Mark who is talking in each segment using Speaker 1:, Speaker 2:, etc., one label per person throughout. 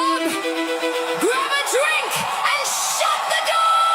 Speaker 1: pub, grab a drink, and shut the door!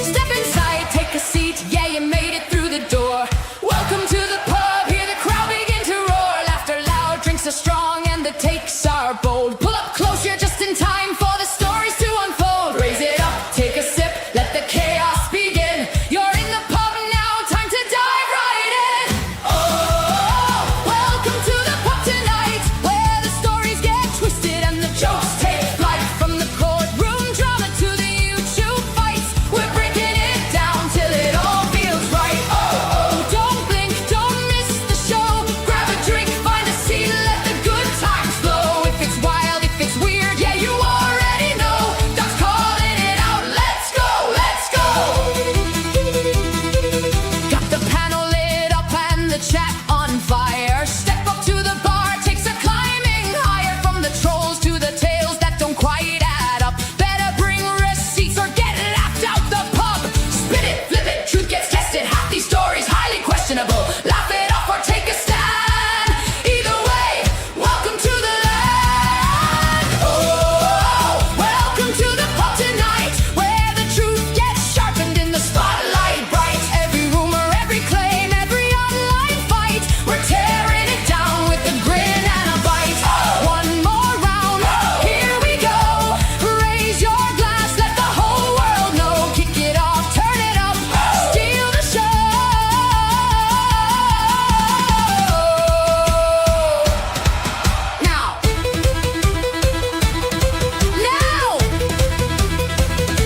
Speaker 1: Step inside, take a seat, yeah, you made it through the door. Welcome to the pub, hear the crowd begin to roar. Laughter loud, drinks are strong, and the takes are bold. Pull up close, you're just in time for the stories to unfold. Raise it up, take a sip, let the chaos begin. You're in the pub now, time to dive right in. Oh, welcome to the pub tonight, where the stories get twisted and the jokes take flight. From the courtroom drama to the YouTube fights, we're breaking it down till it all feels right. Oh, don't blink, don't miss the show. Grab a drink, find a seat, let the good times flow. If it's wild, if it's weird, yeah, you already know. Doc's calling it out, let's go, let's go. Got the panel lit up and the chat on fire. Step up to the bar, takes a climbing higher. From the trolls to the tales that don't quite add up. Better bring receipts or get laughed out the pub. Spit it, flip it, truth gets tested. Half these stories highly questionable. Laugh it off or take a stand. Either way, welcome to the land. Oh, welcome to the pub tonight, where the truth gets sharpened in the spotlight bright. Every rumor, every claim, every online fight, we're tearing it down with a grin and a bite. One more round, here we go. Raise your glass, let the whole world know. Kick it off, turn it up, steal the show. Now,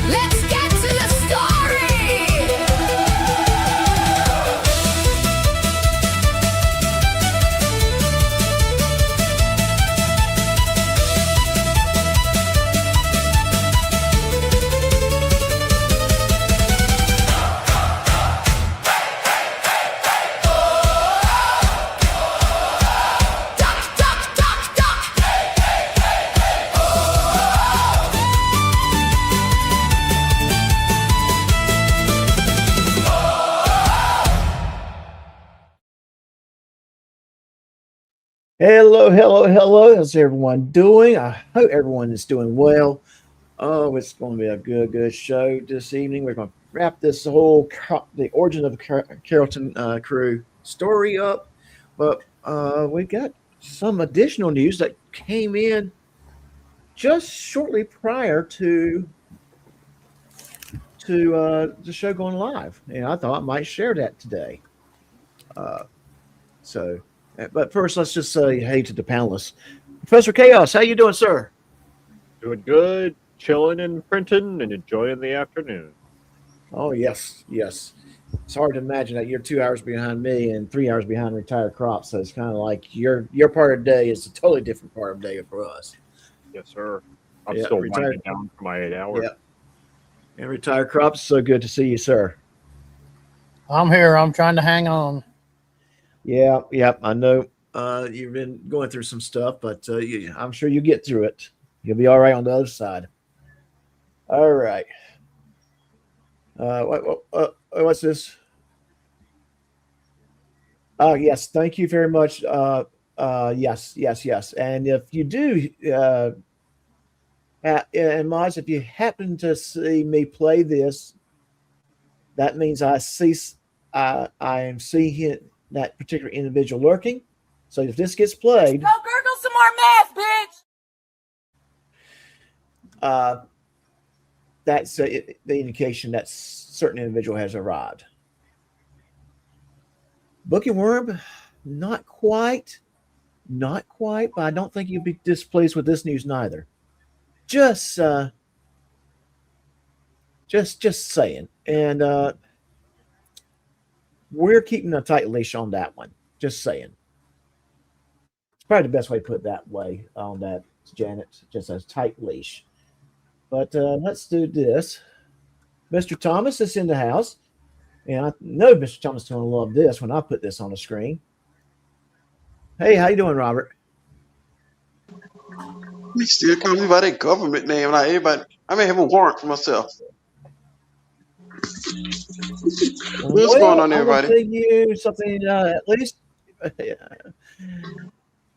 Speaker 1: let's get to the story. Duck, duck, duck, duck.
Speaker 2: Hello, hello, hello. How's everyone doing? I hope everyone is doing well. Oh, it's going to be a good show this evening. We're going to wrap this whole the origin of the Carrollton crew story up, but we got some additional news that came in just shortly prior to the show going live, and I thought I might share that today. But first, let's just say hey to the panelists. Professor Chaos, how you doing, sir?
Speaker 3: Doing good, chilling and printing and enjoying the afternoon.
Speaker 2: Oh, yes. It's hard to imagine that you're 2 hours behind me and 3 hours behind retired crops. So it's kind of like your part of the day is a totally different part of the day for us.
Speaker 3: Yes, sir. I'm still winding down for my 8 hours.
Speaker 2: Yeah. And retired crops, so good to see you, sir.
Speaker 4: I'm here. I'm trying to hang on.
Speaker 2: Yeah, I know you've been going through some stuff, but I'm sure you'll get through it. You'll be all right on the other side. All right. What's this? Yes, thank you very much. Yes. And if you do, and Mods, if you happen to see me play this, that means I am seeing that particular individual lurking. So if this gets played,
Speaker 1: Go gurgle some more meth, bitch.
Speaker 2: That's the indication that certain individual has arrived. Bookie Worm, not quite, but I don't think you'll be displeased with this news neither. Just saying. And we're keeping a tight leash on that one. Just saying. It's probably the best way to put it that way on that, Janet. Just a tight leash. But let's do this. Mr. Thomas is in the house. And I know Mr. Thomas is going to love this when I put this on the screen. Hey, how you doing, Robert?
Speaker 5: You still call me by that government name. Like everybody, I may have a warrant for myself. What's going on,
Speaker 2: I will
Speaker 5: everybody?
Speaker 2: tell you something at least.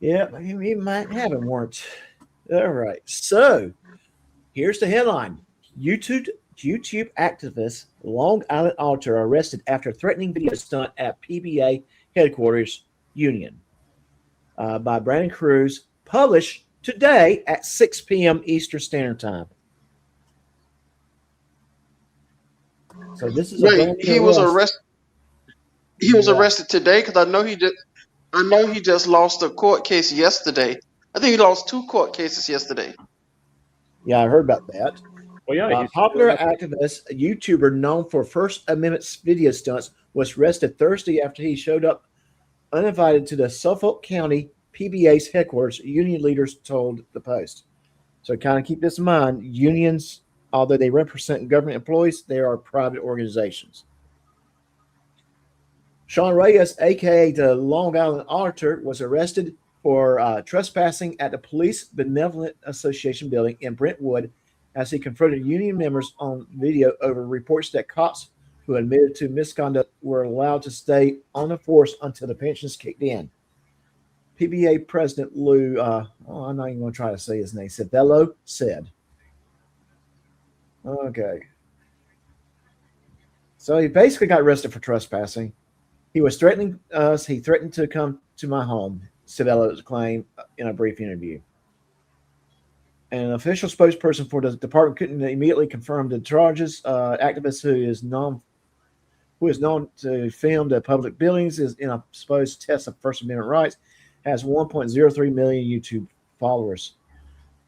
Speaker 2: Yeah, he might have a warrant. All right. So here's the headline: YouTube activist Long Island altar arrested after threatening video stunt at PBA headquarters union by Brandon Cruz. Published today at 6 p.m. Eastern Standard Time. So this is a
Speaker 5: Wait,
Speaker 2: brand
Speaker 5: he
Speaker 2: new
Speaker 5: was
Speaker 2: arrest.
Speaker 5: arrested. He was
Speaker 2: Yeah.
Speaker 5: arrested today because I know he did. I know he just lost a court case yesterday. I think he lost 2 court cases yesterday.
Speaker 2: Yeah, I heard about that.
Speaker 3: Well, yeah, he's
Speaker 2: Popular activist, a YouTuber known for First Amendment video stunts, was arrested Thursday after he showed up uninvited to the Suffolk County PBA's headquarters, union leaders told the Post. So kind of keep this in mind. Unions, although they represent government employees, they are private organizations. Sean Reyes, a.k.a. the Long Island Auditor, was arrested for trespassing at the Police Benevolent Association building in Brentwood as he confronted union members on video over reports that cops who admitted to misconduct were allowed to stay on the force until the pensions kicked in. PBA President Lou, I'm not even going to try to say his name, Civello said. Okay. So he basically got arrested for trespassing. He was threatening us. He threatened to come to my home, Civello claimed in a brief interview. An official spokesperson for the department couldn't immediately confirm the charges. Activist who is known to film the public buildings is in a supposed test of First Amendment rights, has 1.03 million YouTube followers.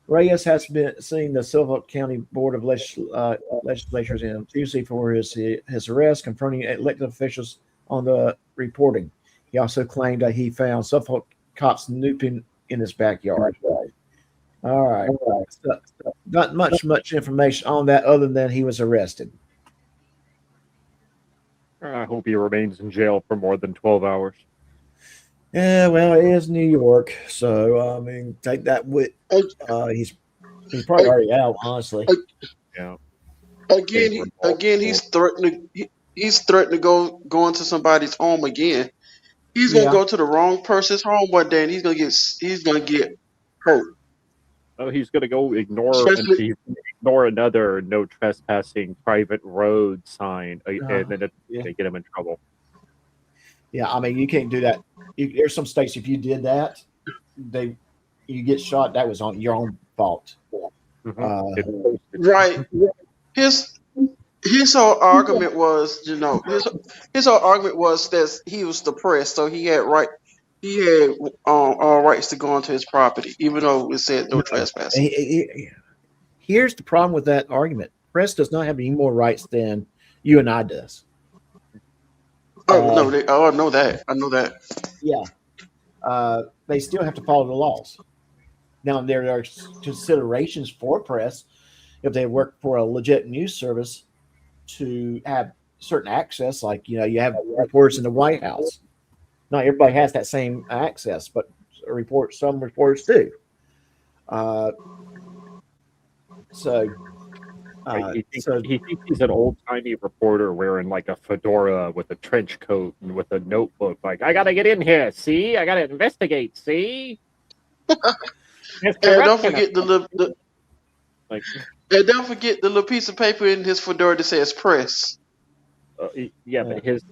Speaker 2: Reyes has been seeing the Suffolk County Board of Legislatures on Tuesday for his arrest, confronting elected officials on the reporting. He also claimed that he found Suffolk cops snooping in his backyard. All right. So, not much information on that other than he was arrested.
Speaker 3: I hope he remains in jail for more than 12 hours.
Speaker 2: Yeah, well, it is New York, so I mean, take that with. He's probably already out, honestly.
Speaker 3: Yeah.
Speaker 5: Again, he's threatening. He's threatening to go into somebody's home again. He's gonna go to the wrong person's home one day, and he's gonna get hurt.
Speaker 3: Oh, he's gonna go ignore another no trespassing private road sign, and then they get him in trouble.
Speaker 2: Yeah, I mean, you can't do that. There's some states if you did that, you get shot. That was on your own fault.
Speaker 3: Mm-hmm.
Speaker 5: Right. His whole argument was, his whole argument was that he was depressed, so he had all rights to go onto his property, even though it said no trespassing.
Speaker 2: Here's the problem with that argument: press does not have any more rights than you and I does.
Speaker 5: Oh no! I know that.
Speaker 2: Yeah, they still have to follow the laws. Now there are considerations for press if they work for a legit news service to have certain access, like you have reporters in the White House. Not everybody has that same access, but some reporters do.
Speaker 3: He thinks he's an old-timey reporter wearing like a fedora with a trench coat and with a notebook. Like, I gotta get in here. See, I gotta investigate. See.
Speaker 5: And don't forget the little piece of paper in his fedora that says press.
Speaker 3: Yeah, but his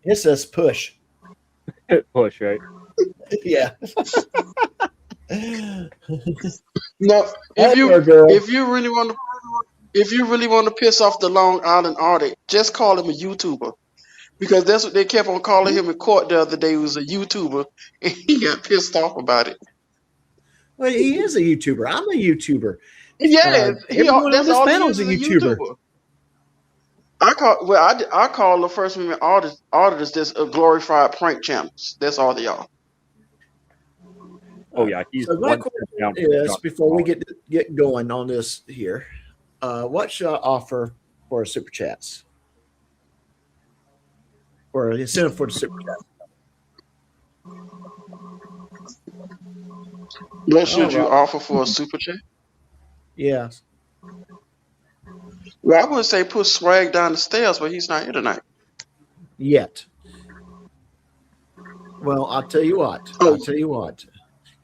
Speaker 2: it says push.
Speaker 3: Push, right?
Speaker 2: Yeah.
Speaker 5: No, if you really want to piss off the Long Island audit, just call him a YouTuber, because that's what they kept on calling him in court the other day. He was a YouTuber, and he got pissed off about it.
Speaker 2: Well, he is a YouTuber. I'm a YouTuber.
Speaker 5: Yeah,
Speaker 2: everyone on this panel is a YouTuber.
Speaker 5: I call the First Amendment auditors just a glorified prank channels. That's all they are.
Speaker 3: Oh yeah, he's
Speaker 2: so my question is, before we get going on this here, what's your offer for super chats or incentive for the super chats?
Speaker 5: What should you offer for a super chat?
Speaker 2: Yes.
Speaker 5: Well, I would say put Swag down the stairs, but he's not here tonight.
Speaker 2: Yet. Well, I'll tell you what.
Speaker 5: Oh.
Speaker 2: I'll tell you what.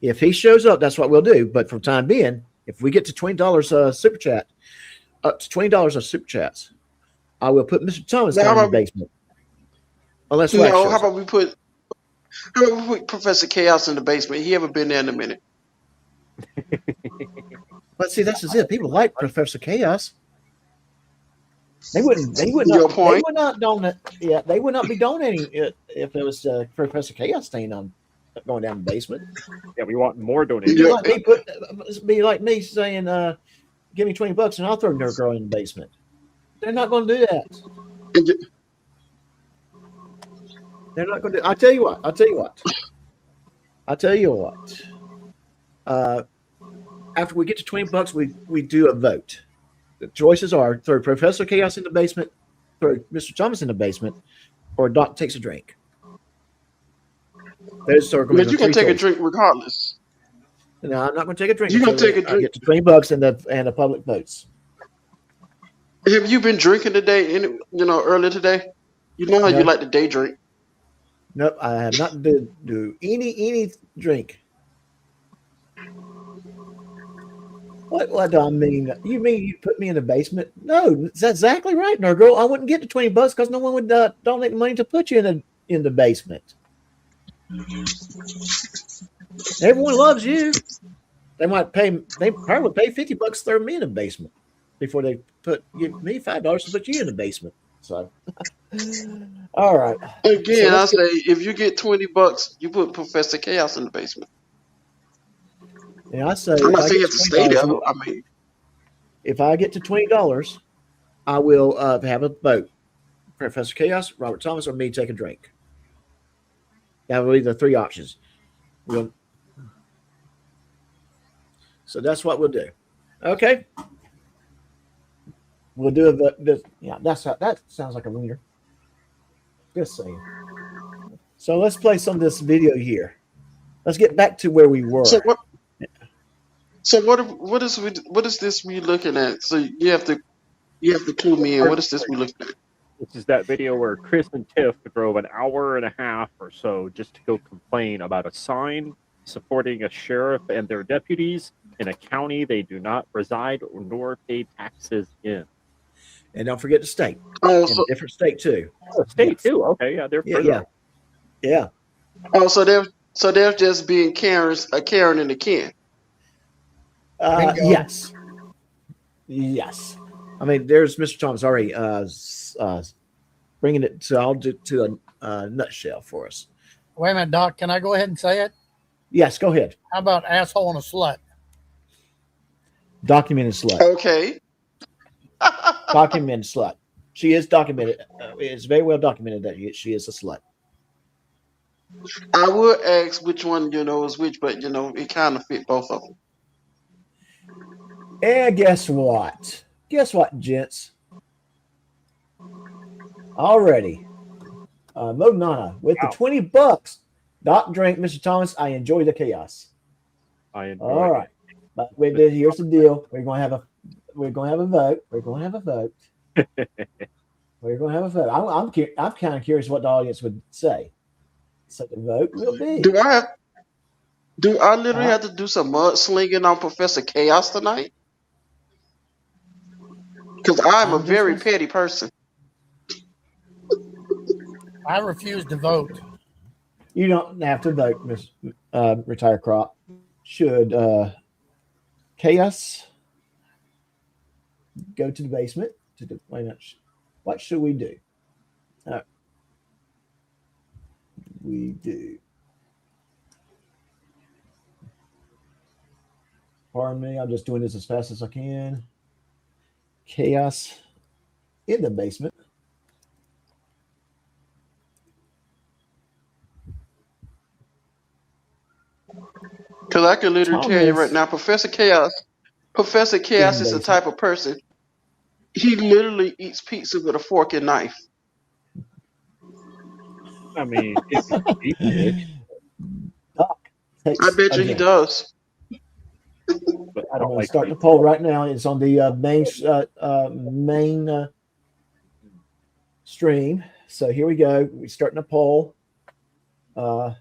Speaker 2: If he shows up, that's what we'll do. But for the time being, if we get to $20 super chat, up to $20 of super chats, I will put Mr. Thomas down in the basement. Unless
Speaker 5: how about we put Professor Chaos in the basement? He haven't been there in a minute.
Speaker 2: But see, that's just it. People like Professor Chaos. They would not donate. Yeah, they would not be donating it if it was Professor Chaos staying on going down the basement.
Speaker 3: Yeah, we want more donations.
Speaker 2: Be like me saying, "Give me $20 and I'll throw Nerd Girl in the basement." They're not going to do that. They're not going to. I'll tell you what. After we get to $20, we do a vote. The choices are throw Professor Chaos in the basement, throw Mr. Thomas in the basement, or Doc takes a drink. Those are
Speaker 5: but you can take a drink regardless.
Speaker 2: No, I'm not going to take a drink.
Speaker 5: You're going to take a drink.
Speaker 2: Get to $20 and the public votes.
Speaker 5: Have you been drinking today? Earlier today? You know how you like to day drink.
Speaker 2: Nope, I have not do any drink. What do I mean? You mean you put me in the basement? No, that's exactly right, Nerd Girl. I wouldn't get to $20 because no one would donate money to put you in the basement. Everyone loves you. They probably would pay $50 to throw me in the basement before they give me $5 to put you in the basement. So, all right.
Speaker 5: Again, I say if you get $20, you put Professor Chaos in the basement.
Speaker 2: Yeah, I say
Speaker 5: I'm not saying you have to stay there. I mean,
Speaker 2: if I get to $20, I will have a vote. Professor Chaos, Robert Thomas, or me take a drink. That will be the three options. So that's what we'll do. Okay. We'll do that sounds like a winner. Just saying. So let's play some of this video here. Let's get back to where we were.
Speaker 5: So what is this we looking at? So you have to clue me in. What is this we looking at?
Speaker 3: This is that video where Chris and Tiff drove an hour and a half or so just to go complain about a sign supporting a sheriff and their deputies in a county they do not reside or nor pay taxes in.
Speaker 2: And don't forget the state.
Speaker 5: Oh,
Speaker 2: so, different state too.
Speaker 3: Oh, state too. Okay, yeah, they're further.
Speaker 2: Yeah.
Speaker 5: Oh, so they're just being Karens, a Karen and a Ken.
Speaker 2: Yes. I mean, there's Mr. Thomas already bringing it to a nutshell for us.
Speaker 4: Wait a minute, Doc. Can I go ahead and say it?
Speaker 2: Yes, go ahead.
Speaker 4: How about asshole and a slut?
Speaker 2: Documented slut.
Speaker 5: Okay.
Speaker 2: Documented slut. She is documented. It's very well documented that she is a slut.
Speaker 5: I would ask which one is which, but it kind of fit both of them.
Speaker 2: And guess what? Gents? Already, Modnana with the $20. Doc drink, Mr. Thomas. I enjoy the chaos. All right, but here's the deal. We're going to have a vote. We're going to have a vote. I'm kind of curious what the audience would say. So the vote will be.
Speaker 5: Do I literally have to do some mudslinging on Professor Chaos tonight? Because I'm a very petty person.
Speaker 4: I refuse to vote.
Speaker 2: You don't have to vote, Miss Retire Crop. Should Chaos go to the basement? What should we do? We do. Pardon me, I'm just doing this as fast as I can. Chaos in the basement.
Speaker 5: Because I can literally tell you right now, Professor Chaos is the type of person, he literally eats pizza with a fork and knife.
Speaker 3: I mean,
Speaker 5: I bet you he does.
Speaker 3: But I
Speaker 2: I'm going to start the poll right now. It's on the main stream. So here we go. We're starting a poll. And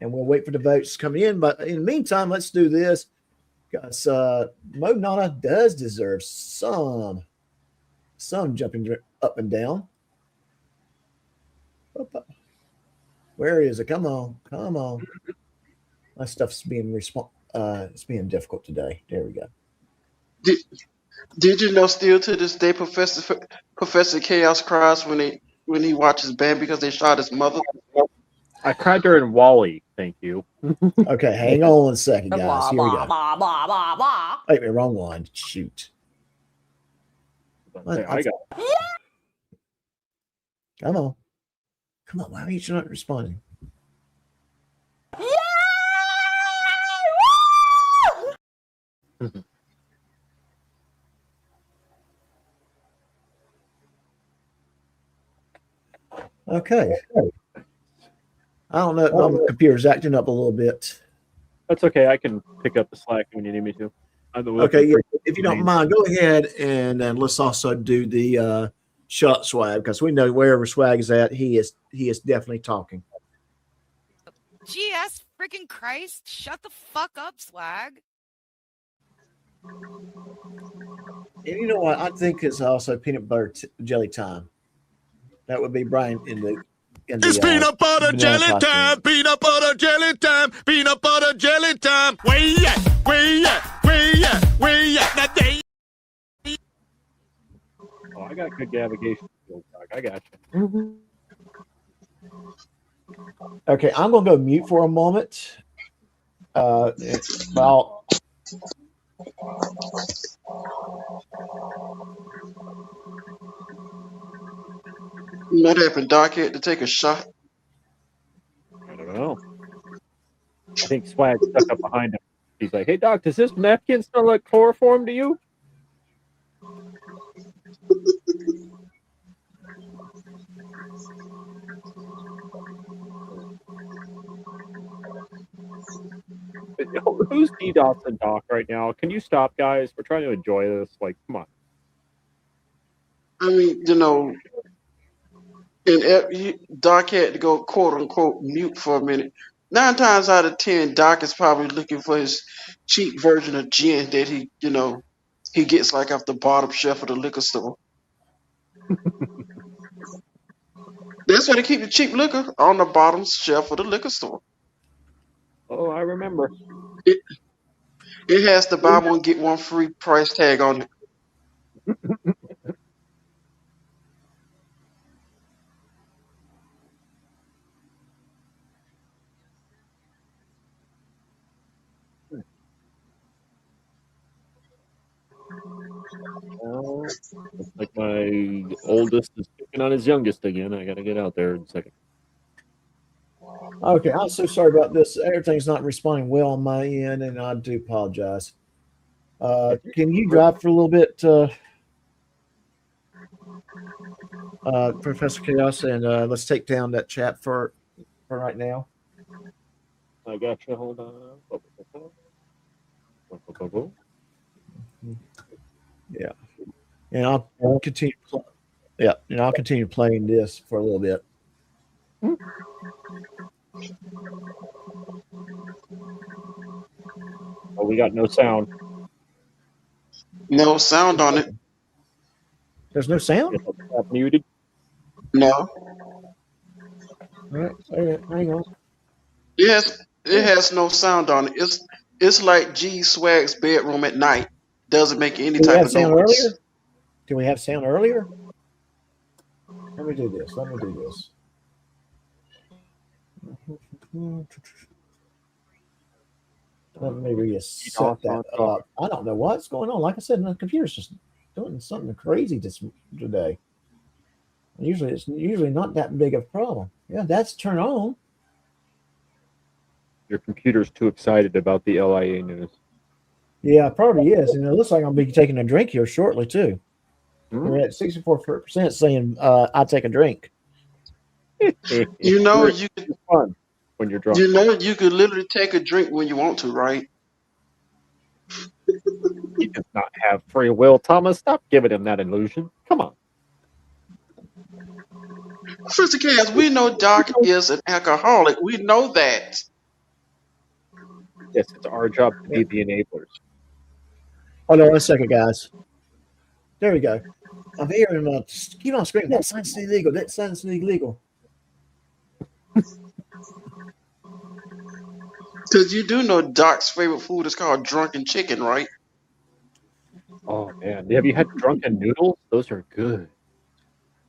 Speaker 2: we'll wait for the votes to come in. But in the meantime, let's do this. Because Mo Nana does deserve some jumping up and down. Where is it? Come on. My stuff's being it's being difficult today. There we go.
Speaker 5: Did you know still to this day Professor Chaos cries when he watches Bam because they shot his mother?
Speaker 3: I cried during Wally, thank you.
Speaker 2: Okay, hang on 1 second, guys. Here we go.
Speaker 1: Blah, blah, blah, blah.
Speaker 2: Wait, wrong one. Shoot.
Speaker 3: I got it.
Speaker 2: Come on. Why are you not responding? Okay. I don't know. My computer's acting up a little bit.
Speaker 3: That's okay. I can pick up the slack when you need me to.
Speaker 2: Okay, yeah, if you don't mind, go ahead and let's also do the shot swag, because we know wherever swag is at, he is definitely talking.
Speaker 6: GS freaking Christ, shut the fuck up, swag.
Speaker 2: And you know what? I think it's also peanut butter jelly time. That would be Brian in the.
Speaker 7: It's peanut butter jelly time, peanut butter jelly time, peanut butter jelly time. Where you at? Now they...
Speaker 3: Oh, I got good navigation skills, Doc. I got you.
Speaker 2: Okay, I'm going to go mute for a moment. Well,
Speaker 5: What happened? Doc had to take a shot.
Speaker 3: I don't know. I think Swag stuck up behind him. He's like, "Hey, Doc, does this napkin smell like chloroform to you?" Who's DDoS and Doc right now? Can you stop, guys? We're trying to enjoy this. Like, come on.
Speaker 5: I mean, and Doc had to go quote unquote mute for a minute. 9 times out of 10, Doc is probably looking for his cheap version of gin that he gets like off the bottom shelf of the liquor store. That's where they keep the cheap liquor, on the bottom shelf of the liquor store.
Speaker 3: Oh, I remember.
Speaker 5: It has the buy one get one free price tag on it.
Speaker 3: Well, looks like my oldest is picking on his youngest again. I got to get out there in a second.
Speaker 2: okay, I'm so sorry about this. Everything's not responding well on my end, and I do apologize. Can you drive for a little bit, Professor Chaos, and let's take down that chat for right now.
Speaker 3: I got you. Hold on.
Speaker 2: Yeah, and I'll continue. Yeah, and I'll continue playing this for a little bit.
Speaker 3: Oh, we got no sound.
Speaker 5: No sound on it.
Speaker 2: There's no sound.
Speaker 3: Got muted.
Speaker 5: No.
Speaker 2: All right, hang on.
Speaker 5: Yes, it has no sound on it. It's like G Swag's bedroom at night. Doesn't make any
Speaker 2: Did we
Speaker 5: type
Speaker 2: have
Speaker 5: of
Speaker 2: sound
Speaker 5: noise.
Speaker 2: earlier? Did we have sound earlier? Let me do this. Let me reset that up. I don't know what's going on. Like I said, my computer's just doing something crazy today. It's usually not that big of a problem. Yeah, that's turn on.
Speaker 3: Your computer's too excited about the LIA news.
Speaker 2: Yeah, it probably is. And it looks like I'll be taking a drink here shortly, too. We're at 64% saying I take a drink.
Speaker 5: You know, you could
Speaker 3: fun when you're drunk.
Speaker 5: You know, you could literally take a drink when you want to, right?
Speaker 3: He does not have free will, Thomas. Stop giving him that illusion. Come on.
Speaker 5: Sister Cass, we know Doc is an alcoholic. We know that.
Speaker 3: Yes, it's our job to be the enablers.
Speaker 2: Hold on a second, guys. There we go. I'm hearing keep on screaming. That sign's illegal. That sign's illegal.
Speaker 5: Because you do know Doc's favorite food is called drunken chicken, right?
Speaker 3: Oh man, have you had drunken noodles? Those are good.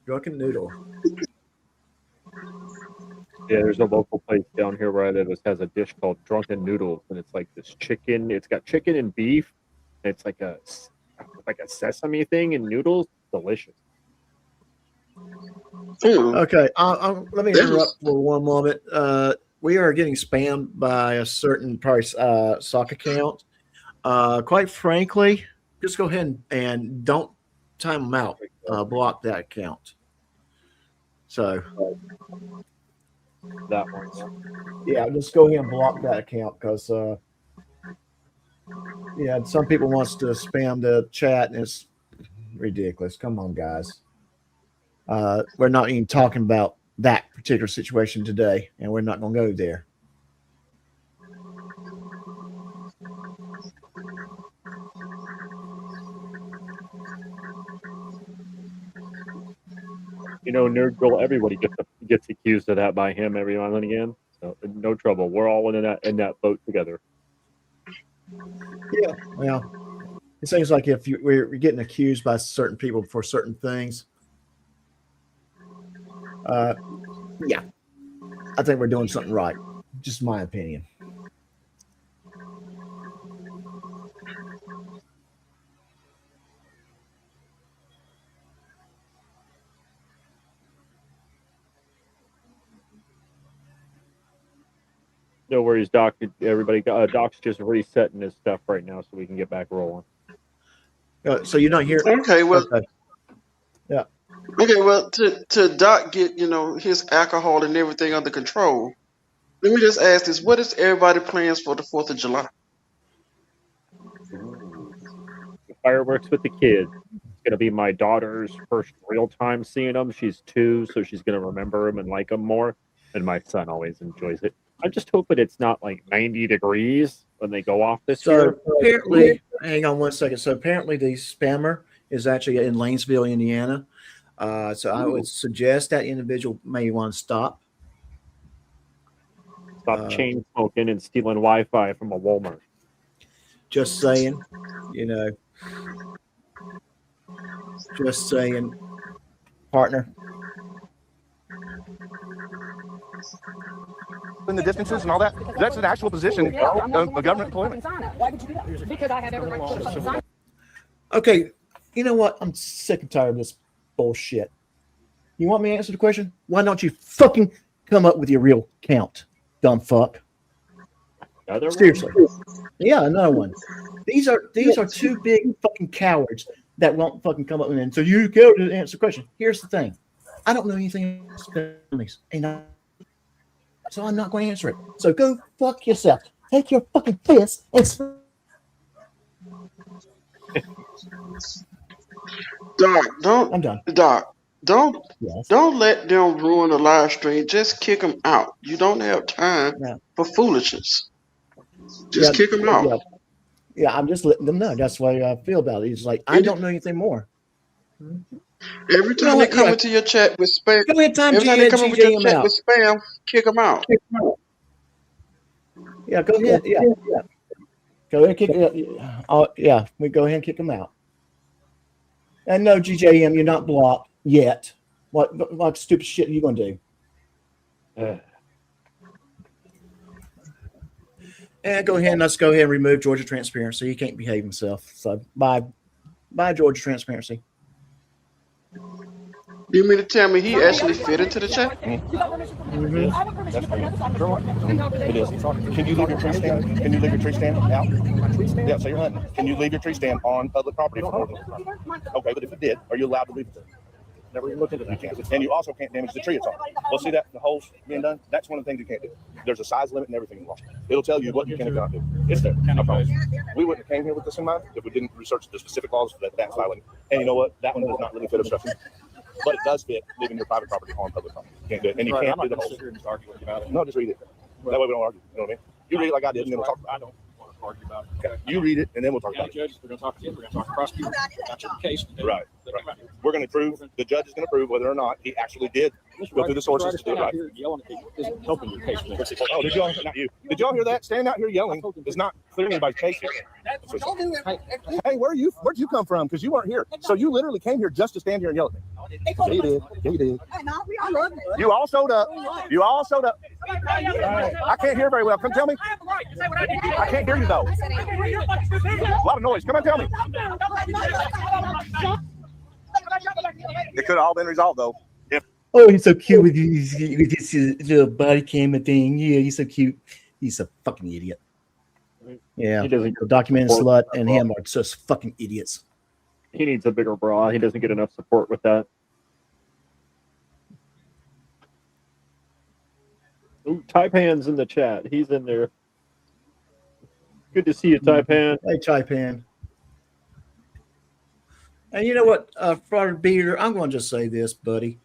Speaker 2: Drunken noodle.
Speaker 3: Yeah, there's a local place down here where I live that has a dish called drunken noodles, and it's like this chicken. It's got chicken and beef. And it's like a sesame thing and noodles. Delicious.
Speaker 2: Okay, let me interrupt for one moment. We are getting spammed by a certain sock account. Quite frankly, just go ahead and don't time them out. Block that account. So
Speaker 3: that one.
Speaker 2: Yeah, just go ahead and block that account because some people wants to spam the chat and it's ridiculous. Come on, guys. We're not even talking about that particular situation today, and we're not going to go there.
Speaker 3: You know, Nerd Girl, everybody gets accused of that by him every now and again. So no trouble. We're all in that boat together.
Speaker 2: Yeah, well, it seems like if we're getting accused by certain people for certain things, I think we're doing something right. Just my opinion.
Speaker 3: No worries, Doc. Everybody, Doc's just resetting his stuff right now so we can get back rolling.
Speaker 2: So you're not here?
Speaker 5: Okay, well,
Speaker 2: okay. Yeah.
Speaker 5: Okay, well, to Doc get his alcohol and everything under control. Let me just ask this: what is everybody's plans for the 4th of July?
Speaker 3: The fireworks with the kids. It's gonna be my daughter's first real time seeing them. She's 2, so she's gonna remember them and like them more. And my son always enjoys it. I'm just hoping it's not like 90 degrees when they go off this year.
Speaker 2: So apparently, hang on one second. So apparently the spammer is actually in Lanesville, Indiana. So I would suggest that individual may want to stop.
Speaker 3: Stop chain smoking and stealing Wi-Fi from a Walmart.
Speaker 2: Just saying, just saying, partner.
Speaker 8: In the distances and all that, that's an actual position of government employment.
Speaker 1: Why would you do that? Because I have every right to put a fucking sign.
Speaker 2: Okay, you know what? I'm sick and tired of this bullshit. You want me to answer the question? Why don't you fucking come up with your real count, dumb fuck? Seriously. Yeah, another one. These are 2 big fucking cowards that won't fucking come up with it. So you go to answer the question. Here's the thing. I don't know anything about families, so I'm not going to answer it. So go fuck yourself. Take your fucking fist and
Speaker 5: Doc,
Speaker 2: I'm done.
Speaker 5: Doc, don't let them ruin the live stream. Just kick them out. You don't have time for foolishness. Just kick them out.
Speaker 2: Yeah, I'm just letting them know. That's the way I feel about it. He's like, I don't know anything more.
Speaker 5: Every time they come into your chat with spam,
Speaker 2: every time they come into your chat
Speaker 5: with spam, kick them out.
Speaker 2: Yeah, go ahead. Yeah. Go ahead and kick it. We go ahead and kick them out. And no, GJM, you're not blocked yet. What stupid shit are you going to do? And let's go ahead and remove Georgia Transparency. He can't behave himself. So bye, Georgia Transparency.
Speaker 5: You mean to tell me he actually fit into the chat?
Speaker 8: Mm-hmm. That's fine. It is. Can you leave your tree stand? Can you leave your tree stand out? Yeah, so you're hunting. Can you leave your tree stand on public property? Okay, but if you did, are you allowed to leave it there?
Speaker 3: Never even looked into that.
Speaker 8: You can't, and you also can't damage the tree it's on. Well, see that the holes being done? That's one of the things you can't do. There's a size limit and everything involved. It'll tell you what you can and cannot do. It's there. I promise. We wouldn't have came here with this in mind if we didn't research the specific laws for that filing. And you know what? That one does not really fit obstruction. But it does fit leaving your private property on public property. You can't do it. And you can't do the holes. No, just read it. That way we don't argue. You know what I mean? You read it like I did, and then we'll talk about it. I don't want to argue about it. Okay. You read it, and then we'll talk about it.
Speaker 9: Judge, we're going to talk to you. We're going to talk to the prosecutor about your case.
Speaker 8: Right. We're going to prove, the judge is going to prove whether or not he actually did go through the sources to do it right.
Speaker 9: Yelling at people isn't helping your case.
Speaker 8: Oh, did y'all? Not you. Did y'all hear that? Standing out here yelling is not clearing anybody's case here. Hey, where'd you come from? Because you weren't here. So you literally came here just to stand here and yell at me. Yeah, you did. Yeah, you did. You all showed up. You all showed up. I can't hear very well. Come tell me. I can't hear you though. A lot of noise. Come on, tell me. It could have all been resolved though.
Speaker 10: Oh, he's so cute with his little body camera thing. Yeah, he's so cute. He's a fucking idiot. Yeah, the documented slut and him are just fucking idiots.
Speaker 3: He needs a bigger bra. He doesn't get enough support with that. Ooh, Taipan's in the chat. He's in there. Good to see you, Taipan.
Speaker 10: Hey, Taipan. And you know what, Fraud Beater, I'm going to just say this, buddy.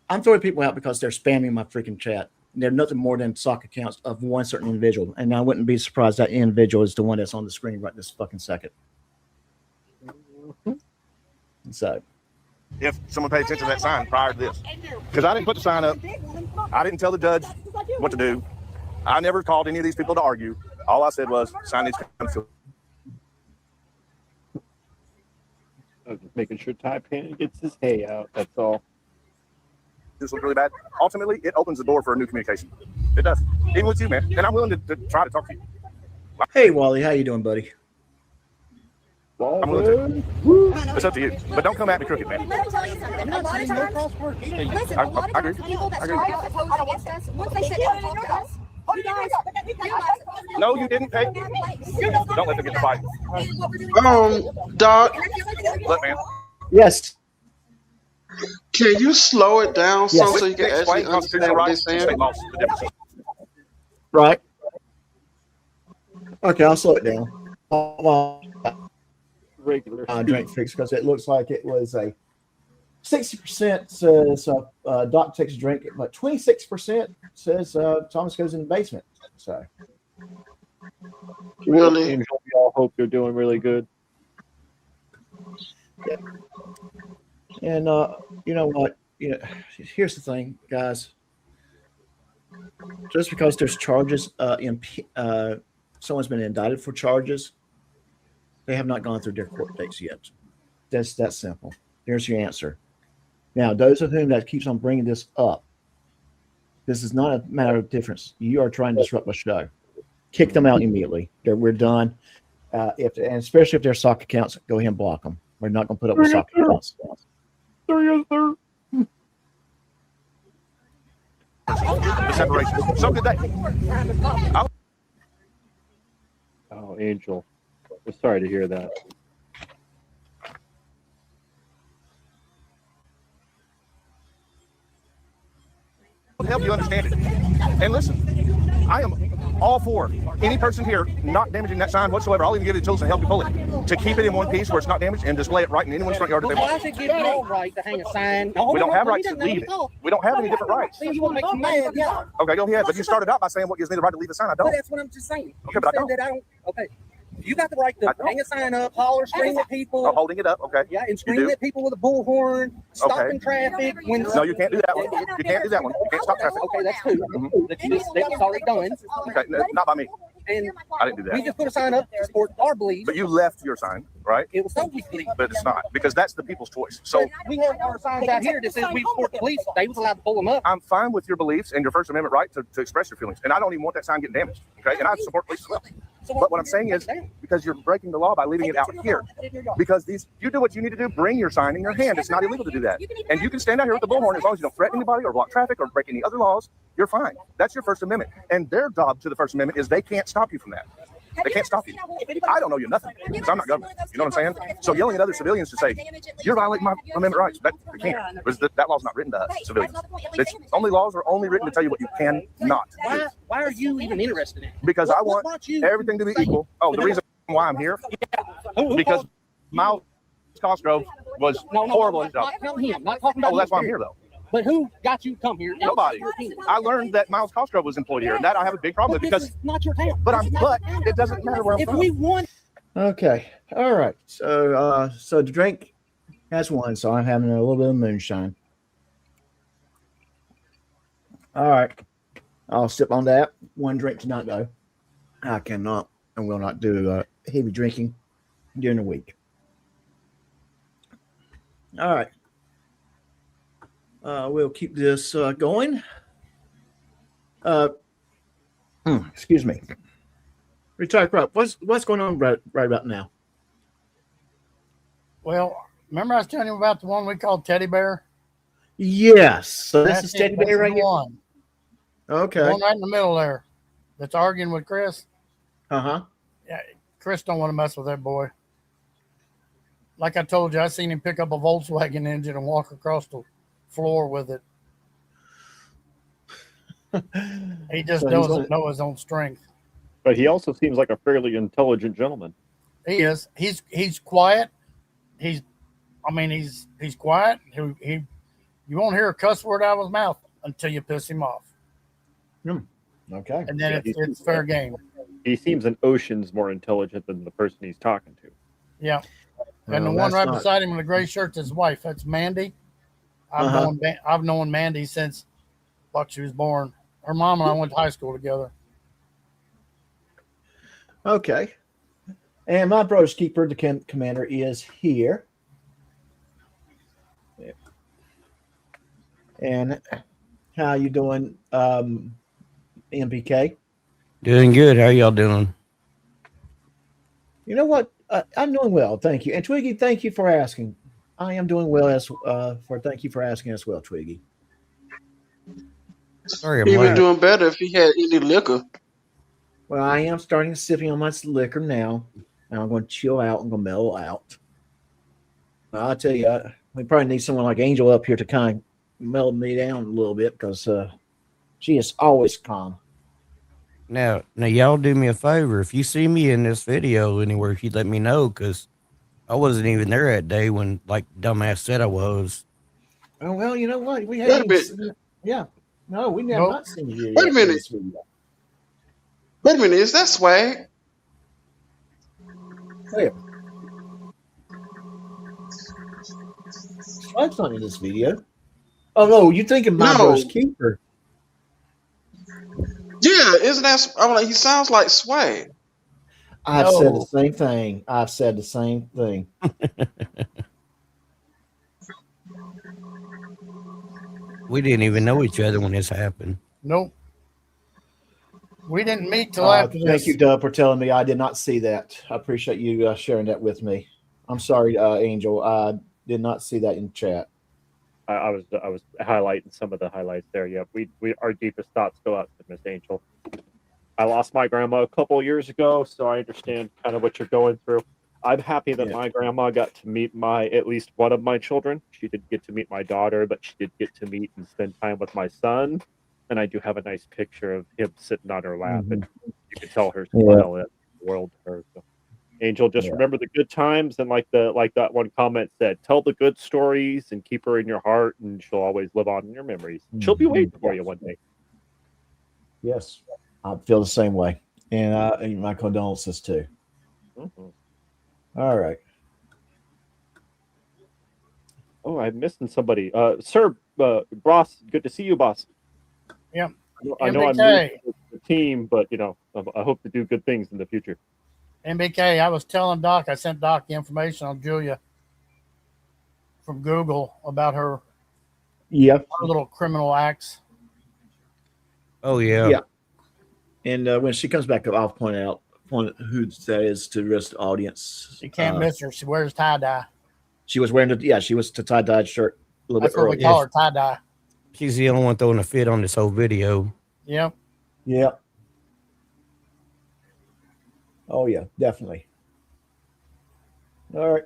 Speaker 10: I'm throwing people out because they're spamming my freaking chat. They're nothing more than sock accounts of one certain individual. And I wouldn't be surprised that individual is the one that's on the screen right this fucking second. So.
Speaker 8: If someone paid attention to that sign prior to this. Because I didn't put the sign up. I didn't tell the judge what to do. I never called any of these people to argue. All I said was, sign these.
Speaker 3: I'm just making sure Taipan gets his hay out. That's all.
Speaker 8: This looks really bad. Ultimately, it opens the door for a new communication. It does. Even with you, man. And I'm willing to try to talk to you.
Speaker 10: Hey, Wally. How you doing, buddy?
Speaker 8: I'm willing to. It's up to you. But don't come at me crooked, man.
Speaker 11: Let me tell you something. A lot of times, listen, a lot of times people that start off opposing against us, once they sit down and talk to us, you guys,
Speaker 8: no, you didn't pay. Don't let them get the fight.
Speaker 5: Doc.
Speaker 8: Look, man.
Speaker 10: Yes.
Speaker 5: Can you slow it down
Speaker 10: Yes.
Speaker 5: so you can actually understand what they're saying?
Speaker 10: Right. Okay, I'll slow it down.
Speaker 3: Regular
Speaker 10: drink fix because it looks like it was a 60% says Doc takes a drink, but 26% says Thomas goes in the basement. So
Speaker 5: really,
Speaker 3: we all hope you're doing really good.
Speaker 10: Yeah. And you know what? You know, here's the thing, guys. Just because there's charges someone's been indicted for charges, they have not gone through their court dates yet. That's that simple. There's your answer. Now, those of whom that keeps on bringing this up, this is not a matter of difference. You are trying to disrupt the show. Kick them out immediately. We're done. And especially if they're sock accounts, go ahead and block them. We're not going to put up with sock accounts.
Speaker 8: The separation. So did that.
Speaker 3: Oh, Angel. I'm sorry to hear that.
Speaker 8: Help you understand it. And listen, I am all for any person here not damaging that sign whatsoever. I'll even give you the tools to help you pull it. To keep it in one piece where it's not damaged and display it right in anyone's front yard if they want.
Speaker 4: Why does it give you all right to hang a sign?
Speaker 8: We don't have rights to leave it. We don't have any different rights.
Speaker 4: You want to make me mad, yeah.
Speaker 8: Okay, go ahead. But you started out by saying what gives me the right to leave a sign. I don't.
Speaker 4: But that's what I'm just saying.
Speaker 8: Okay, but I don't.
Speaker 4: That I don't. Okay. You got the right to hang a sign up, holler, scream at people.
Speaker 8: Oh, holding it up, okay.
Speaker 4: Yeah, and scream at people with a bullhorn, stopping traffic. When
Speaker 8: no, you can't do that one. You can't do that one. You can't stop traffic.
Speaker 4: Okay, that's two. That's already done.
Speaker 8: Okay, not by me.
Speaker 4: And
Speaker 8: I didn't do that.
Speaker 4: We just put a sign up to support our beliefs.
Speaker 8: But you left your sign, right?
Speaker 4: It was totally belief.
Speaker 8: But it's not, because that's the people's choice. So
Speaker 4: we have our signs out here that says we support the police. They was allowed to pull them up.
Speaker 8: I'm fine with your beliefs and your First Amendment right to express your feelings. And I don't even want that sign getting damaged. Okay. And I support police as well. But what I'm saying is, because you're breaking the law by leaving it out here. Because you do what you need to do, bring your sign in your hand. It's not illegal to do that. And you can stand out here with the bullhorn as long as you don't threaten anybody or block traffic or break any other laws. You're fine. That's your First Amendment. And their job to the First Amendment is they can't stop you from that. They can't stop you. I don't know you nothing because I'm not government. You know what I'm saying? So yelling at other civilians to say, you're violating my amendment rights, that you can't. Because that law's not written to us, civilians. It's, only laws are only written to tell you what you cannot do.
Speaker 4: Why are you even interested in it?
Speaker 8: Because I want everything to be equal. Oh, the reason why I'm here? Because Miles Cosgrove was horrible.
Speaker 4: Not him. Not talking about.
Speaker 8: Oh, that's why I'm here, though.
Speaker 4: But who got you to come here?
Speaker 8: Nobody. I learned that Miles Cosgrove was employed here, and that I have a big problem with because
Speaker 4: not your town.
Speaker 8: But it doesn't matter where I'm from.
Speaker 4: If we won.
Speaker 2: Okay. All right. So so the drink has won, so I'm having a little bit of moonshine. All right. I'll sip on that. One drink tonight, though. I cannot and will not do heavy drinking during the week. All right. We'll keep this going. Excuse me. Retired Prop, what's going on right about now?
Speaker 12: Well, remember I was telling you about the one we called Teddy Bear?
Speaker 2: Yes. So this is Teddy Bear right here?
Speaker 12: One.
Speaker 2: Okay.
Speaker 12: The one right in the middle there that's arguing with Chris.
Speaker 2: Uh-huh.
Speaker 12: Yeah, Chris don't want to mess with that boy. Like I told you, I seen him pick up a Volkswagen engine and walk across the floor with it. He just doesn't know his own strength.
Speaker 3: But he also seems like a fairly intelligent gentleman.
Speaker 12: He is. He's quiet. He's quiet. He you won't hear a cuss word out of his mouth until you piss him off.
Speaker 2: Okay.
Speaker 12: And then it's fair game.
Speaker 3: He seems an ocean's more intelligent than the person he's talking to.
Speaker 12: Yeah. And the one right beside him in the gray shirt is his wife. That's Mandy. I've known Mandy since she was born. Her mom and I went to high school together.
Speaker 2: Okay. And my brother's keeper, the commander, is here. And how you doing, MPK?
Speaker 13: Doing good. How y'all doing?
Speaker 2: You know what? I'm doing well, thank you. And Twiggy, thank you for asking. I am doing well thank you for asking as well, Twiggy.
Speaker 13: Sorry,
Speaker 5: He'd be doing better if he had any liquor.
Speaker 2: Well, I am starting sipping on my liquor now, and I'm going to chill out and go mellow out. I'll tell you, we probably need someone like Angel up here to kind of mellow me down a little bit because she is always calm.
Speaker 13: Now, y'all do me a favor. If you see me in this video anywhere, you let me know because I wasn't even there that day when, like, dumbass said I was.
Speaker 2: Oh, well, you know what? We
Speaker 5: Wait a
Speaker 2: had
Speaker 5: minute.
Speaker 2: yeah. No, we never not seen you.
Speaker 5: Wait a minute. Wait a minute. Is that Swag?
Speaker 2: Wait. Swag's not in this video. Oh, no, you're thinking my brother's keeper.
Speaker 5: Yeah, isn't that? I'm like, he sounds like Swag.
Speaker 2: I've said the same thing. I've said the same thing.
Speaker 13: We didn't even know each other when this happened.
Speaker 12: Nope. We didn't meet till after this.
Speaker 2: Thank you, Doug, for telling me. I did not see that. I appreciate you sharing that with me. I'm sorry, Angel. I did not see that in chat.
Speaker 3: I was highlighting some of the highlights there. Yeah, we our deepest thoughts go out to Miss Angel. I lost my grandma a couple of years ago, so I understand kind of what you're going through. I'm happy that my grandma got to meet at least one of my children. She didn't get to meet my daughter, but she did get to meet and spend time with my son. And I do have a nice picture of him sitting on her lap, and you can tell her smile at the world to her. So, Angel, just remember the good times, and like that one comment said, tell the good stories and keep her in your heart, and she'll always live on in your memories. She'll be waiting for you one day.
Speaker 2: Yes, I feel the same way, and my condolences too. All right.
Speaker 3: Oh, I'm missing somebody. Sir, boss, good to see you, boss.
Speaker 12: Yeah.
Speaker 3: I know I'm new to the team, but I hope to do good things in the future.
Speaker 12: MBK, I was telling Doc, I sent Doc the information on Julia from Google about her little criminal acts.
Speaker 13: Oh, yeah.
Speaker 2: Yeah. And when she comes back up, I'll point out who that is to the rest of the audience.
Speaker 12: You can't miss her. She wears tie-dye.
Speaker 2: She was wearing she was the tie-dyed shirt a little
Speaker 12: That's
Speaker 2: bit
Speaker 12: what
Speaker 2: early.
Speaker 12: we call her, tie-dye.
Speaker 13: She's the only one throwing a fit on this whole video.
Speaker 12: Yep.
Speaker 2: Yep. Oh yeah, definitely. All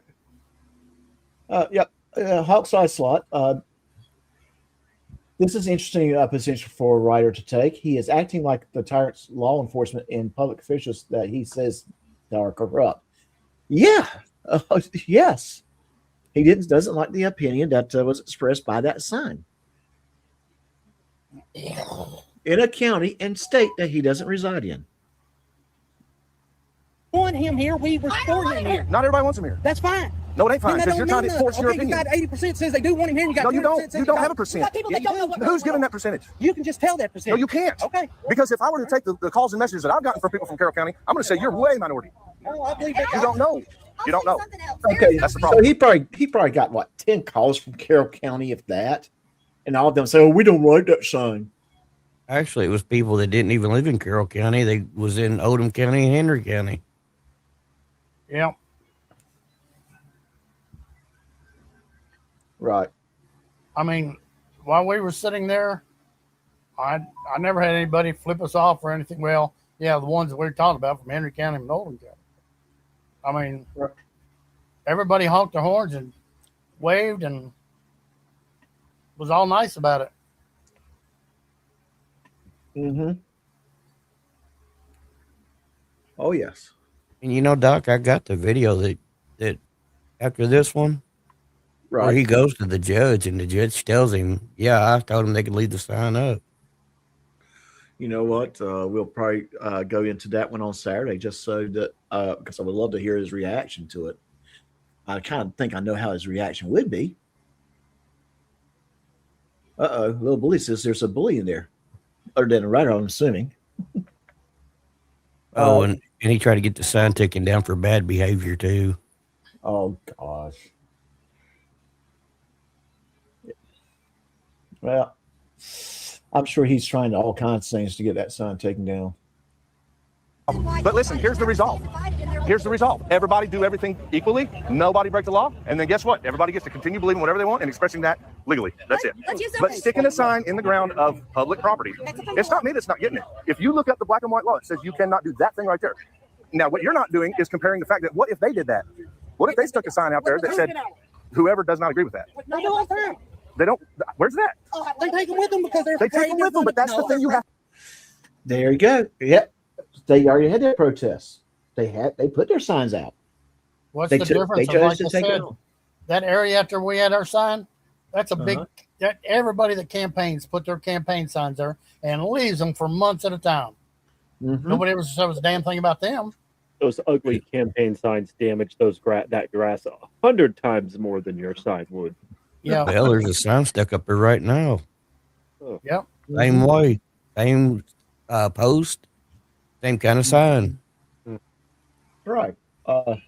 Speaker 2: right. Yep. Hawk size slot. This is interesting position for a writer to take. He is acting like the tyrant's law enforcement and public officials that he says that are corrupt. Yeah. Yes. He doesn't like the opinion that was expressed by that sign in a county and state that he doesn't reside in.
Speaker 4: Want him here, we restore him here.
Speaker 8: Not everybody wants him here.
Speaker 4: That's fine.
Speaker 8: No, it ain't fine
Speaker 4: Then
Speaker 8: because
Speaker 4: that
Speaker 8: you're
Speaker 4: don't
Speaker 8: trying to
Speaker 4: mean
Speaker 8: force your
Speaker 4: nothing. Okay,
Speaker 8: opinion.
Speaker 4: you got 80% says they do want him here, and you got
Speaker 8: No, you
Speaker 4: 20%
Speaker 8: don't.
Speaker 4: says
Speaker 8: You don't have a
Speaker 4: You
Speaker 8: percent.
Speaker 4: got people that don't know what
Speaker 8: Who's giving that percentage?
Speaker 4: You can just tell that
Speaker 8: No,
Speaker 4: percentage.
Speaker 8: you can't.
Speaker 4: Okay.
Speaker 8: Because if I were to take the calls and messages that I've gotten from people from Carroll County, I'm going to say you're way minority.
Speaker 4: No, I believe that.
Speaker 8: You don't know. You don't know.
Speaker 2: Okay,
Speaker 8: That's the
Speaker 2: so
Speaker 8: problem.
Speaker 2: he probably got what 10 calls from Carroll County, if that, and all of them say, "Oh, we don't like that sign."
Speaker 13: Actually, it was people that didn't even live in Carroll County. They was in Odom County and Henry County.
Speaker 12: Yeah.
Speaker 2: Right.
Speaker 12: I mean, while we were sitting there, I never had anybody flip us off or anything. Well, yeah, the ones that we were talking about from Henry County and Oldham County. I mean, everybody honked their horns and waved and was all nice about it.
Speaker 2: Mm-hmm. Oh yes.
Speaker 13: And you know, Doc, I got the video that after this one, where
Speaker 2: Right.
Speaker 13: he goes to the judge and the judge tells him, "Yeah, I told him they could leave the sign up."
Speaker 2: You know what? We'll probably go into that one on Saturday, just so that because I would love to hear his reaction to it. I kind of think I know how his reaction would be. Little bully says there's a bully in there, other than a writer, I'm assuming.
Speaker 13: Oh, and he tried to get the sign taken down for bad behavior too.
Speaker 2: Oh gosh. Well, I'm sure he's trying all kinds of things to get that sign taken down.
Speaker 8: But listen, here's the result. Here's the result. Everybody do everything equally. Nobody break the law. And then guess what? Everybody gets to continue believing whatever they want and expressing that legally. That's it. But sticking a sign in the ground of public property, it's not me that's not getting it. If you look up the black and white law, it says you cannot do that thing right there. Now, what you're not doing is comparing the fact that what if they did that? What if they stuck a sign out there that said, whoever does not agree with that?
Speaker 4: They do all the time.
Speaker 8: They don't. Where's that?
Speaker 4: They take them with them because they're
Speaker 8: They take them with them, but that's the thing you have.
Speaker 2: There you go. Yep. They already had their protests. They put their signs out.
Speaker 12: What's
Speaker 2: They
Speaker 12: the
Speaker 2: took-
Speaker 12: difference?
Speaker 2: they
Speaker 12: Of,
Speaker 2: chose
Speaker 12: like
Speaker 2: to
Speaker 12: I
Speaker 2: take it
Speaker 12: said,
Speaker 2: on.
Speaker 12: that area after we had our sign, that's a big.
Speaker 2: Uh-huh.
Speaker 12: That everybody that campaigns put their campaign signs there and leaves them for months at a time.
Speaker 2: Mhm.
Speaker 12: Nobody ever says a damn thing about them.
Speaker 3: Those ugly campaign signs damage that grass 100 times more than your sign would.
Speaker 12: Yeah.
Speaker 13: Well, there's a sign stuck up there right now.
Speaker 12: Yep.
Speaker 13: Same way, same post, same kind of sign.
Speaker 2: Right. I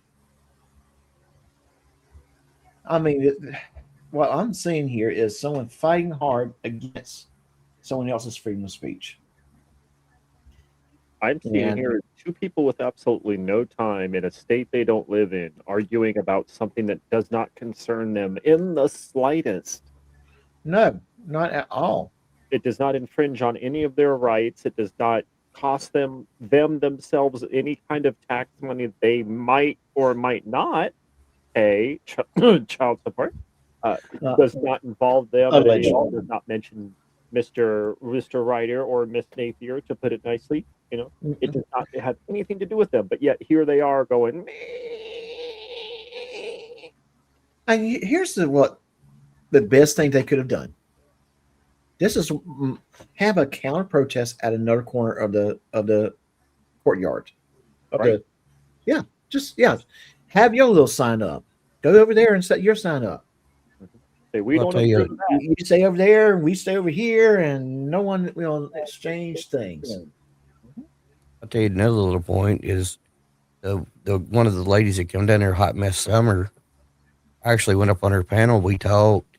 Speaker 2: mean, what I'm seeing here is someone fighting hard against someone else's freedom of speech.
Speaker 3: I'm seeing
Speaker 2: And-
Speaker 3: here two people with absolutely no time in a state they don't live in arguing about something that does not concern them in the slightest.
Speaker 2: No, not at all.
Speaker 3: It does not infringe on any of their rights. It does not cost themselves any kind of tax money they might or might not pay child support. Does not involve them at all. Does not mention Mr. Ryder or Miss Napier, to put it nicely. You know, it does not have anything to do with them. But yet here they are going.
Speaker 2: And here's what the best thing they could have done. This is have a counter protest at another corner of the courtyard.
Speaker 3: Right.
Speaker 2: Have your little sign up. Go over there and set your sign up.
Speaker 3: Say, we
Speaker 13: I'll
Speaker 3: don't
Speaker 13: tell you-
Speaker 3: approve of that.
Speaker 2: You stay over there, and we stay over here, and no one will exchange things.
Speaker 13: I'll tell you another little point is the one of the ladies that come down there, Hot Mess Summer, I actually went up on her panel. We talked,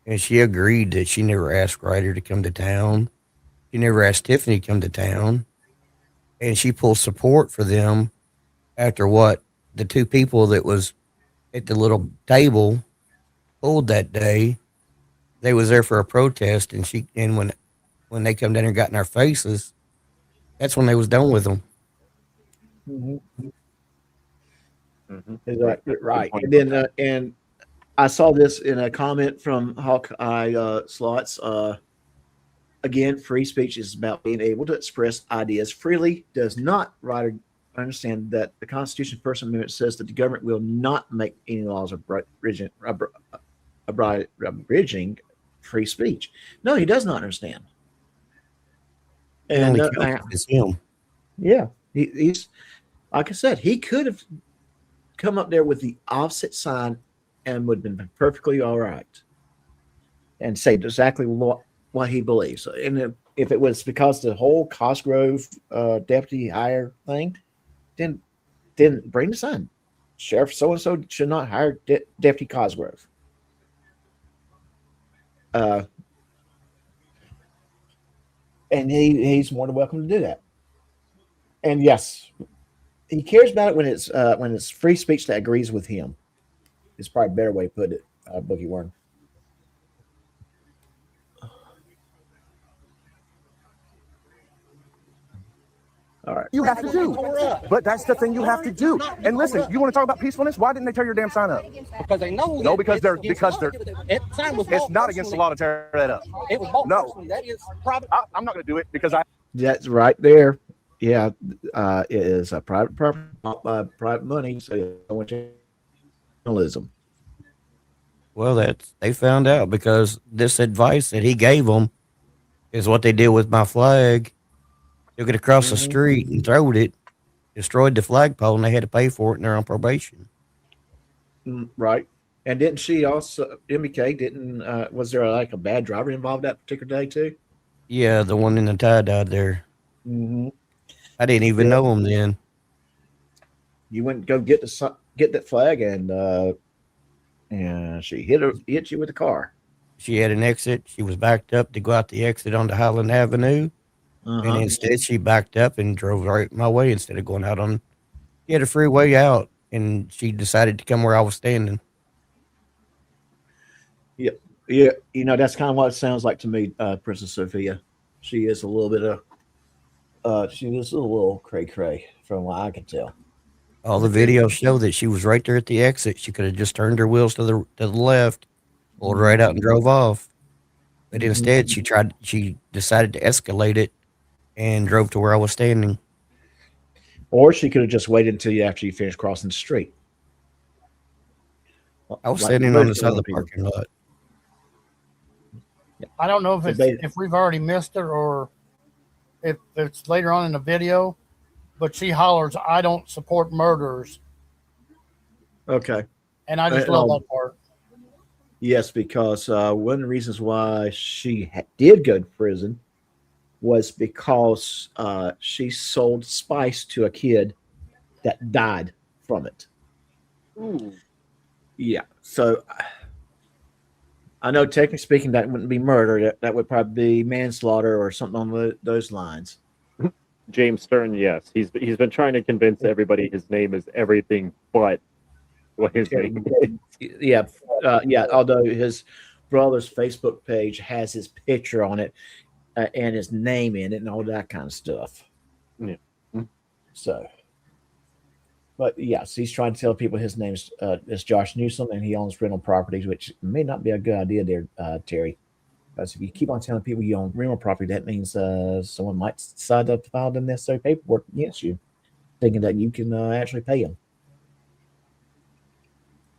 Speaker 13: and she agreed that she never asked Ryder to come to town. She never asked Tiffany to come to town, and she pulled support for them after what the two people that was at the little table pulled that day. They was there for a protest, and when they come down and got in our faces, that's when they was done with them.
Speaker 2: Mm-hmm.
Speaker 3: Mm-hmm.
Speaker 2: Exactly. Right. And then, and I saw this in a comment from Hawkeye Slots. Again, free speech is about being able to express ideas freely. Does not Ryder understand that the Constitution First Amendment says that the government will not make any laws abridging free speech. No, he does not understand. And
Speaker 13: it's him.
Speaker 2: Yeah, he's like I said, he could have come up there with the opposite sign and would have been perfectly all right, and say exactly what he believes. And if it was because the whole Cosgrove deputy hire thing, then bring the sign. Sheriff so and so should not hire Deputy Cosgrove. And he's more than welcome to do that. And yes, he cares about it when it's free speech that agrees with him. It's probably a better way to put it, Boogie Worm. All right.
Speaker 8: You have to do. But that's the thing you have to do. And listen, you want to talk about peacefulness? Why didn't they tear your damn sign up?
Speaker 4: Because they know.
Speaker 8: No, because they're it's not against the law to tear that up.
Speaker 4: It was bought
Speaker 8: No.
Speaker 4: personally. That is private.
Speaker 8: I'm not going to do it because I.
Speaker 2: That's right there. Yeah, it is a private property bought by private money. So journalism.
Speaker 13: Well, they found out because this advice that he gave them is what they did with my flag. Took it across the street and throwed it, destroyed the flagpole, and they had to pay for it, and they're on probation.
Speaker 2: Right. And didn't she also, MBK, was there like a bad driver involved that particular day too?
Speaker 13: Yeah, the one in the tie-dye there.
Speaker 2: Mm-hmm.
Speaker 13: I didn't even know him then.
Speaker 2: You went and go get that flag, and she hit you with the car.
Speaker 13: She had an exit. She was backed up to go out the exit onto Highland Avenue. And instead, she backed up and drove right my way instead of going out on. She had a freeway out, and she decided to come where I was standing.
Speaker 2: Yeah, yeah. That's kind of what it sounds like to me, Princess Sophia. She is a little bit she is a little cray-cray from what I can tell.
Speaker 13: All the videos show that she was right there at the exit. She could have just turned her wheels to the left, pulled right out and drove off. But instead, she decided to escalate it and drove to where I was standing.
Speaker 2: Or she could have just waited until after you finished crossing the street.
Speaker 13: I was standing on the side of the parking lot.
Speaker 12: I don't know if we've already missed it or if it's later on in the video, but she hollers, "I don't support murderers."
Speaker 2: Okay.
Speaker 12: And I just love that part.
Speaker 2: Yes, because one of the reasons why she did go to prison was because she sold spice to a kid that died from it.
Speaker 3: Ooh.
Speaker 2: Yeah. So I know, technically speaking, that wouldn't be murder. That would probably be manslaughter or something on those lines.
Speaker 3: James Stern, yes, he's been trying to convince everybody his name is everything but what his name is.
Speaker 2: Yeah, yeah. Although his brother's Facebook page has his picture on it and his name in it and all that kind of stuff.
Speaker 3: Yeah.
Speaker 2: So, but yes, he's trying to tell people his name is Josh Newsom and he owns rental properties, which may not be a good idea there, Terry. Because if you keep on telling people you own rental property, that means someone might decide to file the necessary paperwork against you, thinking that you can actually pay them.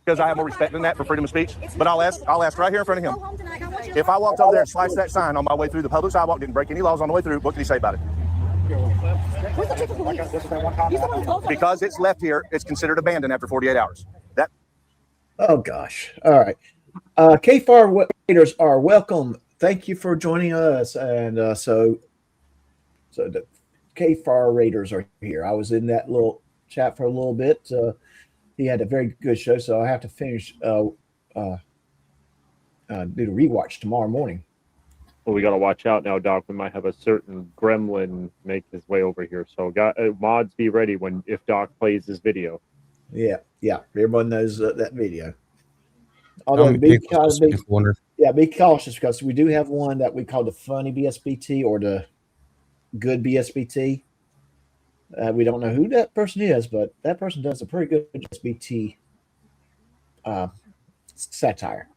Speaker 8: Because I have more respect than that for freedom of speech. But I'll ask right here in front of him. If I walked over there and sliced that sign on my way through the public sidewalk, didn't break any laws on the way through, what can he say about it? Because it's left here, it's considered abandoned after 48 hours.
Speaker 2: Oh gosh. All right. KFAR readers are welcome. Thank you for joining us. And so the KFAR raiders are here. I was in that little chat for a little bit. He had a very good show, so I have to finish do the rewatch tomorrow morning.
Speaker 3: Well, we got to watch out now, Doc. We might have a certain gremlin make his way over here. So, mods, be ready if Doc plays his video.
Speaker 2: Yeah. Everyone knows that video. Although be cautious because we do have one that we call the funny BSBT or the good BSBT. We don't know who that person is, but that person does a pretty good SBT satire.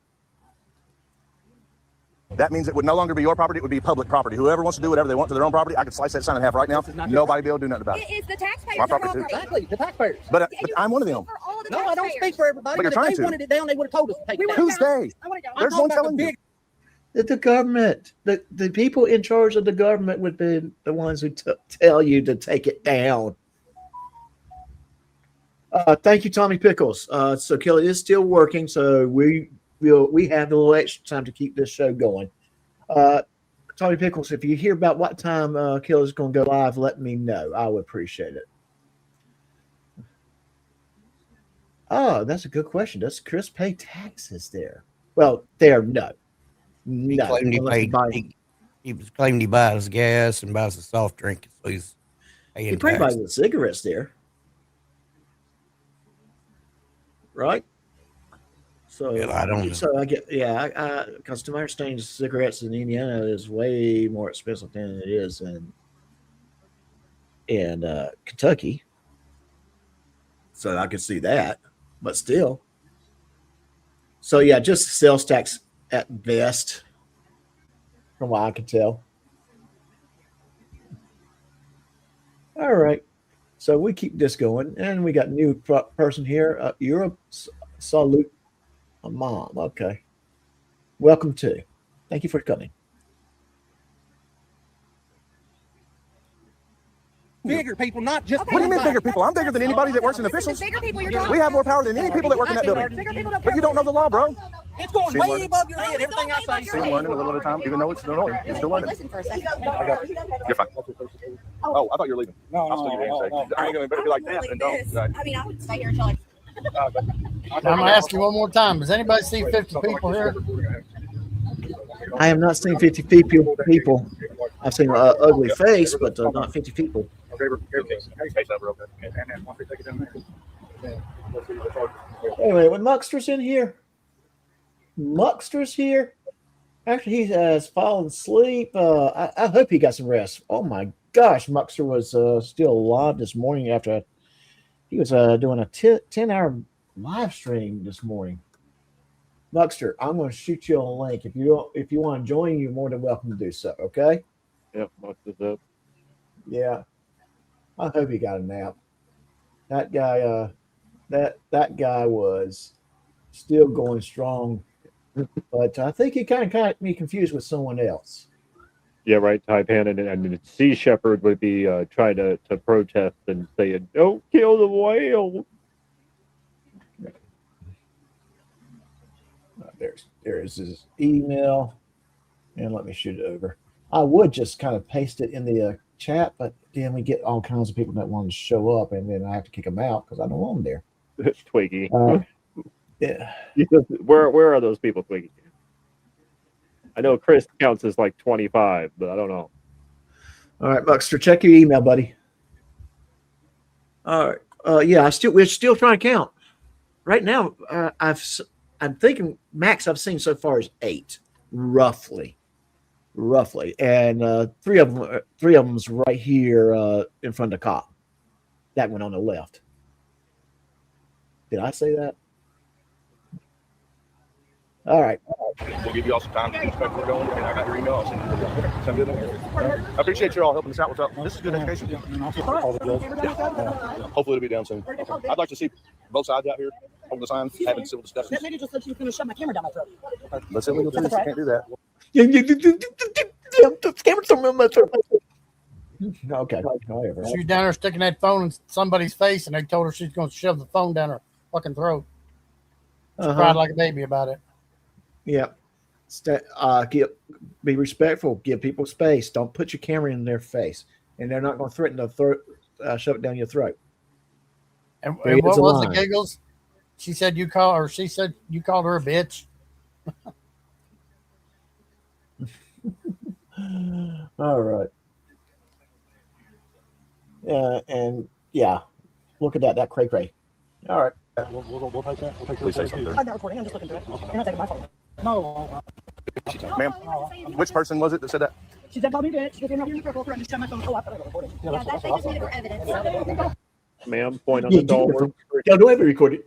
Speaker 8: That means it would no longer be your property. It would be public property. Whoever wants to do whatever they want to their own property, I could slice that sign in half right now. Nobody be able to do nothing about it.
Speaker 11: It is the taxpayers.
Speaker 8: My property too.
Speaker 4: Exactly, the taxpayers.
Speaker 8: But I'm one of them.
Speaker 4: No, I don't speak for everybody.
Speaker 8: But you're
Speaker 4: if
Speaker 8: trying
Speaker 4: they
Speaker 8: to.
Speaker 4: wanted it down, they would have told us to take it down.
Speaker 8: Who's they? There's one telling you.
Speaker 2: The government, the people in charge of the government would be the ones who tell you to take it down. Thank you, Tommy Pickles. So Kelly is still working, so we have a little extra time to keep this show going. Tommy Pickles, if you hear about what time Kelly's going to go live, let me know. I would appreciate it. Oh, that's a good question. Does Chris pay taxes there? Well, there, no.
Speaker 13: He claimed he was claiming he buys gas and buys a soft drink, so he's paying
Speaker 2: he probably
Speaker 13: taxes.
Speaker 2: buys the cigarettes there, right? So
Speaker 13: Yeah, I don't know.
Speaker 2: So I get because to my understanding, cigarettes in Indiana is way more expensive than it is in Kentucky. So I could see that, but still. So yeah, just sales tax at best, from what I can tell. All right, so we keep this going, and we got a new person here. Europe, salute, a mom. Okay, welcome to. Thank you for coming.
Speaker 4: Bigger people, not just.
Speaker 8: What do you mean bigger people? I'm bigger than anybody that works in officials.
Speaker 11: Bigger people you're talking
Speaker 8: We have more power than any people that work in that building. But you don't know the law, bro.
Speaker 4: It's going
Speaker 8: She's
Speaker 4: way
Speaker 8: learning.
Speaker 4: above your head. Everything I say.
Speaker 8: Still learning a little at a time, even though it's annoying. You're still learning.
Speaker 11: Listen for a second.
Speaker 8: You're fine. Oh, I thought you were leaving. I'll still give you a handshake. I ain't going to be like that. And don't.
Speaker 11: I mean, I would stay here until I.
Speaker 12: I'm gonna ask you one more time. Does anybody see 50 people here?
Speaker 2: I have not seen 50 people. I've seen an ugly face, but not 50 people. Anyway, when Muckster's in here, Muckster's here. After he has fallen asleep, I hope he got some rest. Oh my gosh, Muckster was still alive this morning after he was doing a 10-hour live stream this morning. Muckster, I'm going to shoot you a link. If you want to join, you're more than welcome to do so. Okay?
Speaker 3: Yep, Muckster's up.
Speaker 2: Yeah. I hope he got a nap. That guy, that guy was still going strong, but I think he kind of got me confused with someone else.
Speaker 3: Yeah, right. Taipan and Sea Shepherd would be trying to protest and say, "Don't kill the whale."
Speaker 2: There's his email, and let me shoot it over. I would just kind of paste it in the chat, but then we get all kinds of people that want to show up, and then I have to kick them out because I don't want them there.
Speaker 3: Twiggy.
Speaker 2: Yeah.
Speaker 3: Where are those people, Twiggy? I know Chris counts as like 25, but I don't know.
Speaker 2: All right, Buckster, check your email, buddy. All right. Yeah, we're still trying to count. Right now, I'm thinking max I've seen so far is 8, roughly, and three of them's right here in front of the cop. That one on the left. Did I say that? All right.
Speaker 8: We'll give you all some time to expect we're going, and I got your email. I'll send you some good. I appreciate you all helping us out with that. This is good education. Hopefully it'll be down soon. I'd like to see both sides out here on the sign having civil discussions.
Speaker 4: That lady just said she was going to shove my camera down my throat.
Speaker 8: That's illegal too. You can't do that.
Speaker 2: Okay. Whatever.
Speaker 12: She was down there sticking that phone in somebody's face, and they told her she's going to shove the phone down her fucking throat. She cried like a baby about it.
Speaker 2: Yeah. Be respectful. Give people space. Don't put your camera in their face, and they're not going to threaten to shove it down your throat.
Speaker 12: And what was the giggles? She said you called her a bitch.
Speaker 2: All right. And yeah, look at that cray cray. All right.
Speaker 8: We'll take that. Please say something.
Speaker 4: I'm not recording. I'm just looking through it. You're not taking my phone. No.
Speaker 8: Ma'am, which person was it that said that?
Speaker 11: She said, call me bitch. Get in right here in the purple for understand my phone. Oh, I thought I was recording. Yeah, that's they just need it for evidence.
Speaker 3: Ma'am, point on the door.
Speaker 2: Don't ever record it.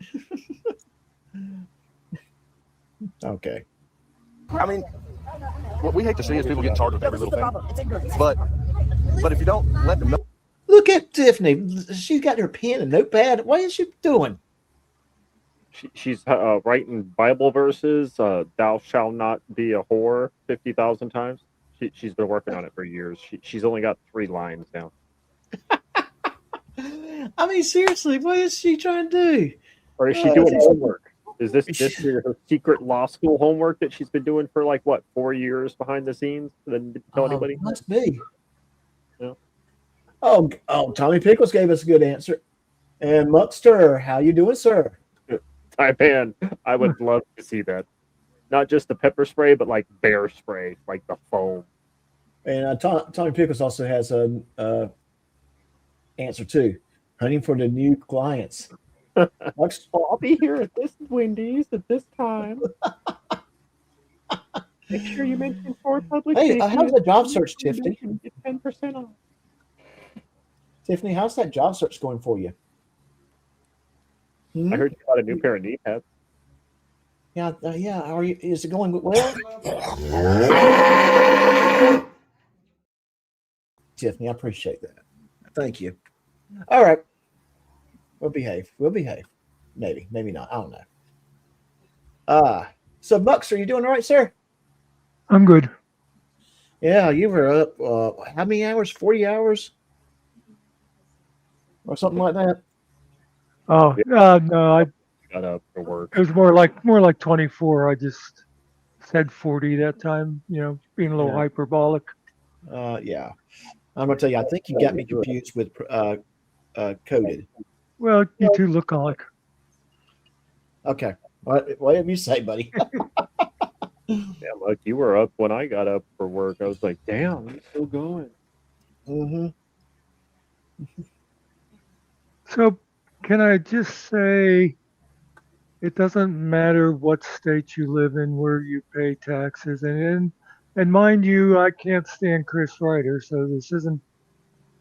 Speaker 2: Okay.
Speaker 8: I mean, what we hate to see is people get charged with every little thing. But if you don't let them know.
Speaker 2: Look at Tiffany. She's got her pen and notepad. What is she doing?
Speaker 3: She's writing Bible verses. Thou shalt not be a whore 50,000 times. She's been working on it for years. She's only got 3 lines down.
Speaker 2: I mean, seriously, what is she trying to do?
Speaker 3: Or is she doing homework? Is this her secret law school homework that she's been doing for 4 years behind the scenes? Didn't tell anybody?
Speaker 2: Must be.
Speaker 3: Yeah.
Speaker 2: Oh, Tommy Pickles gave us a good answer. And Muckster, how you doing, sir?
Speaker 3: Man, I would love to see that. Not just the pepper spray, but bear spray, like the foam.
Speaker 2: And Tommy Pickles also has an answer too. Hunting for the new clients.
Speaker 3: I'll be here at this Wendy's at this time. Make sure you mention for public.
Speaker 2: Hey, how's the job search, Tiffany?
Speaker 3: Get 10% off.
Speaker 2: Tiffany, how's that job search going for you?
Speaker 3: I heard you got a new pair of knee pads.
Speaker 2: Yeah, yeah. Are you? Is it going well? Tiffany, I appreciate that. Thank you. All right. We'll behave. Maybe not. I don't know. So Bucks, are you doing all right, sir?
Speaker 14: I'm good.
Speaker 2: Yeah, you were up how many hours? 40 hours? Or something like that?
Speaker 14: Oh, no, I
Speaker 3: got up for work.
Speaker 14: It was more like 24. I just said 40 that time, being a little hyperbolic.
Speaker 2: Yeah. I'm going to tell you, I think you got me confused with coded.
Speaker 14: Well, you two look alike.
Speaker 2: Okay. Whatever you say, buddy.
Speaker 3: Yeah, look, you were up when I got up for work. I was like, damn, I'm still going.
Speaker 2: Mm-hmm.
Speaker 14: So, can I just say, it doesn't matter what state you live in, where you pay taxes, and mind you, I can't stand Chris Ryder, so this isn't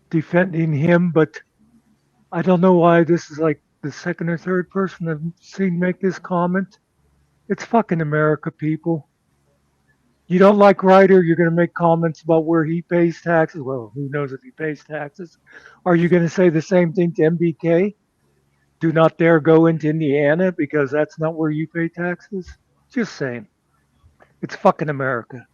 Speaker 14: defending him, but I don't know why this is like the second or third person I've seen make this comment. It's fucking America, people. You don't like Ryder, you're going to make comments about where he pays taxes. Well, who knows if he pays taxes? Are you going to say the same thing to MBK? Do not dare go into Indiana because that's not where you pay taxes? Just saying. It's fucking America.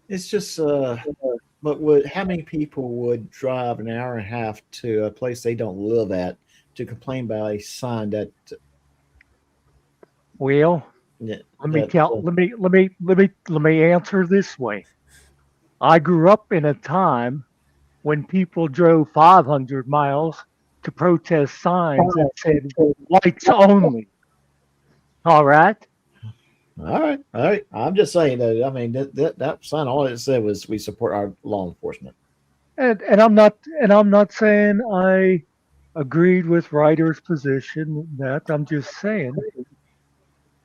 Speaker 2: It's just, but how many people would drive an hour and a half to a place they don't live at to complain about a sign that?
Speaker 14: Well, let me answer this way. I grew up in a time when people drove 500 miles to protest signs that said whites only. All right.
Speaker 2: All right. I'm just saying that. I mean, that sign, all it said was we support our law enforcement.
Speaker 14: And I'm not saying I agreed with Ryder's position. That I'm just saying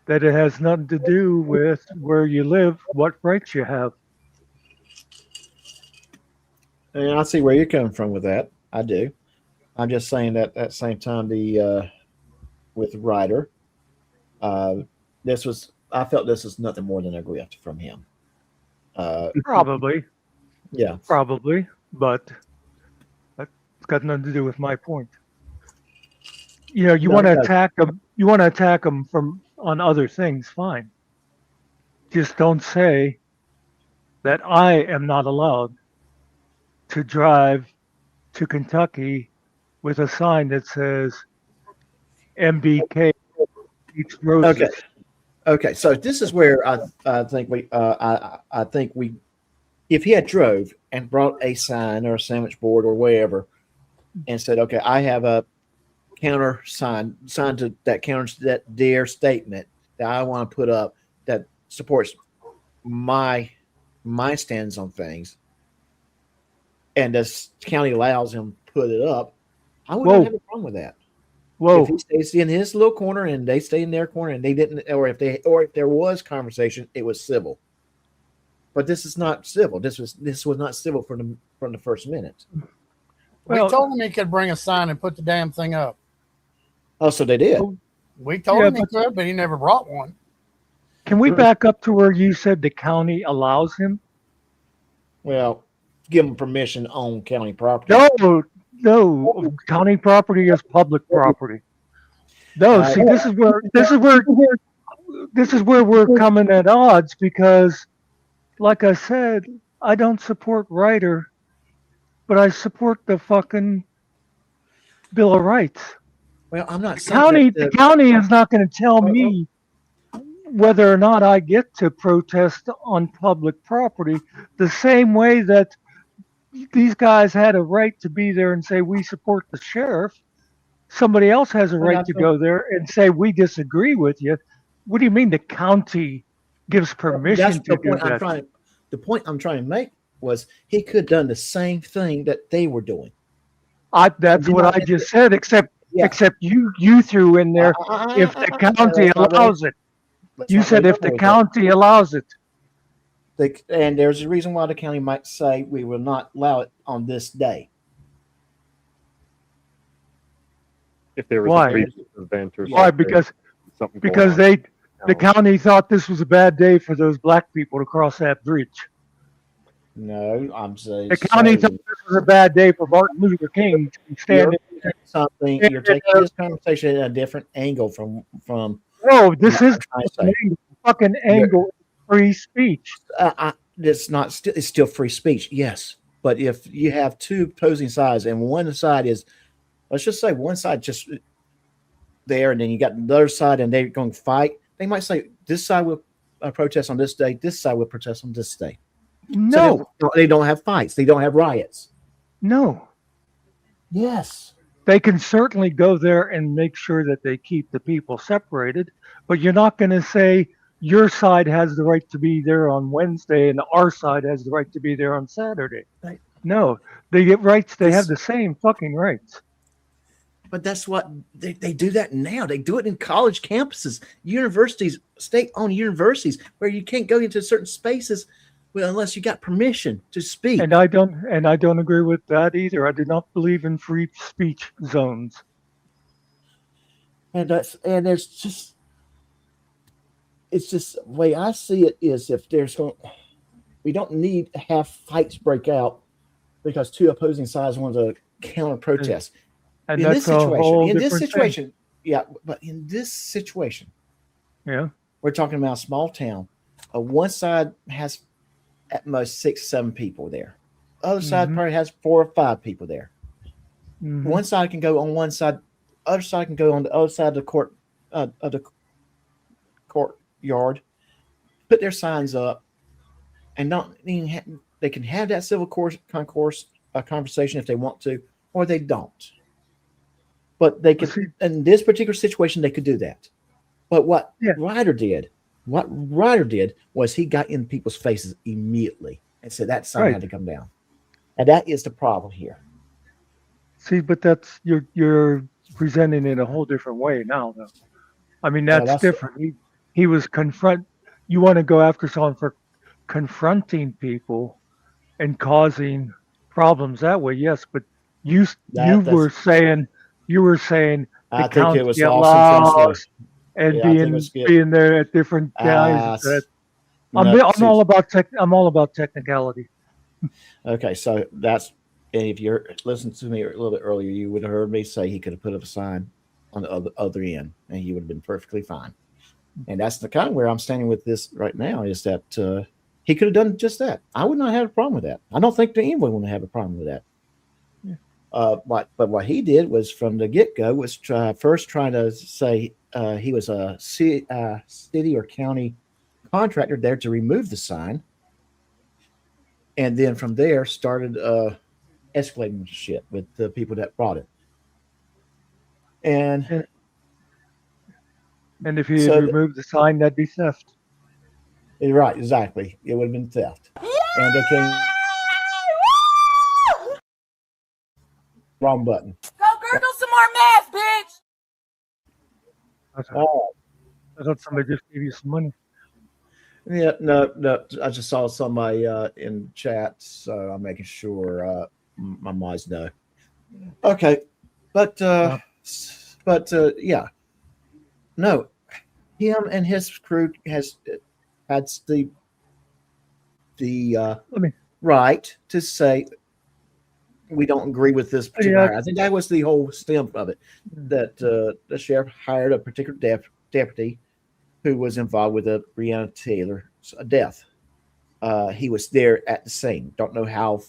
Speaker 14: that it has nothing to do with where you live, what rights you have.
Speaker 2: And I see where you're coming from with that. I do. I'm just saying that at the same time, with Ryder, I felt this was nothing more than a grift from him.
Speaker 14: Probably.
Speaker 2: Yeah.
Speaker 14: Probably, but that's got nothing to do with my point. You want to attack them. You want to attack them on other things. Fine. Just don't say that I am not allowed to drive to Kentucky with a sign that says MBK eats roses.
Speaker 2: Okay. So this is where I think we, if he had drove and brought a sign or a sandwich board or whatever, and said, okay, I have a counter sign to that counters that their statement that I want to put up that supports my stance on things, and this county allows him to put it up, I wouldn't have a problem with that.
Speaker 14: Whoa.
Speaker 2: If he stays in his little corner and they stay in their corner and they didn't, or if there was conversation, it was civil. But this is not civil. This was not civil from the first minute.
Speaker 12: We told him he could bring a sign and put the damn thing up.
Speaker 2: Oh, so they did.
Speaker 12: We told him he could, but he never brought one.
Speaker 14: Can we back up to where you said the county allows him?
Speaker 2: Well, give him permission on county property.
Speaker 14: No, county property is public property. No, see, this is where we're coming at odds because, like I said, I don't support Ryder, but I support the fucking Bill of Rights.
Speaker 2: Well, I'm not
Speaker 14: saying the county is not going to tell me whether or not I get to protest on public property the same way that these guys had a right to be there and say we support the sheriff. Somebody else has a right to go there and say we disagree with you. What do you mean the county gives permission to do that?
Speaker 2: The point I'm trying to make was he could have done the same thing that they were doing.
Speaker 14: That's what I just said, except you threw in there if the county allows it. You said if the county allows it.
Speaker 2: And there's a reason why the county might say we will not allow it on this day.
Speaker 3: If there was a previous event or something.
Speaker 14: Why? Because the county thought this was a bad day for those black people to cross that bridge.
Speaker 2: No, I'm saying
Speaker 14: the county thought this was a bad day for Martin Luther King to stand.
Speaker 2: You're taking this conversation at a different angle from.
Speaker 14: No, this is fucking angle. Free speech.
Speaker 2: It's still free speech, yes. But if you have two opposing sides and one side is, let's just say one side just there, and then you got the other side and they're going to fight, they might say this side will protest on this day, this side will protest on this day.
Speaker 14: No.
Speaker 2: So they don't have fights. They don't have riots.
Speaker 14: No.
Speaker 2: Yes.
Speaker 14: They can certainly go there and make sure that they keep the people separated, but you're not going to say your side has the right to be there on Wednesday and our side has the right to be there on Saturday.
Speaker 2: Right.
Speaker 14: No, they get rights. They have the same fucking rights.
Speaker 2: But that's what they do that now. They do it in college campuses, universities, state-owned universities, where you can't go into certain spaces unless you got permission to speak.
Speaker 14: And I don't agree with that either. I do not believe in free speech zones.
Speaker 2: And there's just. It's just the way I see it is we don't need to have fights break out because two opposing sides want to counter protest.
Speaker 14: And that's a whole different thing.
Speaker 2: But in this situation,
Speaker 14: yeah,
Speaker 2: we're talking about a small town. One side has at most 6, 7 people there. Other side probably has 4 or 5 people there.
Speaker 14: Mm-hmm.
Speaker 2: One side can go on one side, other side can go on the other side of the court courtyard, put their signs up, and not even they can have that civil concourse conversation if they want to, or they don't. But they can, in this particular situation, they could do that. But what Ryder did was he got in people's faces immediately and said that sign had to come down, and that is the problem here.
Speaker 14: See, but that's you're presenting it a whole different way now, though. I mean, that's different. He was you want to go after someone for confronting people and causing problems that way, yes, but you were saying the county allows and being there at different guys. I'm all about technicality.
Speaker 2: Okay, so that's, and if you're listening to me a little bit earlier, you would have heard me say he could have put up a sign on the other end, and he would have been perfectly fine. And that's the kind of where I'm standing with this right now, is that he could have done just that. I would not have a problem with that. I don't think that anyone would have a problem with that.
Speaker 14: Yeah.
Speaker 2: But what he did was from the get-go was first trying to say he was a city or county contractor there to remove the sign. And then from there started escalating shit with the people that brought it. And
Speaker 14: if he had removed the sign, that'd be theft.
Speaker 2: Right, exactly. It would have been theft. And they came. Wrong button.
Speaker 6: Go gurgle some more meth, bitch.
Speaker 14: I thought somebody just gave you some money.
Speaker 10: Yeah, no. I just saw somebody in chat, so I'm making sure my minds know. Okay, but yeah, no, him and his crew has had the right to say we don't agree with this particular hire. I think that was the whole stem of it, that the sheriff hired a particular deputy who was involved with a Breonna Taylor's death. He was there at the scene. Don't know how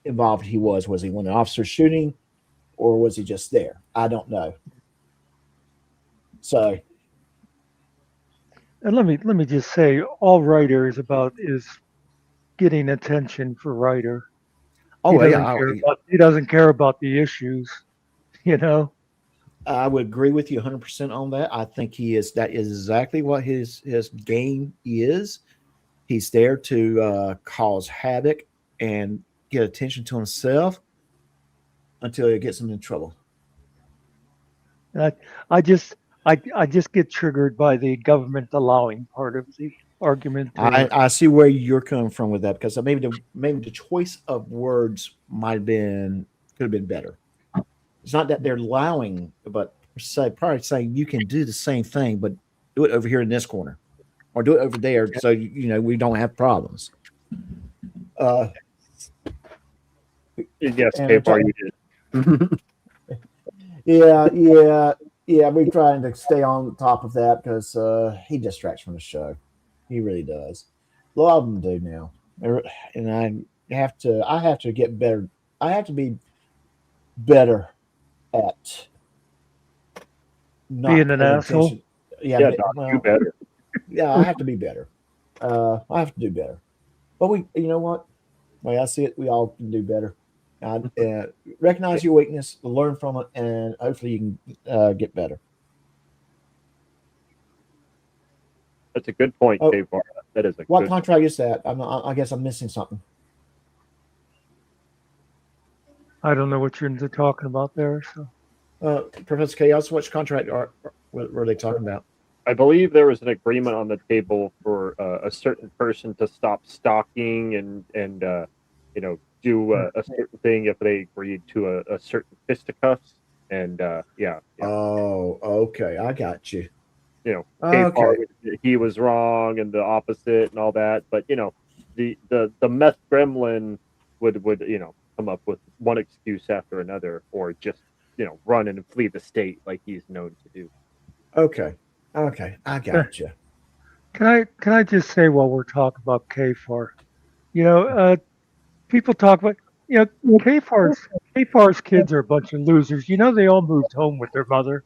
Speaker 10: involved he was. Was he one of the officers shooting, or was he just there? I don't know. So,
Speaker 14: and let me just say, all Ryder is about is getting attention for Ryder.
Speaker 10: Oh,
Speaker 14: he doesn't care about the issues, you know.
Speaker 10: I would agree with you 100% on that. I think that is exactly what his game is. He's there to cause havoc and get attention to himself until he gets him in trouble.
Speaker 14: I just get triggered by the government allowing part of the argument.
Speaker 10: I see where you're coming from with that, because maybe the choice of words could have been better. It's not that they're allowing, but probably saying you can do the same thing, but do it over here in this corner, or do it over there, so we don't have problems.
Speaker 3: Yes, K-Bar, you did.
Speaker 10: Yeah. We're trying to stay on top of that because he distracts from the show. He really does. A lot of them do now, and I have to get better. I have to be better at not
Speaker 14: being an asshole.
Speaker 10: Attention. Yeah,
Speaker 3: you better.
Speaker 10: Yeah, I have to be better. I have to do better. But you know what? The way I see it, we all can do better. Recognize your weakness, learn from it, and hopefully you can get better.
Speaker 3: That's a good point, K-Bar. That is
Speaker 10: what contract is that? I guess I'm missing something.
Speaker 14: I don't know what you're talking about there. So,
Speaker 10: Professor Chaos, which contract were they talking about?
Speaker 3: I believe there was an agreement on the table for a certain person to stop stalking and do a certain thing if they agreed to a certain fisticuffs. And yeah.
Speaker 10: Oh, okay, I got you.
Speaker 3: Okay. He was wrong and the opposite and all that, but the meth gremlin would come up with one excuse after another, or just run and flee the state like he's known to do.
Speaker 10: Okay, I got you.
Speaker 14: Can I just say, while we're talking about KFAR, people talk about KFAR's kids are a bunch of losers. They all moved home with their mother.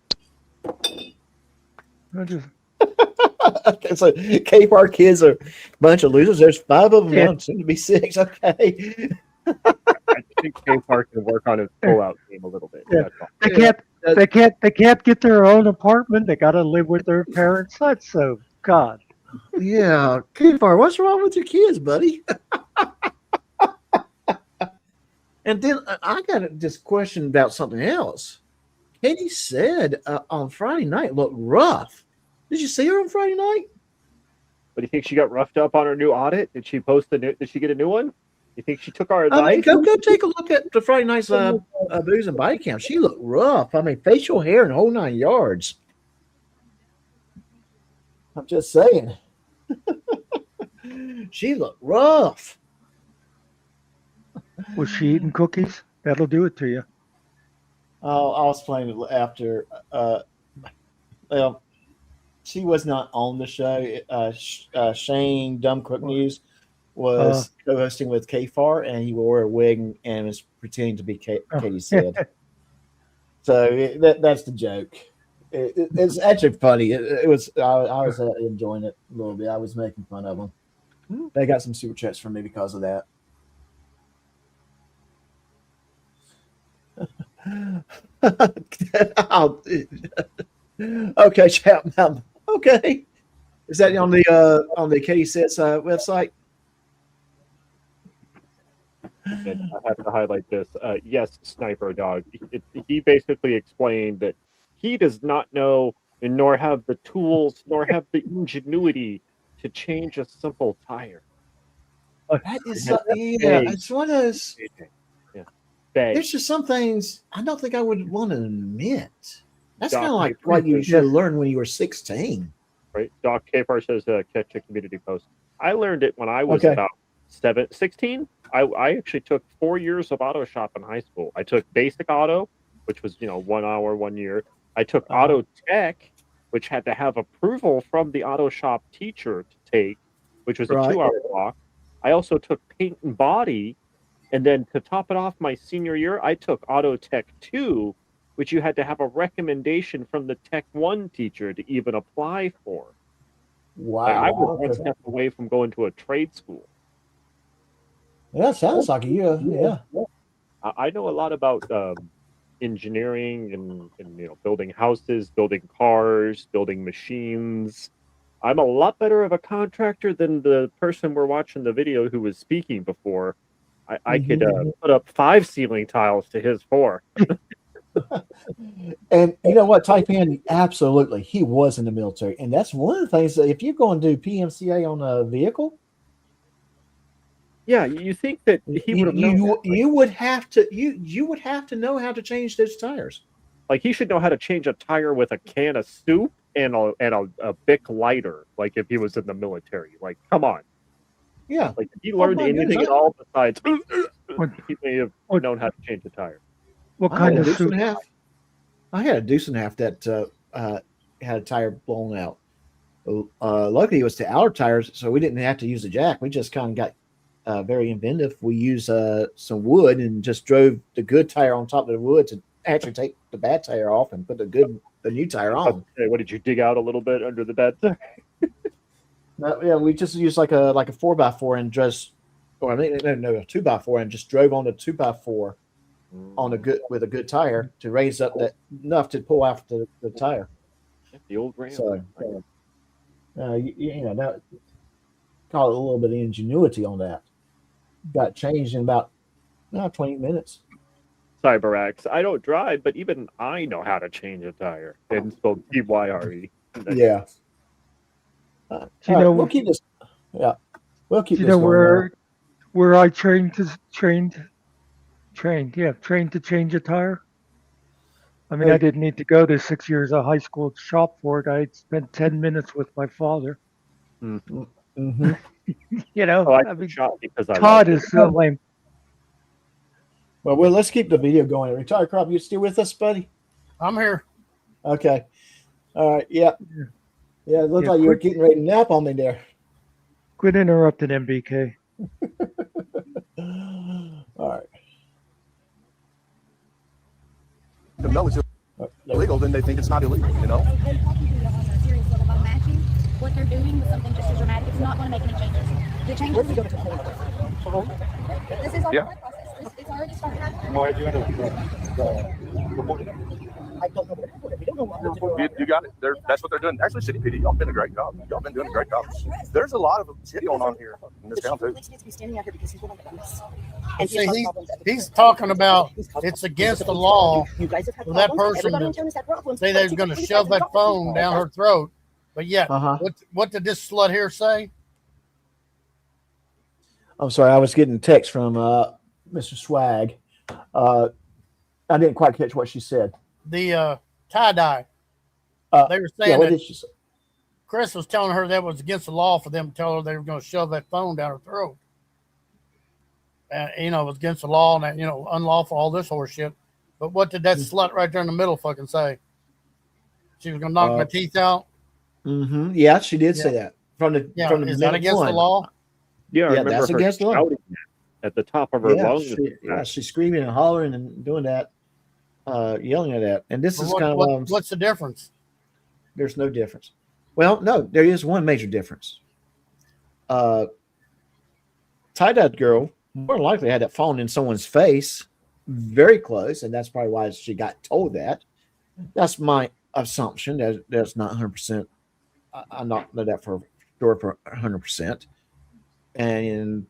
Speaker 10: It's like KFAR kids are a bunch of losers. There's 5 of them now, soon to be 6. Okay.
Speaker 3: I think KFAR can work on his pull-out game a little bit.
Speaker 14: Yeah. They can't get their own apartment. They got to live with their parents. That's so God.
Speaker 10: Yeah, KFAR, what's wrong with your kids, buddy? And then I got this question about something else. Katie said on Friday night looked rough. Did you see her on Friday night?
Speaker 3: But do you think she got roughed up on her new audit? Did she did she get a new one? You think she took our advice?
Speaker 10: Go take a look at the Friday night's booze and body count. She looked rough. I mean, facial hair and whole 9 yards. I'm just saying. She looked rough.
Speaker 14: Was she eating cookies? That'll do it to you.
Speaker 10: I'll explain it after. Well, she was not on the show. Shane, Dumb Crook News, was co-hosting with KFAR, and he wore a wig and was pretending to be Katie said. So that's the joke. It's actually funny. It was. I was enjoying it a little bit. I was making fun of them. They got some super chats from me because of that. Okay, chat. Okay, is that on the Katie Sets website?
Speaker 3: And I have to highlight this. Yes, Sniper Dog. He basically explained that he does not know and nor have the tools, nor have the ingenuity to change a simple tire.
Speaker 2: That is, yeah,
Speaker 3: Beg.
Speaker 2: it's one of those.
Speaker 3: Yeah. Beg.
Speaker 2: There's just some things I don't think I would want to admit. That's
Speaker 3: Doc
Speaker 2: kind of like
Speaker 3: Capar
Speaker 2: what you
Speaker 3: says-
Speaker 2: should have learned when you were 16.
Speaker 3: Right. Doc Capar says, catch a community post. I learned it when I was
Speaker 2: Okay.
Speaker 3: about 16. I actually took 4 years of auto shop in high school. I took basic auto, which was, 1 hour, 1 year. I took auto tech, which had to have approval from the auto shop teacher to take, which was a
Speaker 2: Right.
Speaker 3: 2-hour block. I also took paint and body. And then to top it off my senior year, I took auto tech 2, which you had to have a recommendation from the tech 1 teacher to even apply for.
Speaker 2: Wow.
Speaker 3: Like, I was one
Speaker 2: Okay.
Speaker 3: step away from going to a trade school.
Speaker 2: Yeah, it sounds like you. Yeah.
Speaker 3: I know a lot about engineering and building houses, building cars, building machines. I'm a lot better of a contractor than the person we're watching the video who was speaking before. I could put up 5 ceiling tiles to his 4.
Speaker 2: And you know what? Type in absolutely. He was in the military, and that's one of the things that if you're going to do PMCA on a vehicle,
Speaker 3: yeah, you think that he would have known that,
Speaker 2: you would have to you would have to know how to change those tires.
Speaker 3: like he should know how to change a tire with a can of soup and a Bic lighter. Like if he was in the military, like come on.
Speaker 2: Yeah,
Speaker 3: like if he learned
Speaker 2: my
Speaker 3: anything
Speaker 2: goodness.
Speaker 3: at all besides, he may have known how to change a tire.
Speaker 14: What
Speaker 2: I
Speaker 14: kind
Speaker 2: had
Speaker 14: of
Speaker 2: a deuce and
Speaker 14: soup?
Speaker 2: a half. I had a deuce and a half that had a tire blown out. Luckily, it was the outer tires, so we didn't have to use a jack. We just kind of got very inventive. We used some wood and just drove the good tire on top of the wood to actually take the bad tire off and put the new tire on.
Speaker 3: Okay, what did you dig out a little bit under the bed?
Speaker 2: No, yeah, we just used like a 4x4 and just, or I mean, no, a 2x4 and just drove on the 2x4 on with a good tire to raise up that enough to pull out the tire.
Speaker 3: The old Ram.
Speaker 2: So, that call it a little bit of ingenuity on that. Got changed in about 20 minutes.
Speaker 3: Cyberax. I don't drive, but even I know how to change a tire. And spelled T-Y-R-E.
Speaker 2: Yeah. We'll keep this. Yeah, we'll keep this going.
Speaker 14: Where I trained to change a tire. I mean, I didn't need to go to 6 years of high school shop for it. I spent 10 minutes with my father.
Speaker 2: Mm-hmm.
Speaker 14: I mean,
Speaker 3: because
Speaker 14: Todd is so lame.
Speaker 2: Well, let's keep the video going. Retired Crop, you still with us, buddy?
Speaker 12: I'm here.
Speaker 2: Okay. All right. Yeah. Yeah, it looked like you were getting ready to nap on me there.
Speaker 14: Quit interrupting MBK.
Speaker 2: All right.
Speaker 8: To know it's illegal, then they think it's not illegal,
Speaker 11: What they're doing with something just as dramatic, it's not going to make any changes. The changes. This is our process. It's already started.
Speaker 8: Why did you end up reporting it?
Speaker 4: I don't know. We don't know what to do.
Speaker 8: You got it. That's what they're doing. Actually, City PD, y'all been a great job. Y'all been doing a great job. There's a lot of shit going on here in this town too.
Speaker 11: Needs to be standing out here because he's one of the police.
Speaker 12: See, he's talking about it's against the law for that person to say they're going to shove that phone down her throat. But yet, what did this slut here say?
Speaker 2: I'm sorry, I was getting a text from Mr. Swag. I didn't quite catch what she said.
Speaker 12: The tie-dye. They were saying
Speaker 2: what
Speaker 12: that
Speaker 2: did she say?
Speaker 12: Chris was telling her that was against the law for them to tell her they were going to shove that phone down her throat. And, it was against the law and, unlawful, all this horse shit. But what did that slut right there in the middle fucking say? She was going to knock my teeth out?
Speaker 2: Mm-hmm. Yeah, she did say that. From the
Speaker 12: is that against the law?
Speaker 3: Yeah, I remember
Speaker 2: that's
Speaker 3: her
Speaker 2: against the law.
Speaker 3: shouting at the top of her lungs.
Speaker 2: She's screaming and hollering and doing that, yelling at that. And this is kind of
Speaker 12: what's the difference?
Speaker 2: There's no difference. Well, no, there is one major difference. Tie-dyed girl more than likely had that phone in someone's face, very close, and that's probably why she got told that. That's my assumption. That's not 100%. I'm not know that for sure for 100%. And in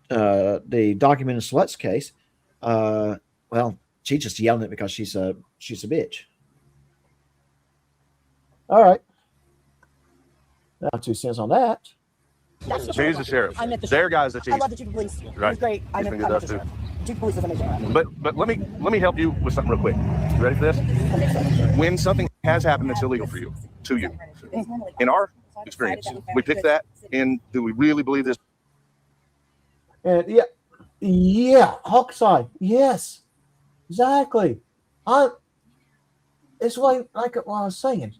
Speaker 2: the documented sluts case, well, she just yelled it because she's a bitch. All right. Now 2 cents on that.
Speaker 8: He's the sheriff. Their guy's the chief.
Speaker 4: I love the chief of police.
Speaker 8: Right.
Speaker 4: He's great.
Speaker 8: He's been good to us too.
Speaker 4: Chief of police is amazing.
Speaker 8: But let me help you with something real quick. You ready for this? When something has happened that's illegal for you, to you, in our experience, we pick that, and do we really believe this?
Speaker 2: And yeah, Hawkseye, yes, exactly. It's like what I was saying.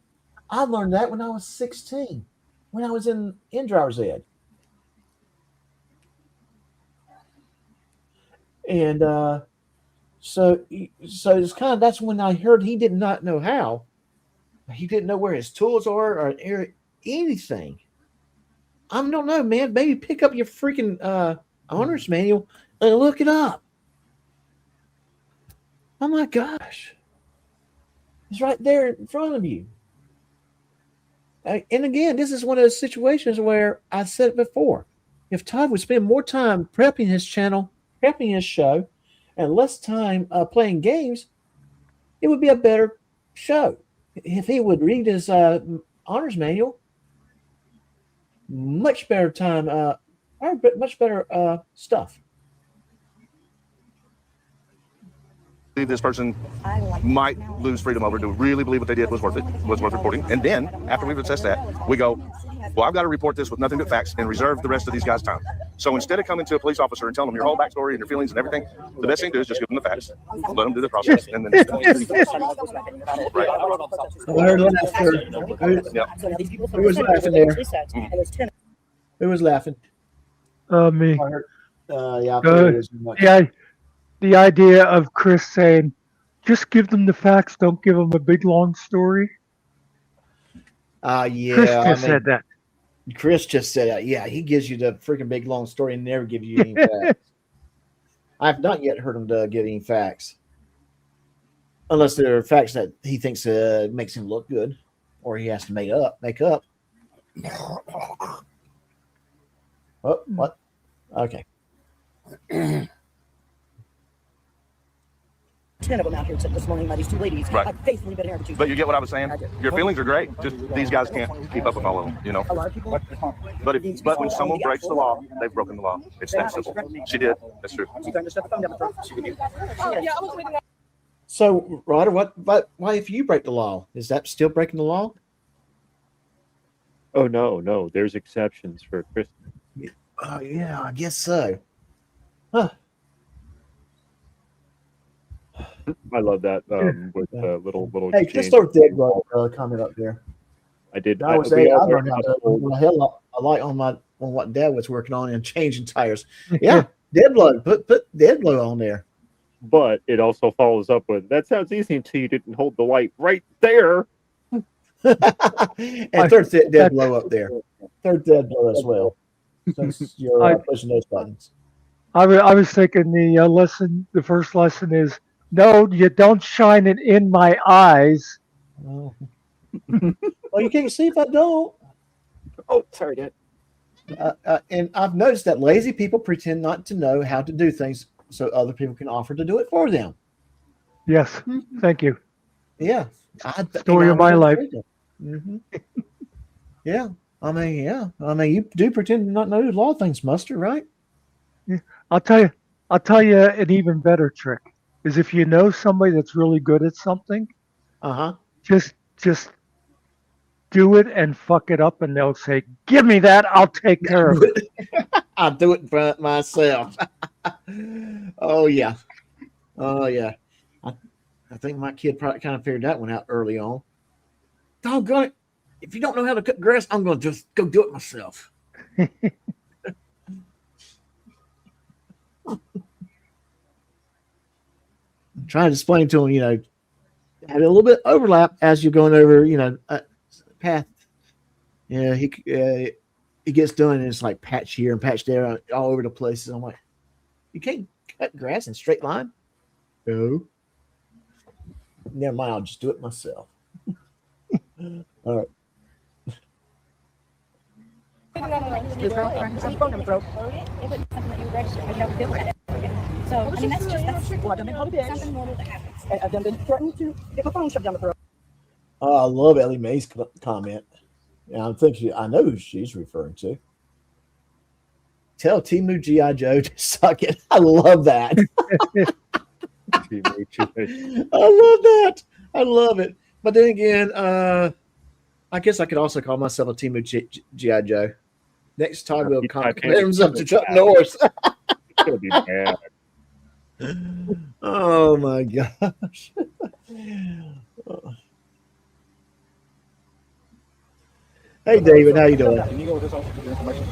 Speaker 2: I learned that when I was 16, when I was in driver's ed. And so it's kind of, that's when I heard he did not know how. He didn't know where his tools are or anything. I don't know, man. Maybe pick up your freaking owner's manual and look it up. Oh my gosh. It's right there in front of you. And again, this is one of those situations where I said it before. If Todd would spend more time prepping his channel, prepping his show, and less time playing games, it would be a better show. If he would read his honors manual, much better time, much better stuff.
Speaker 8: This person might lose freedom over. Do we really believe what they did was worth it, was worth reporting? And then after we've assessed that, we go, well, I've got to report this with nothing but facts and reserve the rest of these guys' time. So instead of coming to a police officer and telling them your whole backstory and your feelings and everything, the best thing to do is just give them the facts, let them do the process, and then. Right.
Speaker 2: I heard laughter. Who was laughing there? Who was laughing?
Speaker 14: Me.
Speaker 2: Yeah.
Speaker 14: The idea of Chris saying, just give them the facts, don't give them a big long story.
Speaker 2: Yeah.
Speaker 14: Chris just said that.
Speaker 2: Chris just said that. Yeah, he gives you the freaking big long story and never gives you any facts. I've not yet heard him give any facts. Unless there are facts that he thinks makes him look good, or he has to make up. Oh, what? Okay.
Speaker 4: 10 of them out here this morning by these 2 ladies.
Speaker 8: Right.
Speaker 4: I've faithfully been here for 2
Speaker 8: But you get what I was saying? Your feelings are great. Just these guys can't keep up with all of them, you know.
Speaker 4: A lot of people.
Speaker 8: But when someone breaks the law, they've broken the law. It's that simple. She did. That's true.
Speaker 4: She trying to shut the phone down my throat. Yeah, I was waiting.
Speaker 2: So, Ryder, why if you break the law, is that still breaking the law?
Speaker 3: Oh no, there's exceptions for Chris.
Speaker 2: Oh yeah, I guess so. Huh.
Speaker 3: I love that with little.
Speaker 2: Hey, just start dead comment up there.
Speaker 3: I did.
Speaker 2: I learned how to put a hell a light on what Dad was working on and changing tires. Yeah, dead blow. Put dead blow on there.
Speaker 3: But it also follows up with, that sounds easy until you didn't hold the light right there.
Speaker 2: And third dead blow up there. Third dead blow as well. Since you're pushing those buttons.
Speaker 14: I was thinking the first lesson is, no, you don't shine it in my eyes.
Speaker 2: Oh. Well, you can't see if I don't.
Speaker 3: Oh, sorry, Dad.
Speaker 2: And I've noticed that lazy people pretend not to know how to do things so other people can offer to do it for them.
Speaker 14: Yes, thank you.
Speaker 2: Yeah.
Speaker 14: Story of my life.
Speaker 2: Mm-hmm. Yeah. I mean, you do pretend to not know a lot of things, Mustard, right?
Speaker 14: Yeah. I'll tell you an even better trick is if you know somebody that's really good at something, just do it and fuck it up, and they'll say, "Give me that, I'll take care of it."
Speaker 2: I'll do it myself. Oh yeah. I think my kid probably kind of figured that one out early on. Doggone it! If you don't know how to cut grass, I'm going to just go do it myself. I'm trying to explain to him, had a little bit of overlap as you're going over, path. Yeah, he gets done and it's like patch here and patch there all over the place. And I'm like, you can't cut grass in a straight line. No. Never mind, I'll just do it myself. All right.
Speaker 4: So, I mean, that's well, I've done been called a bitch. I've done been threatened to get my phone shoved down the throat.
Speaker 2: I love Ellie Mae's comment. And I know who she's referring to. Tell Timu G.I. Joe to suck it. I love that. I love that. I love it. But then again, I guess I could also call myself a Timu G.I. Joe. Next time we'll compare himself to Chuck Norris.
Speaker 3: It's going to be bad.
Speaker 2: Oh my gosh. Hey David, how you doing?
Speaker 8: Can you go with this officer information?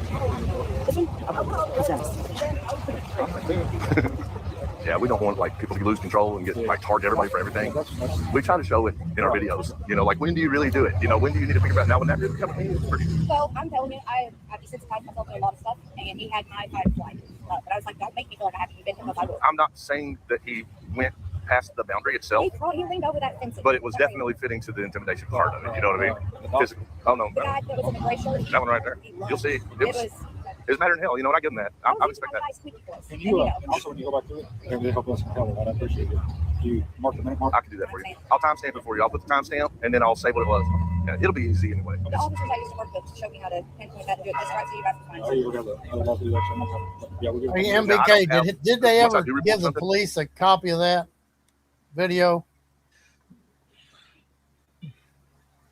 Speaker 8: Yeah, we don't want like people to lose control and get like charge everybody for everything. We try to show it in our videos. You know, like when do you really do it? You know, when do you need to figure out now when that really becomes pretty.
Speaker 11: So I'm telling you, I've desensitized myself to a lot of stuff, and he had my fight or flight. But I was like, don't make me feel like I have to defend him because I will.
Speaker 8: I'm not saying that he went past the boundary itself,
Speaker 11: He leaned over that fence.
Speaker 8: but it was definitely fitting to the intimidation part of it. You know what I mean? Physical. Oh no,
Speaker 11: The guy that was in the gray shirt.
Speaker 8: that one right there. You'll see. It was matter in hell. You know, and I give him that. I would expect that.
Speaker 9: Can you also, when you go back to it, really help us tell it. I appreciate it. Do you mark the minute mark?
Speaker 8: I can do that for you. I'll timestamp it for you. I'll put the timestamp and then I'll say what it was. Yeah, it'll be easy anyway.
Speaker 11: The officers I used to work with showed me how to pinpoint that and do it this right, so you guys can
Speaker 9: Oh, you got to do that sometime. Yeah, we'll do
Speaker 12: Hey,
Speaker 9: it.
Speaker 12: MBK, did they ever give the police a copy of that video?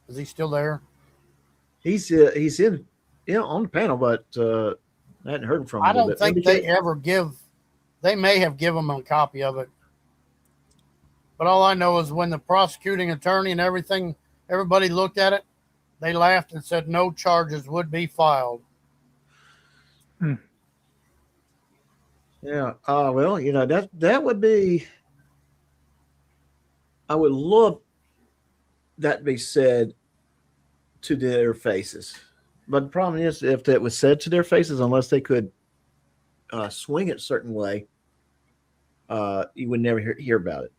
Speaker 12: Is he still there?
Speaker 2: He's in on the panel, but I hadn't heard from him.
Speaker 12: I don't think they ever give. They may have given him a copy of it, but all I know is when the prosecuting attorney and everybody looked at it, they laughed and said no charges would be filed.
Speaker 2: Yeah. Well, you know, that would be. I would love that to be said to their faces. But the problem is, if that was said to their faces, unless they could swing it a certain way, you would never hear about it.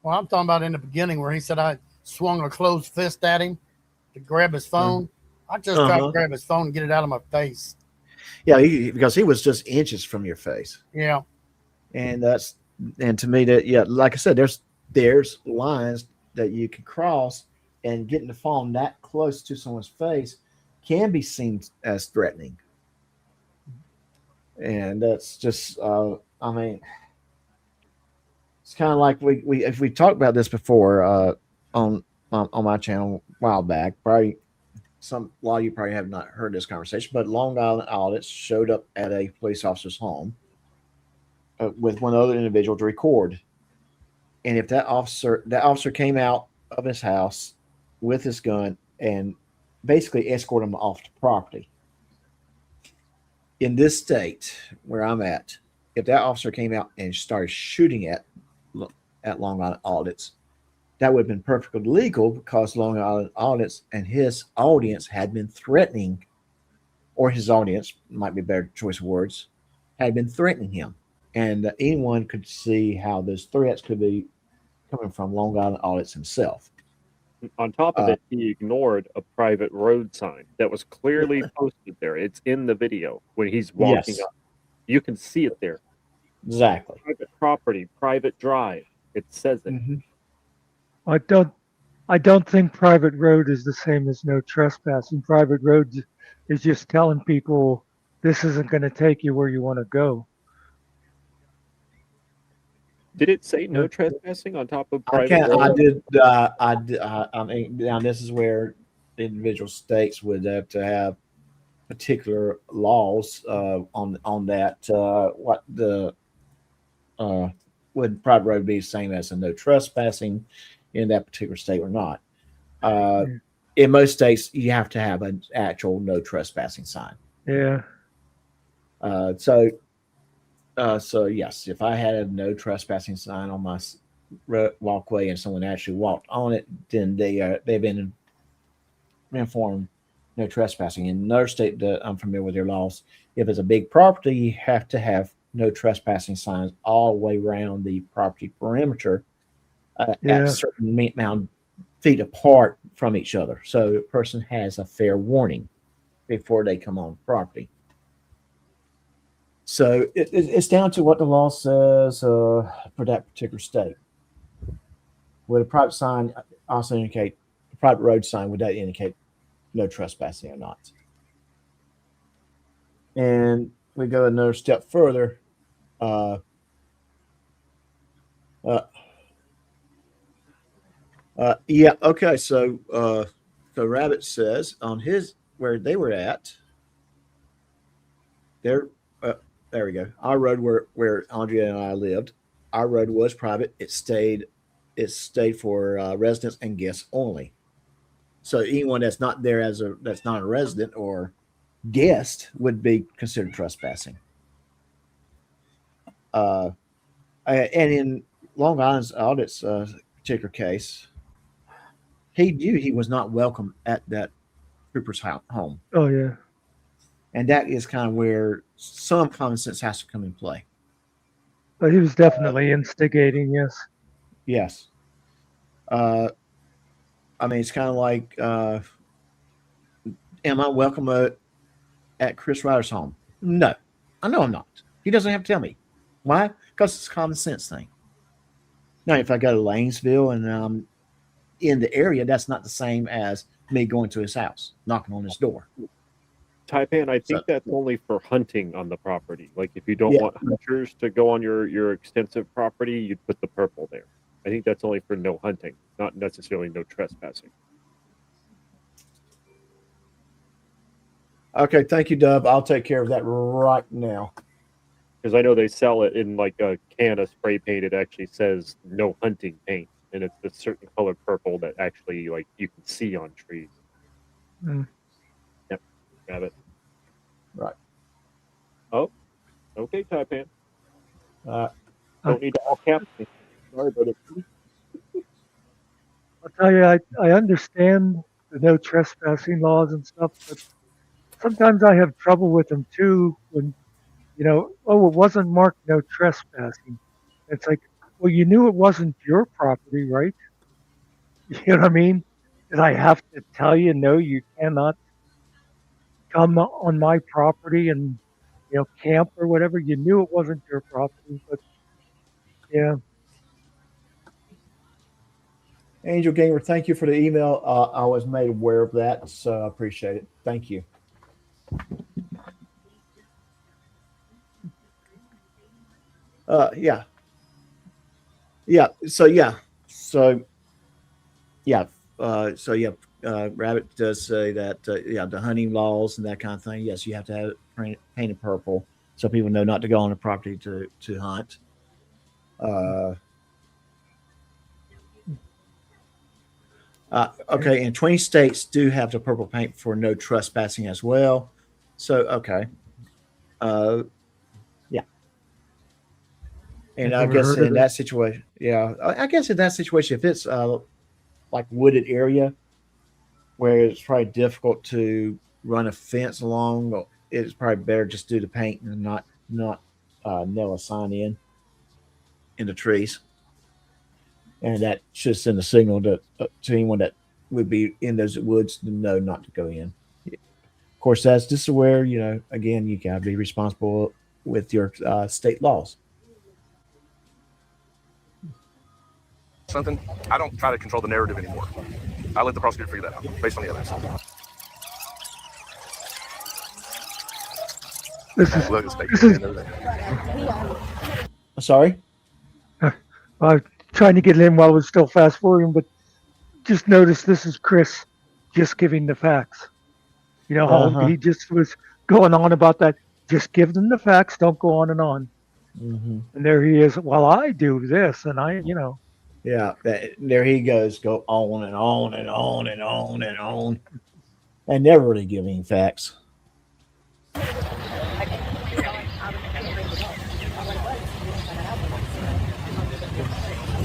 Speaker 12: Well, I'm talking about in the beginning where he said I swung a closed fist at him to grab his phone. I just tried to grab his phone and get it out of my face.
Speaker 2: Yeah, because he was just inches from your face.
Speaker 12: Yeah.
Speaker 2: And to me that, yeah, like I said, there's lines that you can cross, and getting the phone that close to someone's face can be seen as threatening. And that's just, I mean, it's kind of like we talked about this before on my channel a while back. Probably a lot of you probably have not heard this conversation, but Long Island audits showed up at a police officer's home with one other individual to record. And if that officer came out of his house with his gun and basically escort him off the property. In this state where I'm at, if that officer came out and started shooting at Long Island audits, that would have been perfectly legal because Long Island audits and his audience had been threatening, or his audience, might be a better choice of words, had been threatening him. And anyone could see how those threats could be coming from Long Island audits himself.
Speaker 3: On top of it, he ignored a private road sign that was clearly posted there. It's in the video when he's walking up. You can see it there.
Speaker 2: Exactly.
Speaker 3: Private property, private drive. It says it.
Speaker 14: Mm-hmm. I don't think private road is the same as no trespassing. Private road is just telling people this isn't going to take you where you want to go.
Speaker 3: Did it say no trespassing on top of private road?
Speaker 2: I did. I mean, now this is where the individual states would have to have particular laws on that. What the would private road be the same as a no trespassing in that particular state or not? In most states, you have to have an actual no trespassing sign.
Speaker 14: Yeah.
Speaker 2: So yes, if I had a no trespassing sign on my walkway and someone actually walked on it, then they've been informed no trespassing. In another state that I'm familiar with their laws, if it's a big property, you have to have no trespassing signs all the way around the property perimeter at a certain amount of feet apart from each other, so the person has a fair warning before they come on the property. So it's down to what the law says for that particular state. With a private sign, also indicate a private road sign. Would that indicate no trespassing or not? And we go another step further. Yeah. Okay. So Rabbit says on his where they were at. There we go. Our road where Andrea and I lived. Our road was private. It stayed for residents and guests only. So anyone that's not there that's not a resident or guest would be considered trespassing. And in Long Island's audit's particular case, he knew he was not welcome at that trooper's home.
Speaker 14: Oh yeah.
Speaker 2: And that is kind of where some common sense has to come in play.
Speaker 14: But he was definitely instigating, yes.
Speaker 2: Yes. I mean, it's kind of like, am I welcome at Chris Ryder's home? No. I know I'm not. He doesn't have to tell me. Why? Because it's a common sense thing. Now, if I go to Lanesville and I'm in the area, that's not the same as me going to his house, knocking on his door.
Speaker 3: Taipan, I think that's only for hunting on the property. Like if you don't want hunters to go on your extensive property, you'd put the purple there. I think that's only for no hunting, not necessarily no trespassing.
Speaker 2: Okay, thank you, Dub. I'll take care of that right now.
Speaker 3: Because I know they sell it in like a can of spray paint. It actually says no hunting paint, and it's a certain color purple that actually like you can see on trees.
Speaker 14: Mm.
Speaker 3: Yep, got it.
Speaker 2: Right.
Speaker 3: Oh, okay, Taipan. Don't need to all cap me. Sorry about it.
Speaker 14: I'll tell you, I understand the no trespassing laws and stuff, but sometimes I have trouble with them too when, it wasn't marked no trespassing. It's like, well, you knew it wasn't your property, right? You know what I mean? Did I have to tell you, no, you cannot come on my property and, camp or whatever? You knew it wasn't your property, but yeah.
Speaker 2: Angel Gamer, thank you for the email. I was made aware of that, so I appreciate it. Thank you. Yeah. Rabbit does say that, the hunting laws and that kind of thing. Yes, you have to have it painted purple so people know not to go on the property to hunt. Okay, and 20 states do have the purple paint for no trespassing as well. So, okay. Yeah. And I guess in that situation, if it's like wooded area where it's probably difficult to run a fence along, it's probably better just do the paint and not nail a sign in the trees. And that should send a signal to anyone that would be in those woods to know not to go in. Of course, that's just where, again, you got to be responsible with your state laws.
Speaker 8: Something, I don't try to control the narrative anymore. I let the prosecutor figure that out based on the evidence.
Speaker 2: Sorry?
Speaker 14: I'm trying to get it in while we're still fast forwarding, but just notice this is Chris just giving the facts. How he just was going on about that. Just give them the facts. Don't go on and on.
Speaker 2: Mm-hmm.
Speaker 14: And there he is. Well, I do this, and I.
Speaker 2: Yeah, there he goes. Go on and on and on and on and on, and never really give any facts.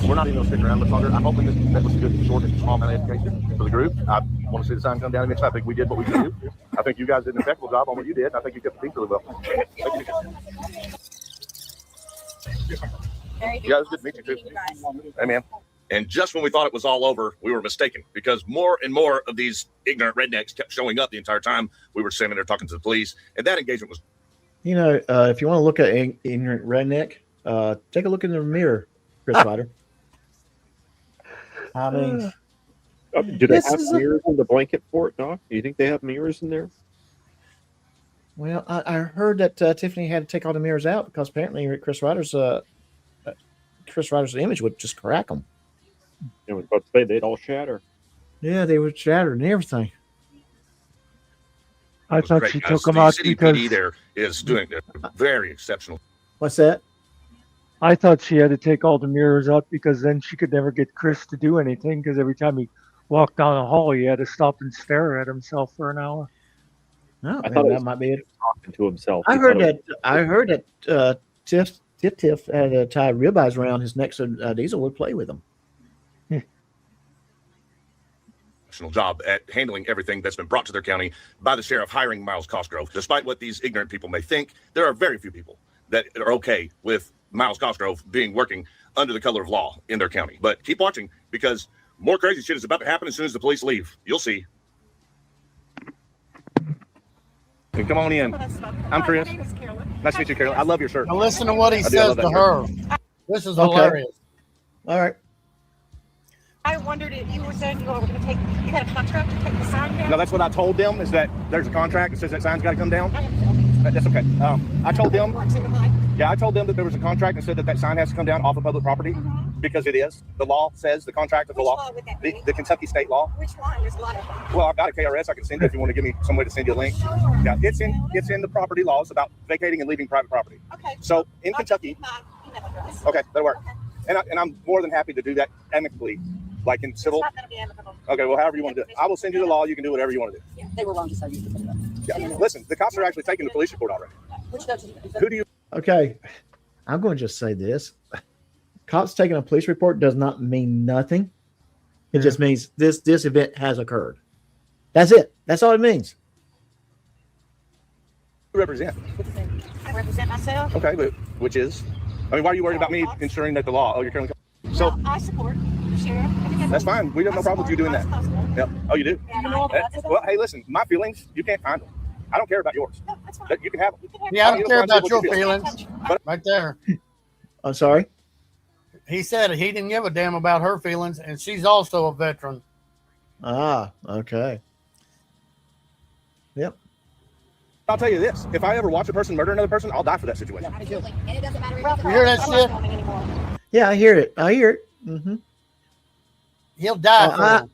Speaker 8: We're not even going to stick around much longer. I'm hoping that was a good, short, and small amount of education for the group. I want to see the sign come down eventually. I think we did what we could do. I think you guys did an impeccable job on what you did. I think you kept the peace really well. Thank you. You guys, good to meet you too. Hey, man.
Speaker 7: And just when we thought it was all over, we were mistaken because more and more of these ignorant rednecks kept showing up the entire time we were standing there talking to the police. And that engagement was.
Speaker 2: If you want to look at ignorant redneck, take a look in the mirror, Chris Ryder. I mean,
Speaker 3: Do they have mirrors in the blanket fort, Doc? Do you think they have mirrors in there?
Speaker 2: Well, I heard that Tiffany had to take all the mirrors out because apparently Chris Ryder's image would just crack them.
Speaker 3: I was about to say they'd all shatter.
Speaker 2: Yeah, they were shattered and everything.
Speaker 14: I thought she took them
Speaker 7: the
Speaker 14: out
Speaker 7: city
Speaker 14: because
Speaker 7: PD there is doing very exceptional.
Speaker 2: What's that?
Speaker 14: I thought she had to take all the mirrors out because then she could never get Chris to do anything because every time he walked down the hall, he had to stop and stare at himself for an hour.
Speaker 2: No,
Speaker 3: I thought
Speaker 2: that might be it.
Speaker 3: Talking to himself.
Speaker 2: I heard that Tiff had to tie ribeyes around his neck so Diesel would play with him.
Speaker 7: Job at handling everything that's been brought to their county by the sheriff hiring Miles Cosgrove. Despite what these ignorant people may think, there are very few people that are okay with Miles Cosgrove working under the color of law in their county. But keep watching because more crazy shit is about to happen as soon as the police leave. You'll see.
Speaker 8: Hey, come on in. I'm Chris. Nice to meet you, Carolyn. I love your shirt.
Speaker 12: Now listen to what he
Speaker 8: I
Speaker 12: says
Speaker 8: love
Speaker 12: to
Speaker 8: that
Speaker 12: her.
Speaker 8: shirt.
Speaker 12: This is
Speaker 2: Okay.
Speaker 12: hilarious.
Speaker 2: All right.
Speaker 11: I wondered if you were saying you were going to you had a contract to take the sign down?
Speaker 8: No, that's what I told them is that there's a contract that says that sign's got to come down. That's okay. I told them. Yeah, I told them that there was a contract and said that sign has to come down off of public property because it is. The law says the contract of the law. The Kentucky state law.
Speaker 11: Which line? There's a lot of them.
Speaker 8: Well, I've got a KRS I can send you if you want to give me some way to send you a link. Yeah, it's in the property laws about vacating and leaving private property.
Speaker 11: Okay.
Speaker 8: So in Kentucky. Okay, that'll work. And I'm more than happy to do that amicably, like in civil.
Speaker 11: It's not going to be amicable.
Speaker 8: Okay, well, however you want to do it. I will send you the law. You can do whatever you want to do.
Speaker 11: Yeah, they were wrong to say you could put it up.
Speaker 8: Yeah. Listen, the cops are actually taking the police report already.
Speaker 11: Which judge is
Speaker 8: Who do you?
Speaker 2: Okay. I'm going to just say this. Cops taking a police report does not mean nothing. It just means this event has occurred. That's it. That's all it means.
Speaker 8: Represent.
Speaker 11: I represent myself.
Speaker 8: Okay, but which is? I mean, why are you worried about me ensuring that the law? Oh, you're currently. So
Speaker 11: I support the sheriff.
Speaker 8: that's fine. We have no problem with you doing that. Yep. Oh, you do? Well, hey, listen, my feelings, you can't find them. I don't care about yours.
Speaker 11: No, that's fine.
Speaker 8: You can have them.
Speaker 12: Yeah, I don't care about your
Speaker 8: feel.
Speaker 12: feelings. Right there.
Speaker 2: I'm sorry?
Speaker 12: He said he didn't give a damn about her feelings, and she's also a veteran.
Speaker 2: Ah, okay. Yep.
Speaker 8: I'll tell you this. If I ever watch a person murder another person, I'll die for that situation.
Speaker 11: And it doesn't matter.
Speaker 12: You hear that shit?
Speaker 2: Yeah, I hear it. Mm-hmm.
Speaker 12: He'll die for it.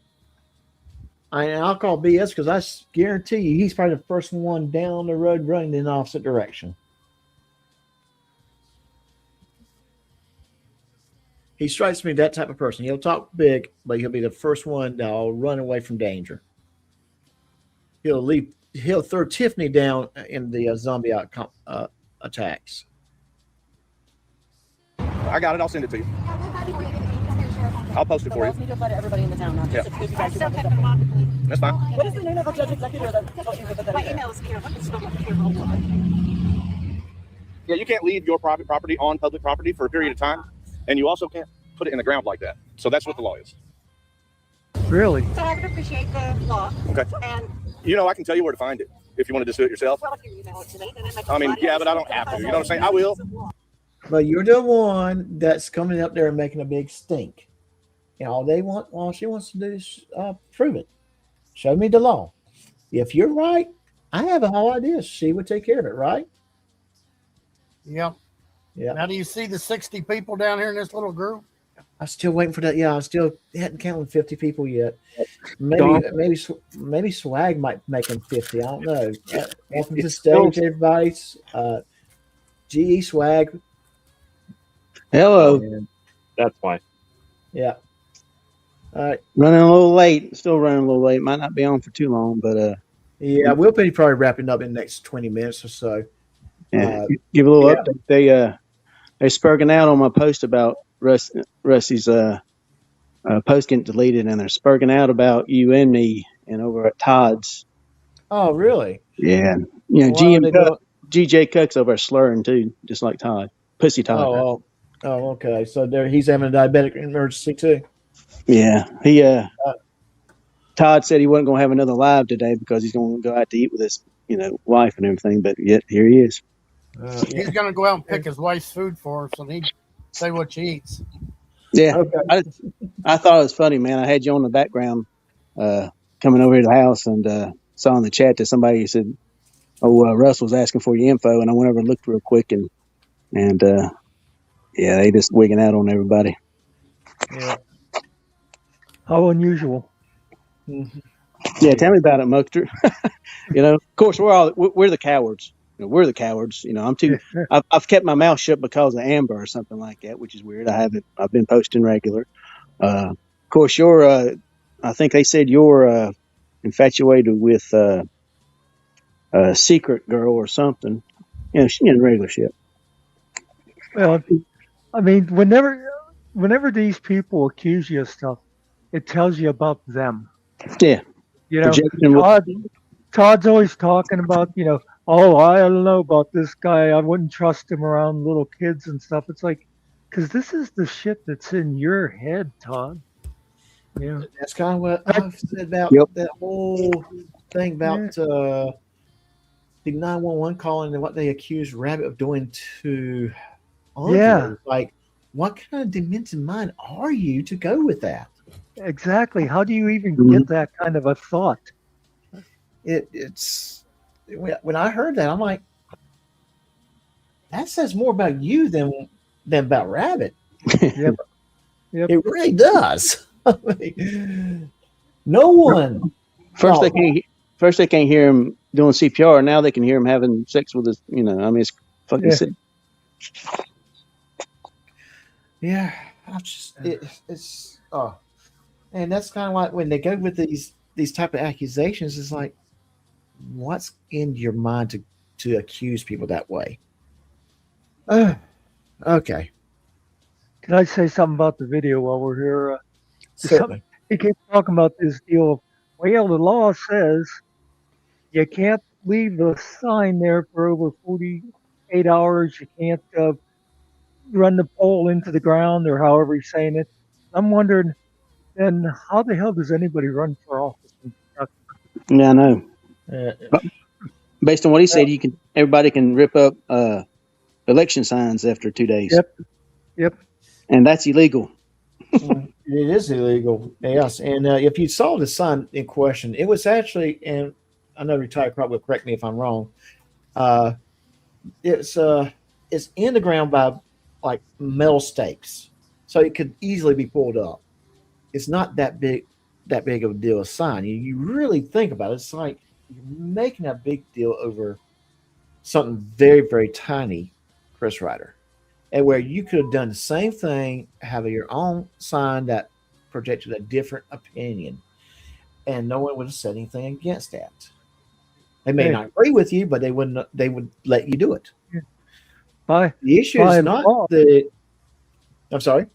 Speaker 2: I'll call BS because I guarantee you he's probably the first one down the road running in the opposite direction. He strikes me that type of person. He'll talk big, but he'll be the first one that'll run away from danger. He'll throw Tiffany down in the zombie attacks.
Speaker 8: I got it. I'll send it to you. I'll post it for you.
Speaker 11: Everybody in the town now.
Speaker 8: Yeah. That's fine.
Speaker 11: What is the name of the judge executive? My email is here.
Speaker 8: Yeah, you can't leave your private property on public property for a period of time, and you also can't put it in the ground like that. So that's what the law is.
Speaker 14: Really?
Speaker 11: So I would appreciate the law.
Speaker 8: Okay.
Speaker 11: And
Speaker 8: I can tell you where to find it if you want to just do it yourself.
Speaker 11: well, if you email it to me, then it makes
Speaker 8: I mean, yeah, but I don't have to. You know what I'm saying? I will.
Speaker 2: But you're the one that's coming up there and making a big stink. And all she wants to do is prove it. Show me the law. If you're right, I have a whole idea. She would take care of it, right?
Speaker 12: Yep.
Speaker 2: Yeah.
Speaker 12: Now, do you see the 60 people down here in this little group?
Speaker 2: I'm still waiting for that. Yeah, I still hadn't counted 50 people yet. Maybe Swag might make them 50. I don't know. Welcome to the stage, everybody. GE Swag.
Speaker 15: Hello.
Speaker 2: And
Speaker 3: that's why.
Speaker 2: Yeah. All right.
Speaker 15: Running a little late. Still running a little late. Might not be on for too long, but
Speaker 2: yeah, we'll be probably wrapping up in the next 20 minutes or so.
Speaker 15: yeah. Give a little update. They're spurging out on my post about Rusty's post getting deleted, and they're spurging out about you and me and over at Todd's.
Speaker 2: Oh, really?
Speaker 15: Yeah. GJ Cook's over slurring too, just like Todd. Pussy Todd.
Speaker 2: Oh, okay. So he's having a diabetic emergency too.
Speaker 15: Yeah. Todd said he wasn't going to have another live today because he's going to go out to eat with his, wife and everything. But yet here he is.
Speaker 12: He's going to go out and pick his wife's food for her, so he'd say what she eats.
Speaker 15: Yeah. Okay. I thought it was funny, man. I had you on the background coming over to the house and saw in the chat that somebody said, "Oh, Russ was asking for your info," and I went over and looked real quick, and yeah, they just wigging out on everybody.
Speaker 10: Yeah.
Speaker 14: How unusual.
Speaker 10: Mhm.
Speaker 15: Yeah, tell me about it, Muckster. Of course, we're the cowards. We're the cowards. I'm too. I've kept my mouth shut because of Amber or something like that, which is weird. I've been posting regular. Of course, you're. I think they said you're infatuated with a secret girl or something. She's in regular shit.
Speaker 14: Well, I mean, whenever these people accuse you of stuff, it tells you about them.
Speaker 15: Yeah. Projection
Speaker 14: Todd's always talking about, oh, I don't know about this guy. I wouldn't trust him around little kids and stuff. It's like, because this is the shit that's in your head, Todd. Yeah.
Speaker 2: That's kind of what I've said about that whole thing about the 911 calling and what they accused Rabbit of doing to Andre.
Speaker 14: Yeah.
Speaker 2: Like, what kind of demented mind are you to go with that?
Speaker 14: Exactly. How do you even get that kind of a thought?
Speaker 2: It's when I heard that, I'm like, that says more about you than about Rabbit.
Speaker 14: Yep.
Speaker 2: It really does. I mean, no one.
Speaker 15: First they can't hear him doing CPR. Now they can hear him having sex with his. It's fucking sick.
Speaker 2: Yeah, it's and that's kind of like when they go with these type of accusations. It's like, what's in your mind to accuse people that way? Okay.
Speaker 14: Can I say something about the video while we're here?
Speaker 2: Certainly.
Speaker 14: He keeps talking about this deal of, well, the law says you can't leave a sign there for over 48 hours. You can't run the pole into the ground, or however he's saying it. I'm wondering, then how the hell does anybody run for office in Kentucky?
Speaker 15: Yeah, I know. But based on what he said, everybody can rip up election signs after 2 days.
Speaker 14: Yep.
Speaker 15: And that's illegal.
Speaker 2: It is illegal. Yes, and if you saw the sign in question, it was actually, and I know retired crop will correct me if I'm wrong. It's in the ground by like metal stakes, so it could easily be pulled up. It's not that big of a deal. A sign. You really think about it, it's like you're making a big deal over something very, very tiny, Chris Ryder, and where you could have done the same thing, have your own sign that projected a different opinion, and no one would have said anything against that. They may not agree with you, but they wouldn't. They would let you do it. The issue is not the. I'm sorry.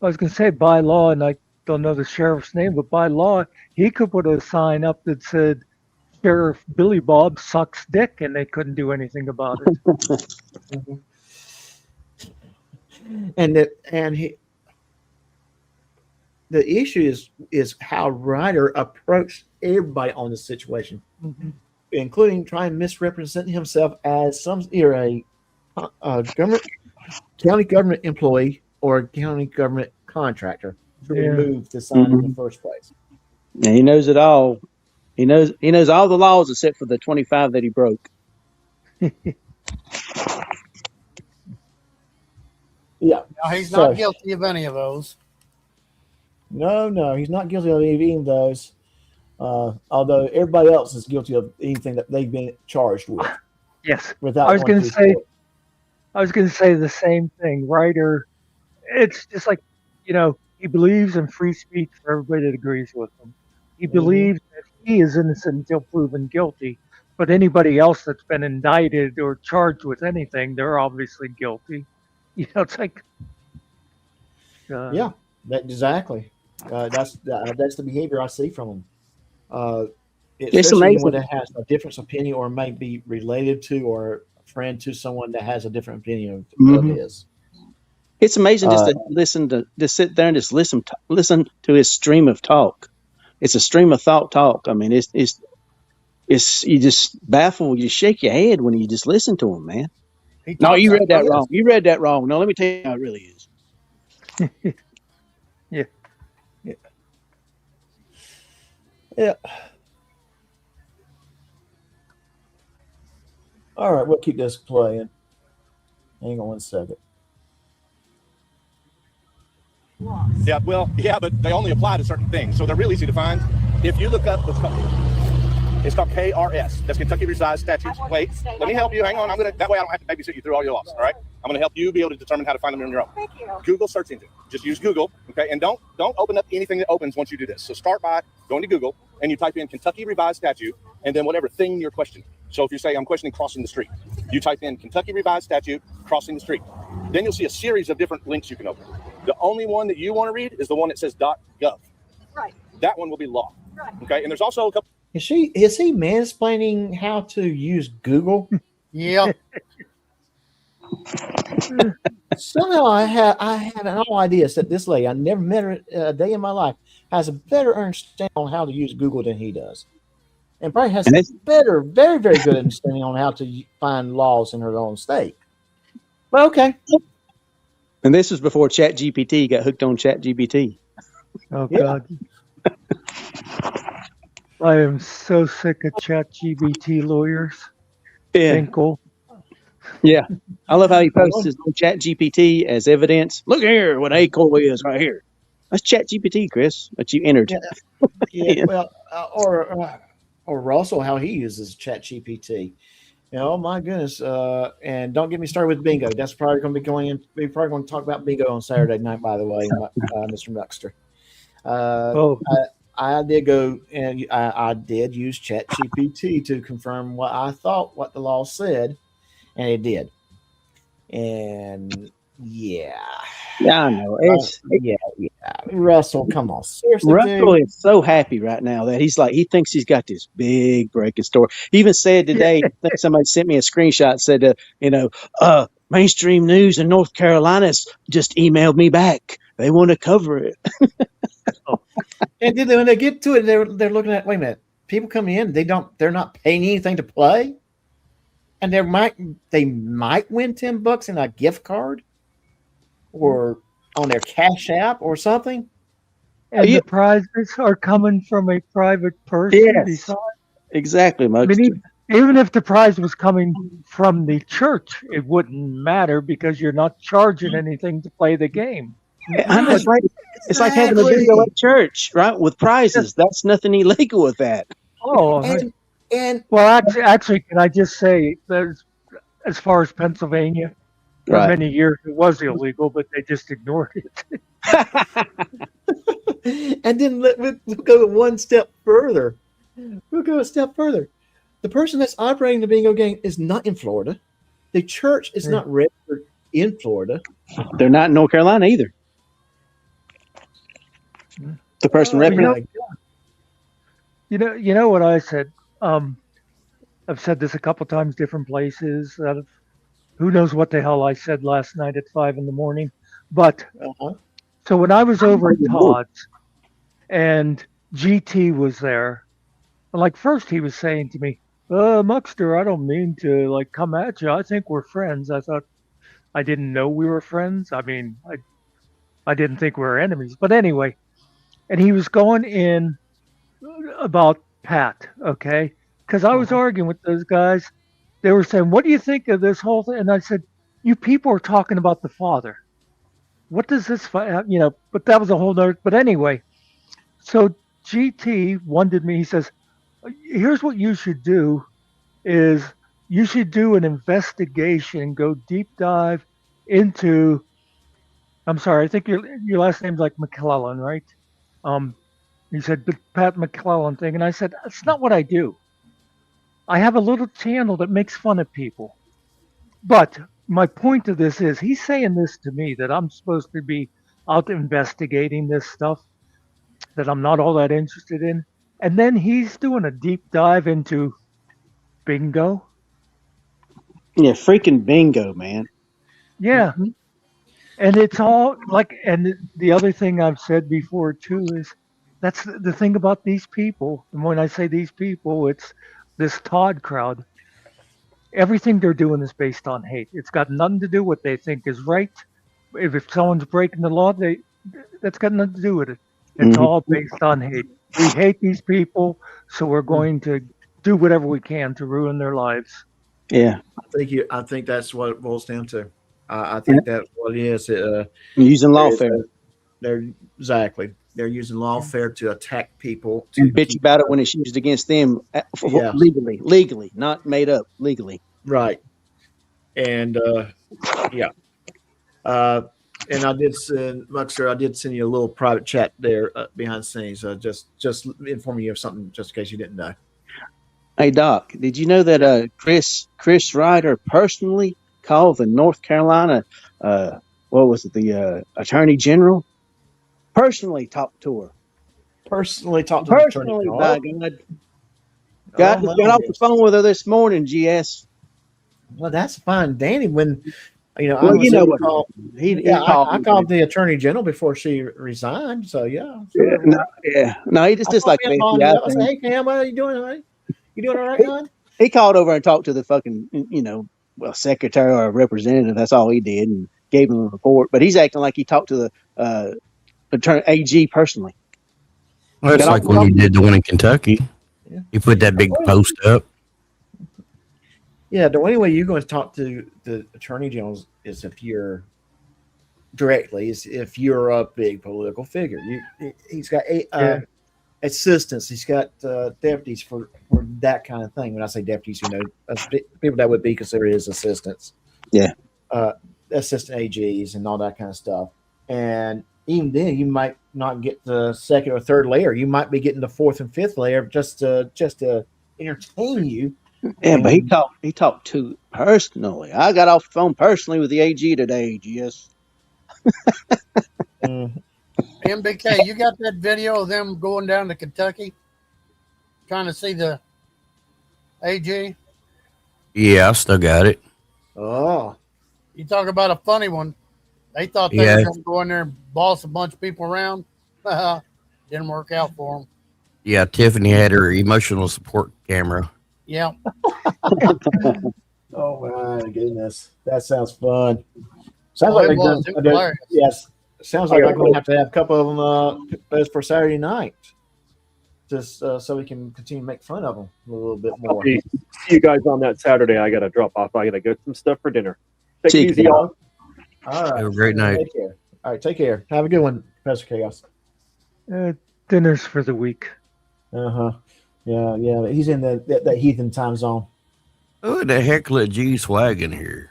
Speaker 14: I was going to say by law, and I don't know the sheriff's name, but by law, he could put a sign up that said, Sheriff Billy Bob sucks dick, and they couldn't do anything about it.
Speaker 2: The issue is how Ryder approached everybody on the situation, including trying to misrepresent himself as either a county government employee or a county government contractor to remove the sign in the first place.
Speaker 15: Yeah, he knows it all. He knows all the laws except for the 25 that he broke.
Speaker 2: Yeah.
Speaker 12: No, he's not guilty of any of those.
Speaker 2: No, he's not guilty of any of those. Although everybody else is guilty of anything that they've been charged with.
Speaker 14: Yes.
Speaker 2: I was going
Speaker 14: to say the same thing. Ryder, it's just like, he believes in free speech for everybody that agrees with him. He believes that he is innocent until proven guilty. But anybody else that's been indicted or charged with anything, they're obviously guilty. It's like.
Speaker 2: Exactly. That's the behavior I see from him.
Speaker 15: It's amazing.
Speaker 2: Someone that has a different opinion or may be related to or a friend to someone that has a different opinion of his.
Speaker 15: It's amazing just to sit there and just listen to his stream of talk. It's a stream of thought talk. I mean, it's you just baffle. You shake your head when you just listen to him, man. No, you read that wrong. You read that wrong. No, let me tell you how it really is.
Speaker 14: Yeah.
Speaker 2: Yeah. All right, we'll keep this playing. Hang on one second.
Speaker 8: Yeah, well, yeah, but they only apply to certain things, so they're real easy to find. If you look up it's called KRS. That's Kentucky Revised Statutes. Wait, let me help you. Hang on. That way I don't have to babysit you through all your laws. All right. I'm going to help you be able to determine how to find them on your own.
Speaker 11: Thank you.
Speaker 8: Google search engine. Just use Google. Okay. And don't open up anything that opens once you do this. So start by going to Google and you type in Kentucky Revised Statute and then whatever thing you're questioning. So if you say I'm questioning crossing the street, you type in Kentucky Revised Statute crossing the street. Then you'll see a series of different links you can open. The only one that you want to read is the one that says .gov.
Speaker 11: Right.
Speaker 8: That one will be law.
Speaker 11: Right.
Speaker 8: Okay. And there's also a couple.
Speaker 2: Is he mansplaining how to use Google?
Speaker 12: Yeah.
Speaker 2: Somehow I had no idea that this lady, I never met her a day in my life, has a better understanding on how to use Google than he does. And probably has a better, very, very good understanding on how to find laws in her own state. But okay.
Speaker 15: And this was before ChatGPT got hooked on ChatGPT.
Speaker 14: Oh, God. I am so sick of ChatGPT lawyers.
Speaker 15: Yeah.
Speaker 14: Finkel.
Speaker 15: Yeah. I love how he posts his own ChatGPT as evidence. Look here, what ACOL is right here. That's ChatGPT, Chris, that you entered.
Speaker 2: Yeah. Well, or Russell, how he uses ChatGPT. Oh my goodness! And don't get me started with bingo. That's probably going to be going in. We're probably going to talk about bingo on Saturday night. By the way, Mr. Muxter. I did go and I did use ChatGPT to confirm what I thought what the law said, and it did. And yeah,
Speaker 15: I know.
Speaker 2: Yeah. Russell, come on, seriously,
Speaker 15: Russell
Speaker 2: dude.
Speaker 15: is so happy right now that he thinks he's got this big breaking story. He even said today, I think somebody sent me a screenshot, said, mainstream news in North Carolina's just emailed me back. They want to cover it.
Speaker 2: And then when they get to it, they're looking at, wait a minute, people come in, they're not paying anything to play, and they might win $10 in a gift card, or on their Cash App or something.
Speaker 14: And the prizes are coming from a private person.
Speaker 15: Yes,
Speaker 14: besides.
Speaker 15: Exactly, Mugster.
Speaker 14: I mean, even if the prize was coming from the church, it wouldn't matter because you're not charging anything to play the game.
Speaker 15: It's like having a bingo at church, right? With prizes. That's nothing illegal with that.
Speaker 14: Oh, well, actually, can I just say that as far as Pennsylvania, for many years it was illegal, but they just ignored it.
Speaker 2: And then we'll go one step further. We'll go a step further. The person that's operating the bingo game is not in Florida. The church is not registered in Florida.
Speaker 15: They're not in North Carolina either. The person representing.
Speaker 14: You know what I said? I've said this a couple times, different places. Who knows what the hell I said last night at 5 a.m. But so when I was over at Todd's and GT was there, like first he was saying to me, Muxter, I don't mean to come at you. I think we're friends. I thought I didn't know we were friends. I mean, I didn't think we were enemies. But anyway, and he was going in about Pat, okay? Because I was arguing with those guys. They were saying, what do you think of this whole thing? And I said, you people are talking about the father. What does this, but that was a whole nother, but anyway. So GT wanted me, he says, here's what you should do is you should do an investigation, go deep dive into, I'm sorry, I think your last name's like McClellan, right? He said, the Pat McClellan thing. And I said, that's not what I do. I have a little channel that makes fun of people. But my point to this is he's saying this to me, that I'm supposed to be out investigating this stuff that I'm not all that interested in. And then he's doing a deep dive into bingo.
Speaker 15: Yeah, freaking bingo, man.
Speaker 14: Yeah. And it's all and the other thing I've said before too is that's the thing about these people. And when I say these people, it's this Todd crowd. Everything they're doing is based on hate. It's got nothing to do with what they think is right. If someone's breaking the law, that's got nothing to do with it. It's all based on hate. We hate these people, so we're going to do whatever we can to ruin their lives.
Speaker 15: Yeah.
Speaker 2: I think that's what it boils down to. I think that's what it is.
Speaker 15: Using lawfare.
Speaker 2: They're exactly. They're using lawfare to attack people.
Speaker 15: And bitch about it when it's used against them legally, not made up, legally.
Speaker 2: Right. And yeah. And I did send Muxer. I did send you a little private chat there behind the scenes. Just informing you of something, just in case you didn't know.
Speaker 15: Hey Doc, did you know that Chris Ryder personally called the North Carolina what was it, the Attorney General? Personally talked to her.
Speaker 2: Personally talked to the Attorney General.
Speaker 15: By God. Got off the phone with her this morning, GS.
Speaker 2: Well, that's fine, Danny. When I
Speaker 15: Well,
Speaker 2: was
Speaker 15: you know
Speaker 2: able
Speaker 15: what
Speaker 2: to call,
Speaker 15: he
Speaker 2: yeah,
Speaker 15: called
Speaker 2: I
Speaker 15: me.
Speaker 2: called the Attorney General before she resigned. So yeah.
Speaker 15: No, he just like the FBI
Speaker 2: I said,
Speaker 15: thing.
Speaker 2: hey Cam, what are you doing, honey? You doing all right, hon?
Speaker 15: He called over and talked to the fucking, secretary or a representative. That's all he did, and gave him a report. But he's acting like he talked to the attorney AG personally.
Speaker 13: Well, it's like when you did the one in Kentucky.
Speaker 2: Yeah.
Speaker 13: You put that big post up.
Speaker 2: Yeah, the only way you're going to talk to the Attorney General is if you're a big political figure. He's got assistants. He's got deputies for that kind of thing. When I say deputies, people that would be considered his assistants.
Speaker 15: Yeah.
Speaker 2: Assistant AGs and all that kind of stuff. And even then, you might not get the second or third layer. You might be getting the fourth and fifth layer just to entertain you.
Speaker 15: Yeah, but he talked to personally. I got off the phone personally with the AG today, GS.
Speaker 12: MBK, you got that video of them going down to Kentucky trying to see the AG?
Speaker 13: Yeah, I still got it.
Speaker 2: Oh.
Speaker 12: You talk about a funny one. They thought they were going to go in there and boss a bunch of people around. Didn't work out for them.
Speaker 13: Yeah, Tiffany had her emotional support camera.
Speaker 12: Yeah.
Speaker 2: Oh my goodness, that sounds fun. Sounds like yes. Sounds like I'm going to have a couple of them those for Saturday night, just so we can continue to make fun of them a little bit more.
Speaker 3: See you guys on that Saturday. I got to drop off. I got to get some stuff for dinner. Take it easy, y'all.
Speaker 2: All right.
Speaker 13: Have a great night.
Speaker 2: Take care. All right, take care. Have a good one, Professor Chaos.
Speaker 14: Dinners for the week.
Speaker 2: Yeah. He's in that heathen time zone.
Speaker 13: Who the heck let G swag in here?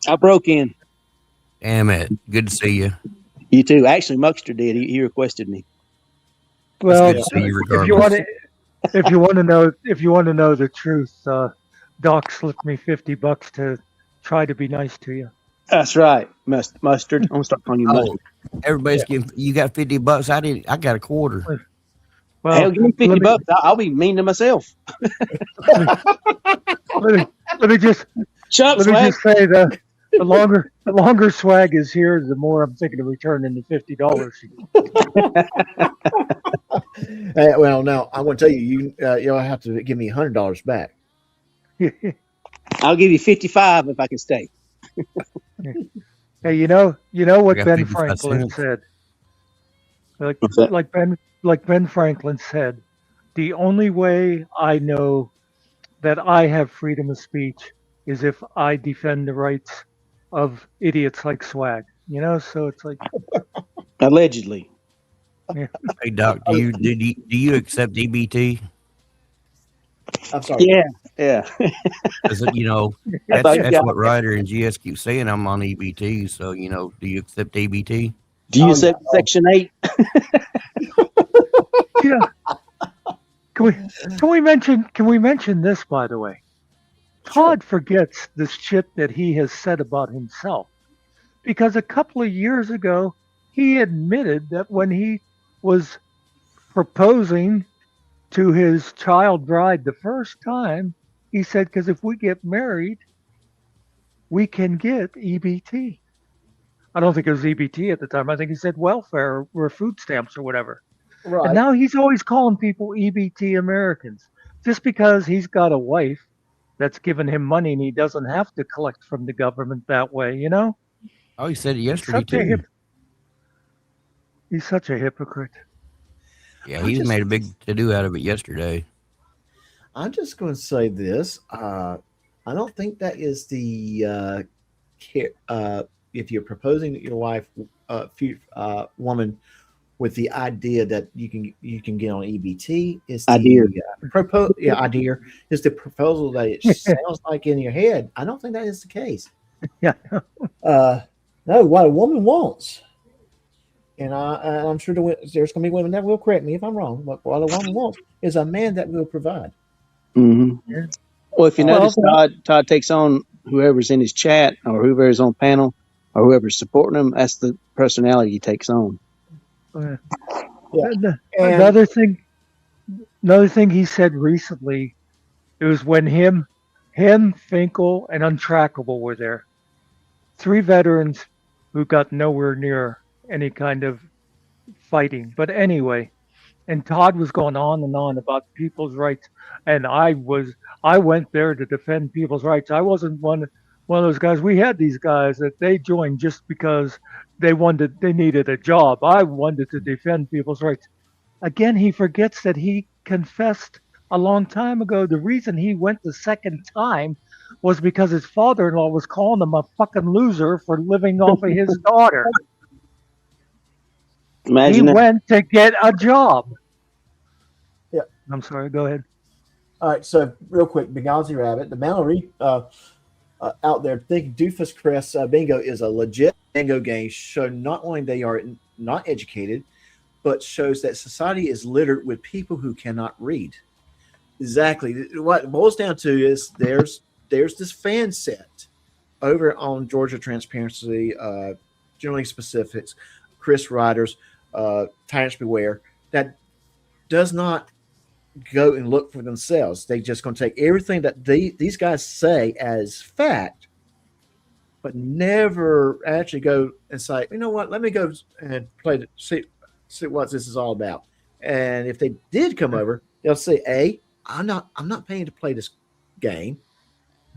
Speaker 15: I broke in.
Speaker 13: Damn it. Good to see you.
Speaker 15: You too. Actually, Muxter did. He requested me.
Speaker 14: Well,
Speaker 13: It's good to see you
Speaker 14: if you want to know the truth, Doc slipped me $50 to try to be nice to you.
Speaker 15: That's right, Mustard. I'm gonna start calling you Mustard.
Speaker 13: Everybody's getting. You got $50. I got a quarter.
Speaker 14: Well,
Speaker 15: hell, give me $50. I'll be mean to myself.
Speaker 14: let me just say that the longer swag is here, the more I'm thinking of returning the $50.
Speaker 2: Well, now I want to tell you, you'll have to give me $100 back.
Speaker 15: I'll give you 55 if I can stay.
Speaker 14: Hey, you know what Ben Franklin said. Like Ben Franklin said, the only way I know that I have freedom of speech is if I defend the rights of idiots like Swag. So it's like
Speaker 15: allegedly.
Speaker 14: Yeah.
Speaker 13: Hey Doc, do you accept EBT?
Speaker 2: I'm sorry.
Speaker 15: Yeah.
Speaker 13: Because that's what Ryder and GS keep saying. I'm on EBT, so do you accept EBT?
Speaker 15: Do you accept Section 8?
Speaker 14: Yeah. Can we mention this, by the way? Todd forgets the shit that he has said about himself, because a couple of years ago he admitted that when he was proposing to his child bride the first time, he said, because if we get married, we can get EBT. I don't think it was EBT at the time. I think he said welfare or food stamps or whatever.
Speaker 2: Right.
Speaker 14: And now he's always calling people EBT Americans just because he's got a wife that's giving him money and he doesn't have to collect from the government that way,
Speaker 13: Oh, he said it yesterday too.
Speaker 14: He's such a hypocrite.
Speaker 13: Yeah, he's made a big to do out of it yesterday.
Speaker 2: I'm just going to say this. I don't think that is the if you're proposing your wife, woman, with the idea that you can get on EBT, is
Speaker 15: Idea.
Speaker 2: the idea is the proposal that it sounds like in your head. I don't think that is the case.
Speaker 14: Yeah.
Speaker 2: No, what a woman wants, and I'm sure there's going to be women that will correct me if I'm wrong. But what a woman wants is a man that will provide.
Speaker 15: Mm-hmm. Well, if you notice, Todd takes on whoever's in his chat or whoever's on panel or whoever's supporting him. That's the personality he takes on.
Speaker 2: Yeah.
Speaker 14: Another thing he said recently, it was when him, Finkel, and Untrackable were there. 3 veterans who got nowhere near any kind of fighting. But anyway, and Todd was going on and on about people's rights, and I went there to defend people's rights. I wasn't one of those guys. We had these guys that they joined just because they needed a job. I wanted to defend people's rights. Again, he forgets that he confessed a long time ago. The reason he went the second time was because his father-in-law was calling him a fucking loser for living off of his daughter.
Speaker 15: Imagine
Speaker 14: he
Speaker 15: that.
Speaker 14: went to get a job.
Speaker 2: Yeah.
Speaker 14: I'm sorry, go ahead.
Speaker 2: All right, so real quick, Begazi Rabbit, the Mallory out there think Doofus Crest Bingo is a legit bingo game. Show not only they are not educated, but shows that society is littered with people who cannot read. Exactly. What it boils down to is there's this fan set over on Georgia Transparency, Generally Specifics, Chris Riders, Tyrants Beware, that does not go and look for themselves. They just going to take everything that these guys say as fact, but never actually go and say, you know what, let me go and play see what this is all about. And if they did come over, they'll say, A, I'm not paying to play this game.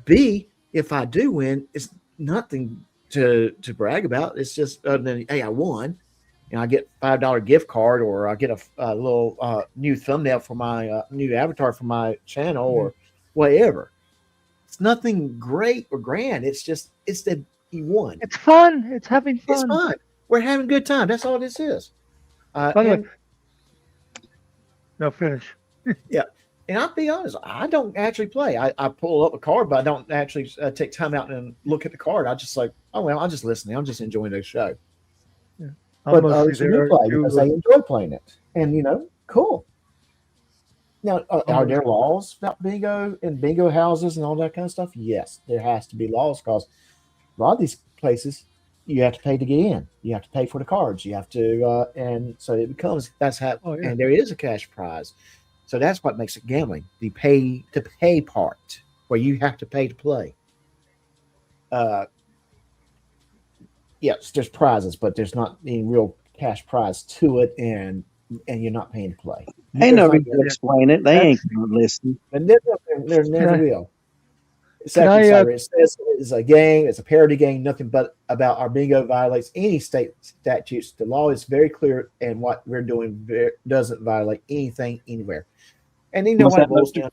Speaker 2: B, if I do win, it's nothing to brag about. It's just hey, I won. And I get $5 gift card, or I get a little new thumbnail for my new avatar for my channel, or whatever. It's nothing great or grand. It's that you won.
Speaker 14: It's fun. It's having fun.
Speaker 2: It's fun. We're having a good time. That's all this is.
Speaker 14: By the way, no, finish.
Speaker 2: Yeah. And I'll be honest, I don't actually play. I pull up a card, but I don't actually take time out and look at the card. I just like, oh, well, I'm just listening. I'm just enjoying the show.
Speaker 14: Yeah.
Speaker 2: But others do play because they enjoy playing it. And, cool. Now, are there laws about bingo and bingo houses and all that kind of stuff? Yes, there has to be laws, because a lot of these places, you have to pay to get in. You have to pay for the cards. You have to, and so it becomes, that's how, and there is a cash prize. So that's what makes it gambling, the pay to pay part, where you have to pay to play. Yes, there's prizes, but there's not any real cash prize to it, and you're not paying to play.
Speaker 15: Ain't no reason to explain it. They ain't going to listen.
Speaker 2: And there never will. It says it's a game, it's a parody game, nothing but about our bingo violates any state statutes. The law is very clear, and what we're doing doesn't violate anything anywhere. And you know what it boils down.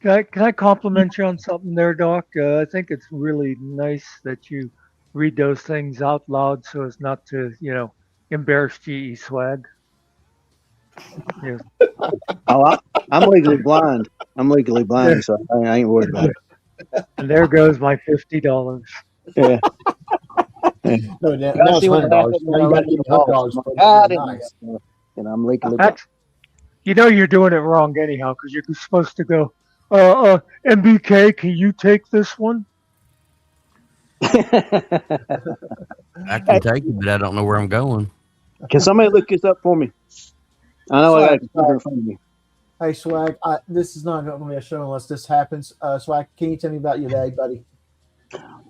Speaker 14: Can I compliment you on something there, Doc? I think it's really nice that you read those things out loud so as not to, embarrass GE Swag. Yeah.
Speaker 15: Oh, I'm legally blind. So I ain't worried about it.
Speaker 14: And there goes my $50.
Speaker 15: Yeah.
Speaker 2: No, now it's $100. Now you got to give $100. Nice.
Speaker 15: And I'm legally blind.
Speaker 14: You're doing it wrong anyhow, because you're supposed to go, MBK, can you take this one?
Speaker 13: I can take it, but I don't know where I'm going.
Speaker 15: Can somebody look this up for me? I know I got a computer in front of me.
Speaker 2: Hey, Swag, this is not going to be a show unless this happens. Swag, can you tell me about your day, buddy?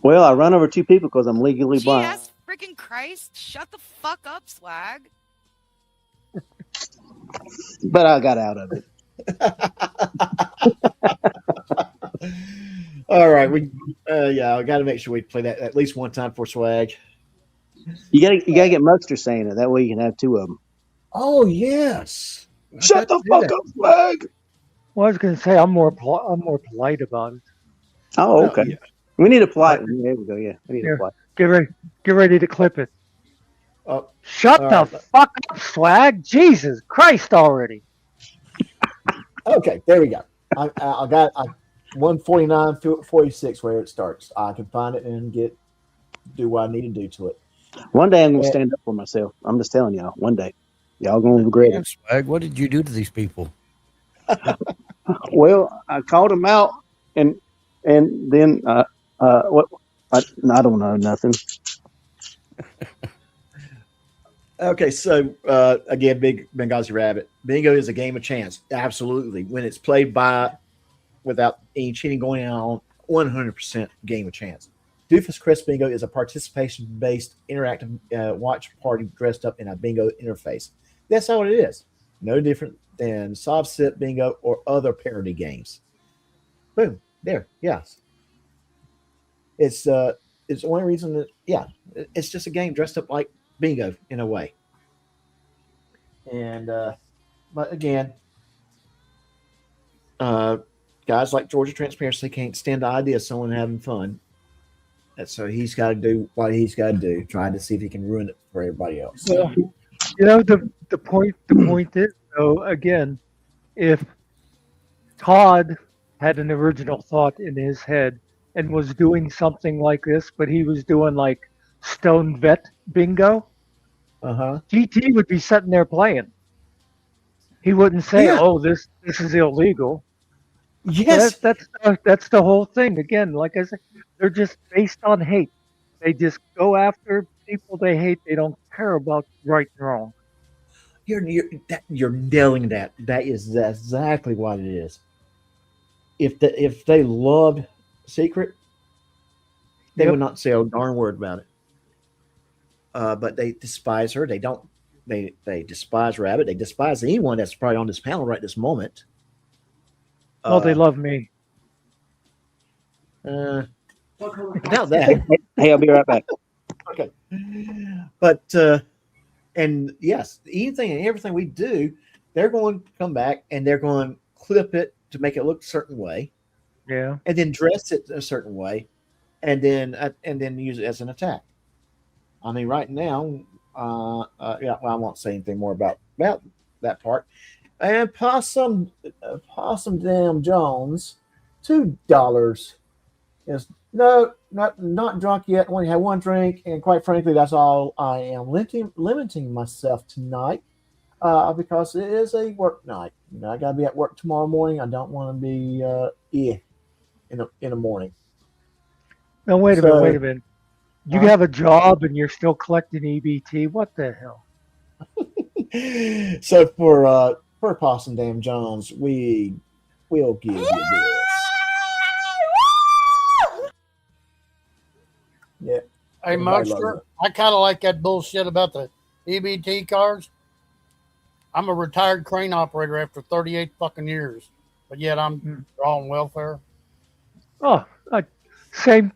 Speaker 15: Well, I run over 2 people because I'm legally blind.
Speaker 6: Jesus freaking Christ. Shut the fuck up, Swag.
Speaker 15: But I got out of it.
Speaker 2: All right, I got to make sure we play that at least one time for Swag.
Speaker 15: You gotta get Muckster saying it. That way you can have 2 of them.
Speaker 2: Oh yes.
Speaker 5: Shut the fuck up, Flag.
Speaker 14: Well, I was going to say I'm more polite about it.
Speaker 15: Oh,
Speaker 2: Well,
Speaker 15: okay.
Speaker 2: yeah.
Speaker 15: We need a polite one. There we go. Yeah, we need a
Speaker 14: Here,
Speaker 15: polite.
Speaker 14: get ready to clip it.
Speaker 2: Oh,
Speaker 14: Shut
Speaker 2: all
Speaker 14: the
Speaker 2: right.
Speaker 14: fuck up, Swag! Jesus Christ already!
Speaker 2: Okay, there we go. I got 149, 46 where it starts. I can find it and do what I need to do to it.
Speaker 15: One day I'm gonna
Speaker 2: And-
Speaker 15: stand up for myself. I'm just telling y'all. One day, y'all gonna regret
Speaker 13: Damn,
Speaker 15: it.
Speaker 13: Swag, what did you do to these people?
Speaker 15: Well, I called them out, and then what? I don't know nothing.
Speaker 2: Okay, so again, big Benghazi Rabbit. Bingo is a game of chance. Absolutely. When it's played without any cheating going on, 100% game of chance. Doofus Crest Bingo is a participation-based interactive watch party dressed up in a bingo interface. That's how it is. No different than Soft Sit Bingo or other parody games. Boom. There. Yes. It's the only reason that it's just a game dressed up like bingo in a way. And but again, guys like Georgia Transparency can't stand the idea of someone having fun. And so he's got to do what he's got to do, trying to see if he can ruin it for everybody else.
Speaker 14: Well, you know the point is though, again, if Todd had an original thought in his head and was doing something like this, but he was doing like Stone Vet Bingo, GT would be sitting there playing. He wouldn't say,
Speaker 2: Yeah.
Speaker 14: "Oh, this is illegal."
Speaker 2: Yes.
Speaker 14: That's the whole thing. Again, like I said, they're just based on hate. They just go after people they hate. They don't care about right and wrong.
Speaker 2: You're nailing that. That is exactly what it is. If they loved Secret, they would not say a darn word about it. But they despise her. They don't. They despise Rabbit. They despise anyone that's probably on this panel right this moment.
Speaker 14: Oh, they love me.
Speaker 2: About that.
Speaker 15: Hey, I'll be right back.
Speaker 2: Okay. But and yes, anything and everything we do, they're going to come back and they're going to clip it to make it look a certain way.
Speaker 14: Yeah.
Speaker 2: And then dress it a certain way, and then use it as an attack. I mean, right now, well, I won't say anything more about that part. And Possum Damn Jones, $2. Is not drunk yet. Only had one drink, and quite frankly, that's all I am limiting myself tonight, because it is a work night. You know, I gotta be at work tomorrow morning. I don't want to be in the morning.
Speaker 14: No, wait a minute. You have a job and you're still collecting EBT. What the hell?
Speaker 2: So for Possum Damn Jones, we'll give you this. Yeah.
Speaker 12: Hey,
Speaker 2: Everybody loves
Speaker 12: Monster,
Speaker 2: it.
Speaker 12: I kind of like that bullshit about the EBT cards. I'm a retired crane operator after 38 fucking years, but yet I'm drawing welfare.
Speaker 14: Oh, same.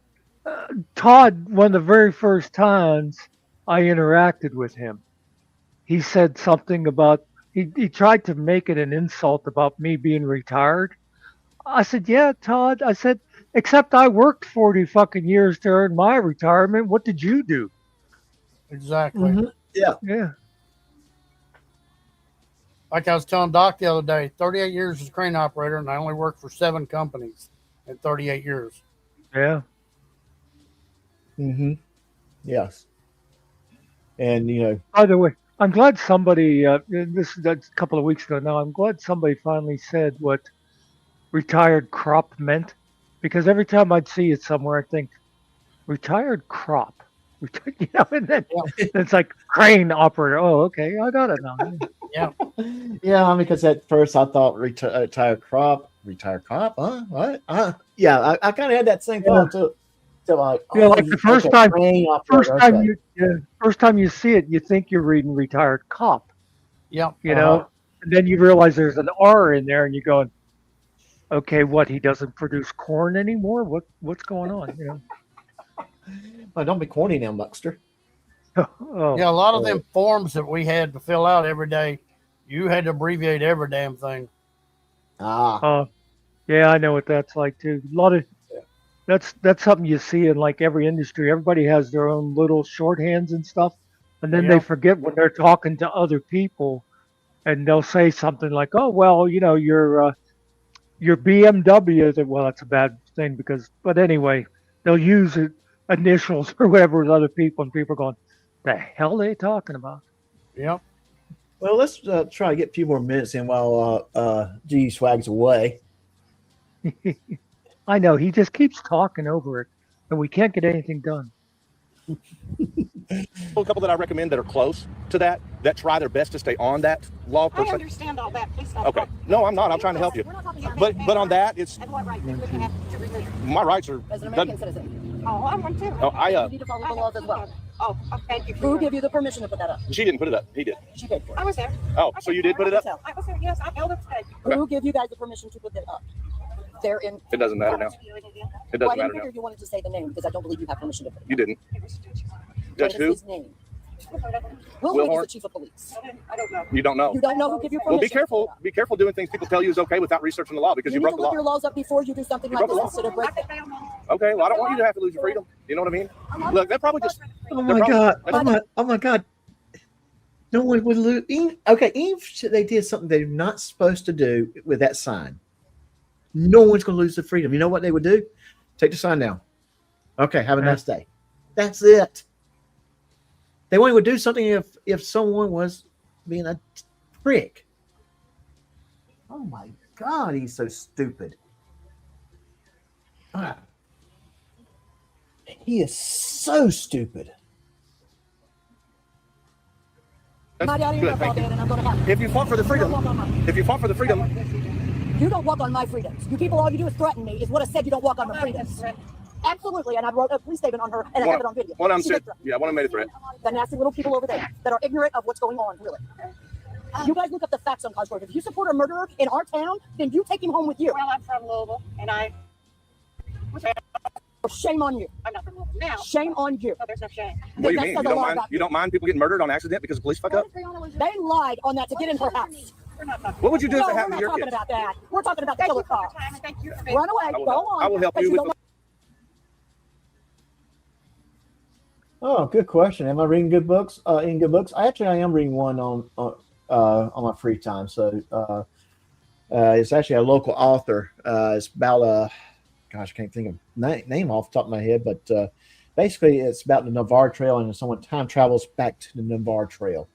Speaker 14: Todd, one of the very first times I interacted with him, he said something about, he tried to make it an insult about me being retired. I said, yeah, Todd. I said, except I worked 40 fucking years to earn my retirement. What did you do?
Speaker 12: Exactly.
Speaker 2: Yeah.
Speaker 14: Yeah.
Speaker 12: Like I was telling Doc the other day, 38 years as a crane operator, and I only worked for 7 companies in 38 years.
Speaker 14: Yeah.
Speaker 2: Mm-hmm. Yes. And
Speaker 14: By the way, I'm glad somebody. That's a couple of weeks ago now. I'm glad somebody finally said what retired crop meant, because every time I'd see it somewhere, I'd think retired crop. And then it's like crane operator. Oh, okay, I got it now.
Speaker 12: Yeah.
Speaker 2: Yeah, because at first I thought retired crop, huh? What? Yeah, I kind of had that same thought too. So like,
Speaker 14: like the first time you see it, you think you're reading retired cop.
Speaker 12: Yeah.
Speaker 14: You know, and then you realize there's an R in there, and you're going, okay, what? He doesn't produce corn anymore? What's going on? You know.
Speaker 2: Well, don't be corny now, Buckster.
Speaker 14: Oh,
Speaker 12: Yeah, a lot of them forms that we had to fill out every day, you had to abbreviate every damn thing.
Speaker 14: Yeah, I know what that's like too. A lot of that's something you see in like every industry. Everybody has their own little shorthands and stuff, and then they forget when they're talking to other people, and they'll say something like, "Oh, well, you know, your BMW." Well, that's a bad thing but anyway, they'll use it, initials or whatever with other people, and people are going, "The hell are they talking about?"
Speaker 12: Yep.
Speaker 2: Well, let's try to get a few more minutes in while G Swag's away.
Speaker 14: I know he just keeps talking over it, and we can't get anything done.
Speaker 8: A couple that I recommend that are close to that try their best to stay on that law.
Speaker 11: I understand all that. Please stop.
Speaker 8: Okay. No, I'm not. I'm trying to help you. But on that, it's
Speaker 11: And what right do we have to remove?
Speaker 8: my rights are.
Speaker 11: As an American citizen. Oh, I'm one too.
Speaker 8: Oh,
Speaker 11: You need to follow the laws as well. Oh, thank you. Who gave you the permission to put that up?
Speaker 8: She didn't put it up. He did.
Speaker 11: She paid for it. I was there.
Speaker 8: Oh, so you did put it up?
Speaker 11: I was there. Yes, I held it today. Who gave you guys the permission to put that up? They're in.
Speaker 8: It doesn't matter now. It
Speaker 11: Well,
Speaker 8: doesn't
Speaker 11: I didn't
Speaker 8: matter
Speaker 11: figure
Speaker 8: now.
Speaker 11: you wanted to say the name because I don't believe you have permission to put it up.
Speaker 8: You didn't.
Speaker 11: What
Speaker 8: Judge
Speaker 11: is
Speaker 8: who?
Speaker 11: his name? Will is
Speaker 8: Horn?
Speaker 11: the chief of police. I don't know.
Speaker 8: You don't know.
Speaker 11: You don't know who gave you permission.
Speaker 8: Well, be careful. Be careful doing things people tell you is okay without researching the law because you
Speaker 11: You need
Speaker 8: broke
Speaker 11: to
Speaker 8: the
Speaker 11: look
Speaker 8: law.
Speaker 11: your laws up before you do something
Speaker 8: You
Speaker 11: like
Speaker 8: broke
Speaker 11: this
Speaker 8: the
Speaker 11: instead of break them.
Speaker 8: Okay, well, I don't want you to have to lose your freedom. You know what I mean? Look, they're probably just.
Speaker 2: Oh my god! Oh my god! No one would lose. Even if they did something they're not supposed to do with that sign, no one's going to lose their freedom. You know what they would do? Take the sign down. Okay, have a nice day. That's it. They won't even do something if someone was being a prick. Oh my god, he's so stupid. He is so stupid.
Speaker 11: My daddy
Speaker 8: Good, thank you.
Speaker 11: and I'm going to have
Speaker 8: If you fought for the freedom,
Speaker 11: You don't walk on my freedoms. You people, all you do is threaten me. Is what I said. You don't walk on my freedoms. Absolutely, and I wrote a police statement on her, and I have it on video.
Speaker 8: One of
Speaker 11: She
Speaker 8: them
Speaker 11: did
Speaker 8: said,
Speaker 11: threaten.
Speaker 8: yeah, one of them made a threat.
Speaker 11: The nasty little people over there that are ignorant of what's going on, really. You guys look up the facts on Cosgrove. If you support a murderer in our town, then you take him home with you. Well, I'm from Louisville, and shame on you. I'm not from Louisville now. Shame on you. Oh, there's no shame.
Speaker 8: What do you mean? You don't mind people getting murdered on accident because the police fuck up?
Speaker 11: They lied on that to get in her house.
Speaker 8: What would you do if it happened to
Speaker 11: we're
Speaker 8: your
Speaker 11: not
Speaker 8: kids?
Speaker 11: talking about that. We're talking about the killer car. Run away. Go on.
Speaker 8: I will help
Speaker 11: but
Speaker 8: you with
Speaker 11: don't-
Speaker 2: Oh, good question. Am I reading good books? I am reading one on my free time. So it's actually a local author. It's about I can't think of name off the top of my head, but basically it's about the Navarre Trail and someone time travels back to the Navarre Trail.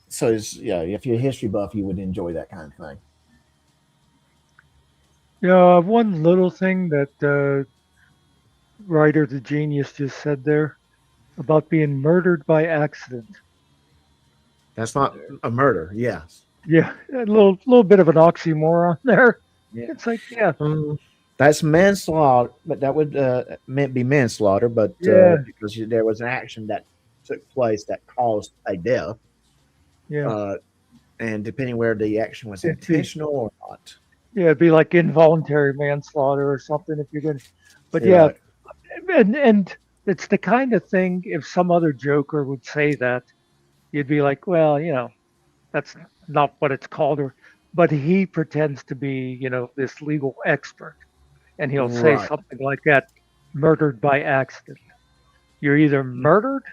Speaker 2: So if you're a history buff, you would enjoy that kind of thing.
Speaker 14: Yeah, one little thing that writer, the genius, just said there about being murdered by accident.
Speaker 2: That's not a murder. Yes.
Speaker 14: Yeah, a little bit of an oxymoron there.
Speaker 2: Yeah.
Speaker 14: It's like, yeah.
Speaker 2: That's manslaughter, but that would be manslaughter, but because there was an action that took place that caused a death.
Speaker 14: Yeah.
Speaker 2: And depending where the action was intentional or not.
Speaker 14: Yeah, it'd be like involuntary manslaughter or something if you're going to. But and it's the kind of thing, if some other joker would say that, you'd be like, well, that's not what it's called. But he pretends to be, this legal expert. And he'll say something like that, murdered by accident. You're either murdered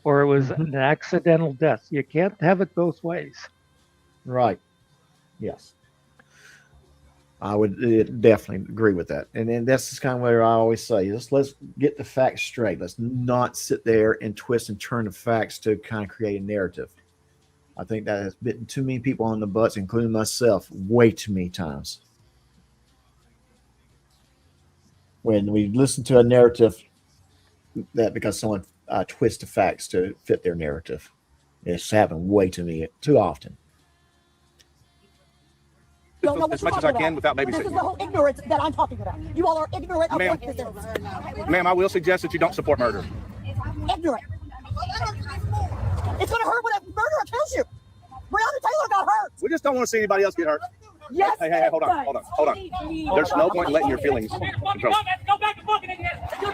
Speaker 14: or it was an accidental death. You can't have it both ways.
Speaker 2: Right. Yes. I would definitely agree with that. And then that's just kind of where I always say, let's get the facts straight. Let's not sit there and twist and turn the facts to kind of create a narrative. I think that has bitten too many people on the butts, including myself, way too many times. When we listen to a narrative that because someone twists the facts to fit their narrative. It's happened way too often.
Speaker 8: As much as I can without babysitting.
Speaker 11: This is the whole ignorance that I'm talking about. You all are ignorant of what this is.
Speaker 8: Ma'am, I will suggest that you don't support murder.
Speaker 11: Ignorant. It's going to hurt when a murderer kills you. Breonna Taylor got hurt.
Speaker 8: We just don't want to see anybody else get hurt.
Speaker 11: Yes.
Speaker 8: Hey, hold on. There's no point in letting your feelings control.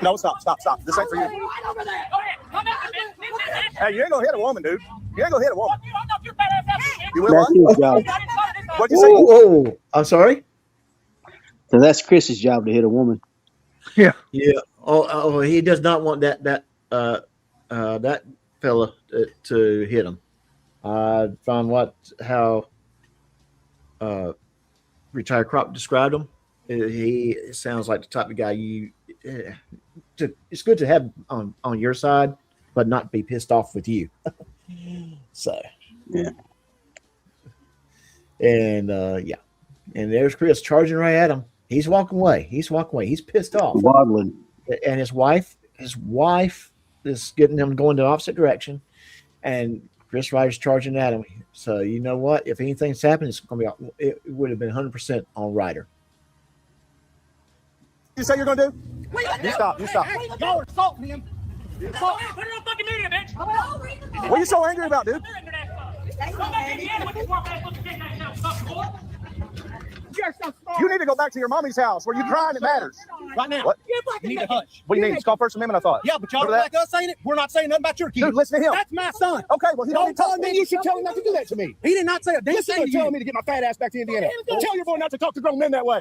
Speaker 8: No, stop. This ain't for you. Hey, you ain't gonna hit a woman, dude. You ain't gonna hit a woman. You will
Speaker 15: That's
Speaker 8: what?
Speaker 15: his job.
Speaker 8: What'd you say?
Speaker 2: Oh, I'm sorry.
Speaker 15: So that's Chris's job to hit a woman.
Speaker 2: Yeah. Oh, he does not want that fella to hit him. I found how retired Crop described him. He sounds like the type of guy it's good to have on your side, but not be pissed off with you. So
Speaker 15: yeah,
Speaker 2: and and there's Chris charging right at him. He's walking away. He's pissed off.
Speaker 15: waddling.
Speaker 2: And his wife is getting him going the opposite direction, and Chris Ryder's charging at him. So you know what? If anything's happened, it's going to be. It would have been 100% on Ryder.
Speaker 8: You say you're gonna do? You stop.
Speaker 4: Y'all are assaulting him. Put it on fucking media, bitch.
Speaker 8: What are you so angry about, dude?
Speaker 4: You're so smart.
Speaker 8: You need to go back to your mommy's house where you crying it matters.
Speaker 4: Right now.
Speaker 8: What?
Speaker 4: You need to hush.
Speaker 8: What do you need? It's called First Amendment, I thought.
Speaker 4: Yeah, but y'all don't
Speaker 8: Remember
Speaker 4: like us saying it. We're not saying nothing about your kid.
Speaker 8: Dude, listen to him.
Speaker 4: That's my son.
Speaker 8: Okay, well, he don't
Speaker 4: tell
Speaker 8: me.
Speaker 4: me. You should tell him not to do that to me. He did not say a damn
Speaker 8: Listen
Speaker 4: thing
Speaker 8: to
Speaker 4: to
Speaker 8: telling
Speaker 4: you.
Speaker 8: me to get my fat ass back to Indiana. Tell your boy not to talk to grown men that way.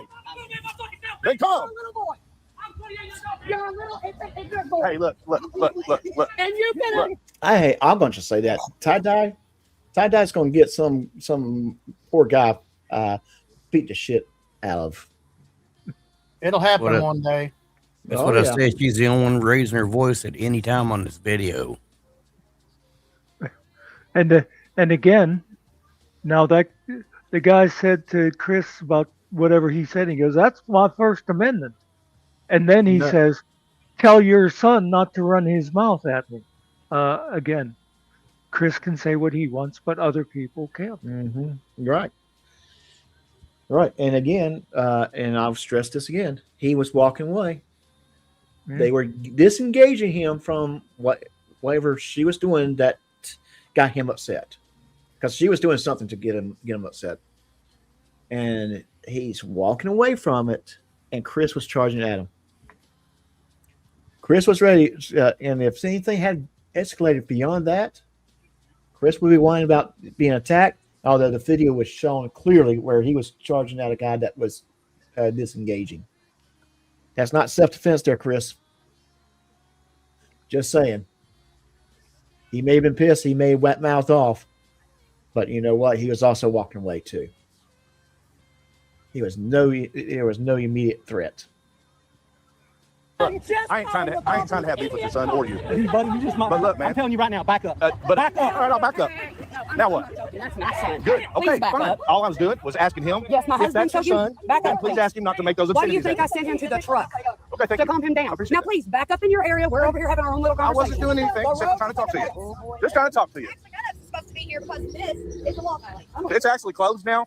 Speaker 8: Then come.
Speaker 11: Little boy. You're a little ignorant boy.
Speaker 8: Hey, look.
Speaker 11: And you can.
Speaker 2: I'm going to say that Tie-Dye's going to get some poor guy beat the shit out of.
Speaker 12: It'll happen one day.
Speaker 13: That's what I said. She's the only one raising her voice at any time on this video.
Speaker 14: And again, now that the guy said to Chris about whatever he said, he goes, "That's my First Amendment," and then he says, "Tell your son not to run his mouth at me." Again, Chris can say what he wants, but other people can't.
Speaker 2: Mm-hmm. Right. And again, and I'll stress this again, he was walking away. Mm-hmm. They were disengaging him from whatever she was doing that got him upset, because she was doing something to get him upset. And he's walking away from it, and Chris was charging at him. Chris was ready, and if anything had escalated beyond that, Chris would be whining about being attacked, although the video was shown clearly where he was charging at a guy that was disengaging. That's not self-defense there, Chris. Just saying. He may have been pissed. He may have wet mouth off. But you know what? He was also walking away too. There was no immediate threat.
Speaker 8: Look, I ain't trying to have beef with your son or you.
Speaker 4: Hey, buddy, you just might.
Speaker 8: But look, man.
Speaker 4: I'm telling you right now, back up.
Speaker 8: Back up. All right, I'll back up. Now what?
Speaker 11: That's my son.
Speaker 8: Good. Okay,
Speaker 11: Please back
Speaker 8: fine.
Speaker 11: up.
Speaker 8: All I was doing was asking him
Speaker 11: Yes, my
Speaker 8: if
Speaker 11: husband
Speaker 8: that's your
Speaker 11: told you.
Speaker 8: son.
Speaker 11: Back
Speaker 8: Then
Speaker 11: up,
Speaker 8: please
Speaker 11: please.
Speaker 8: ask him not to make those
Speaker 11: Why do you
Speaker 8: obscenities.
Speaker 11: think I sent him to the truck?
Speaker 8: Okay, thank
Speaker 11: To
Speaker 8: you.
Speaker 11: calm him down.
Speaker 8: I appreciate
Speaker 11: Now,
Speaker 8: it.
Speaker 11: please back up in your area. We're over here having our own little
Speaker 8: I
Speaker 11: conversation.
Speaker 8: wasn't doing anything except trying to talk to you. Just trying to talk to you.
Speaker 11: Supposed to be here because this is a law violation.
Speaker 8: It's actually closed now.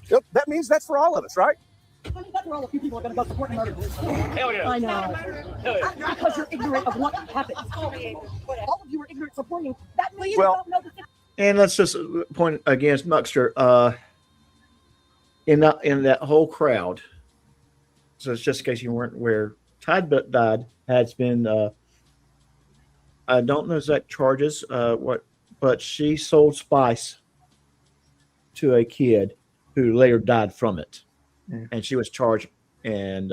Speaker 8: Yep, that means that's for all of us, right?
Speaker 11: That's where all of you people are going to go supporting murderers.
Speaker 4: Hell yeah.
Speaker 11: I know.
Speaker 4: Hell yeah.
Speaker 11: Because you're ignorant of what happened. All of you are ignorant supporting. That means
Speaker 2: Well-
Speaker 11: you don't know the
Speaker 2: And let's just point against Muckster. In that whole crowd. So it's just in case you weren't aware, Tide has been. I don't know exact charges. But she sold spice to a kid who later died from it, and she was charged and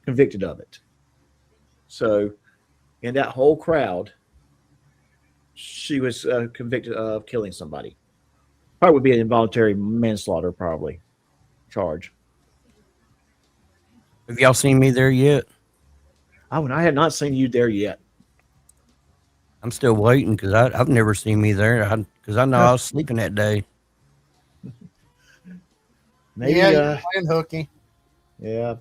Speaker 2: convicted of it. So, in that whole crowd, she was convicted of killing somebody. Probably would be an involuntary manslaughter, probably charge.
Speaker 13: Have y'all seen me there yet?
Speaker 2: I had not seen you there yet.
Speaker 13: I'm still waiting because I've never seen me there because I know I was sleeping that day.
Speaker 2: Maybe
Speaker 12: you're playing hooky.
Speaker 2: Yeah,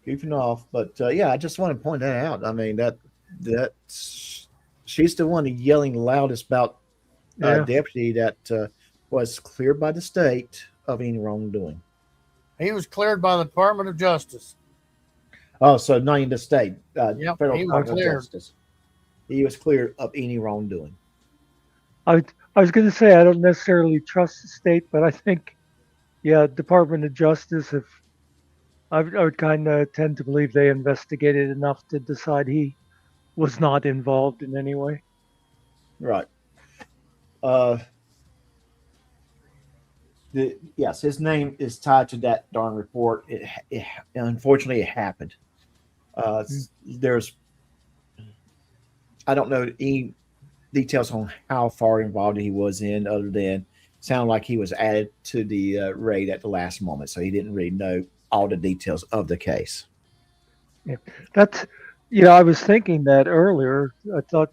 Speaker 2: goofing off, but yeah, I just want to point that out. I mean that she's the one yelling loudest about deputy that was cleared by the state of any wrongdoing.
Speaker 12: He was cleared by the Department of Justice.
Speaker 2: Oh, so not in the state.
Speaker 12: Yep,
Speaker 2: Federal
Speaker 12: he was
Speaker 2: Department of
Speaker 12: cleared.
Speaker 2: Justice. He was cleared of any wrongdoing.
Speaker 14: I I was going to say I don't necessarily trust the state, but I think, yeah, Department of Justice. If I would kind of tend to believe they investigated enough to decide he was not involved in any way.
Speaker 2: Right. Yes, his name is tied to that darn report. It unfortunately it happened. There's, I don't know any details on how far involved he was in, other than sound like he was added to the raid at the last moment, so he didn't really know all the details of the case.
Speaker 14: Yeah, that's, I was thinking that earlier. I thought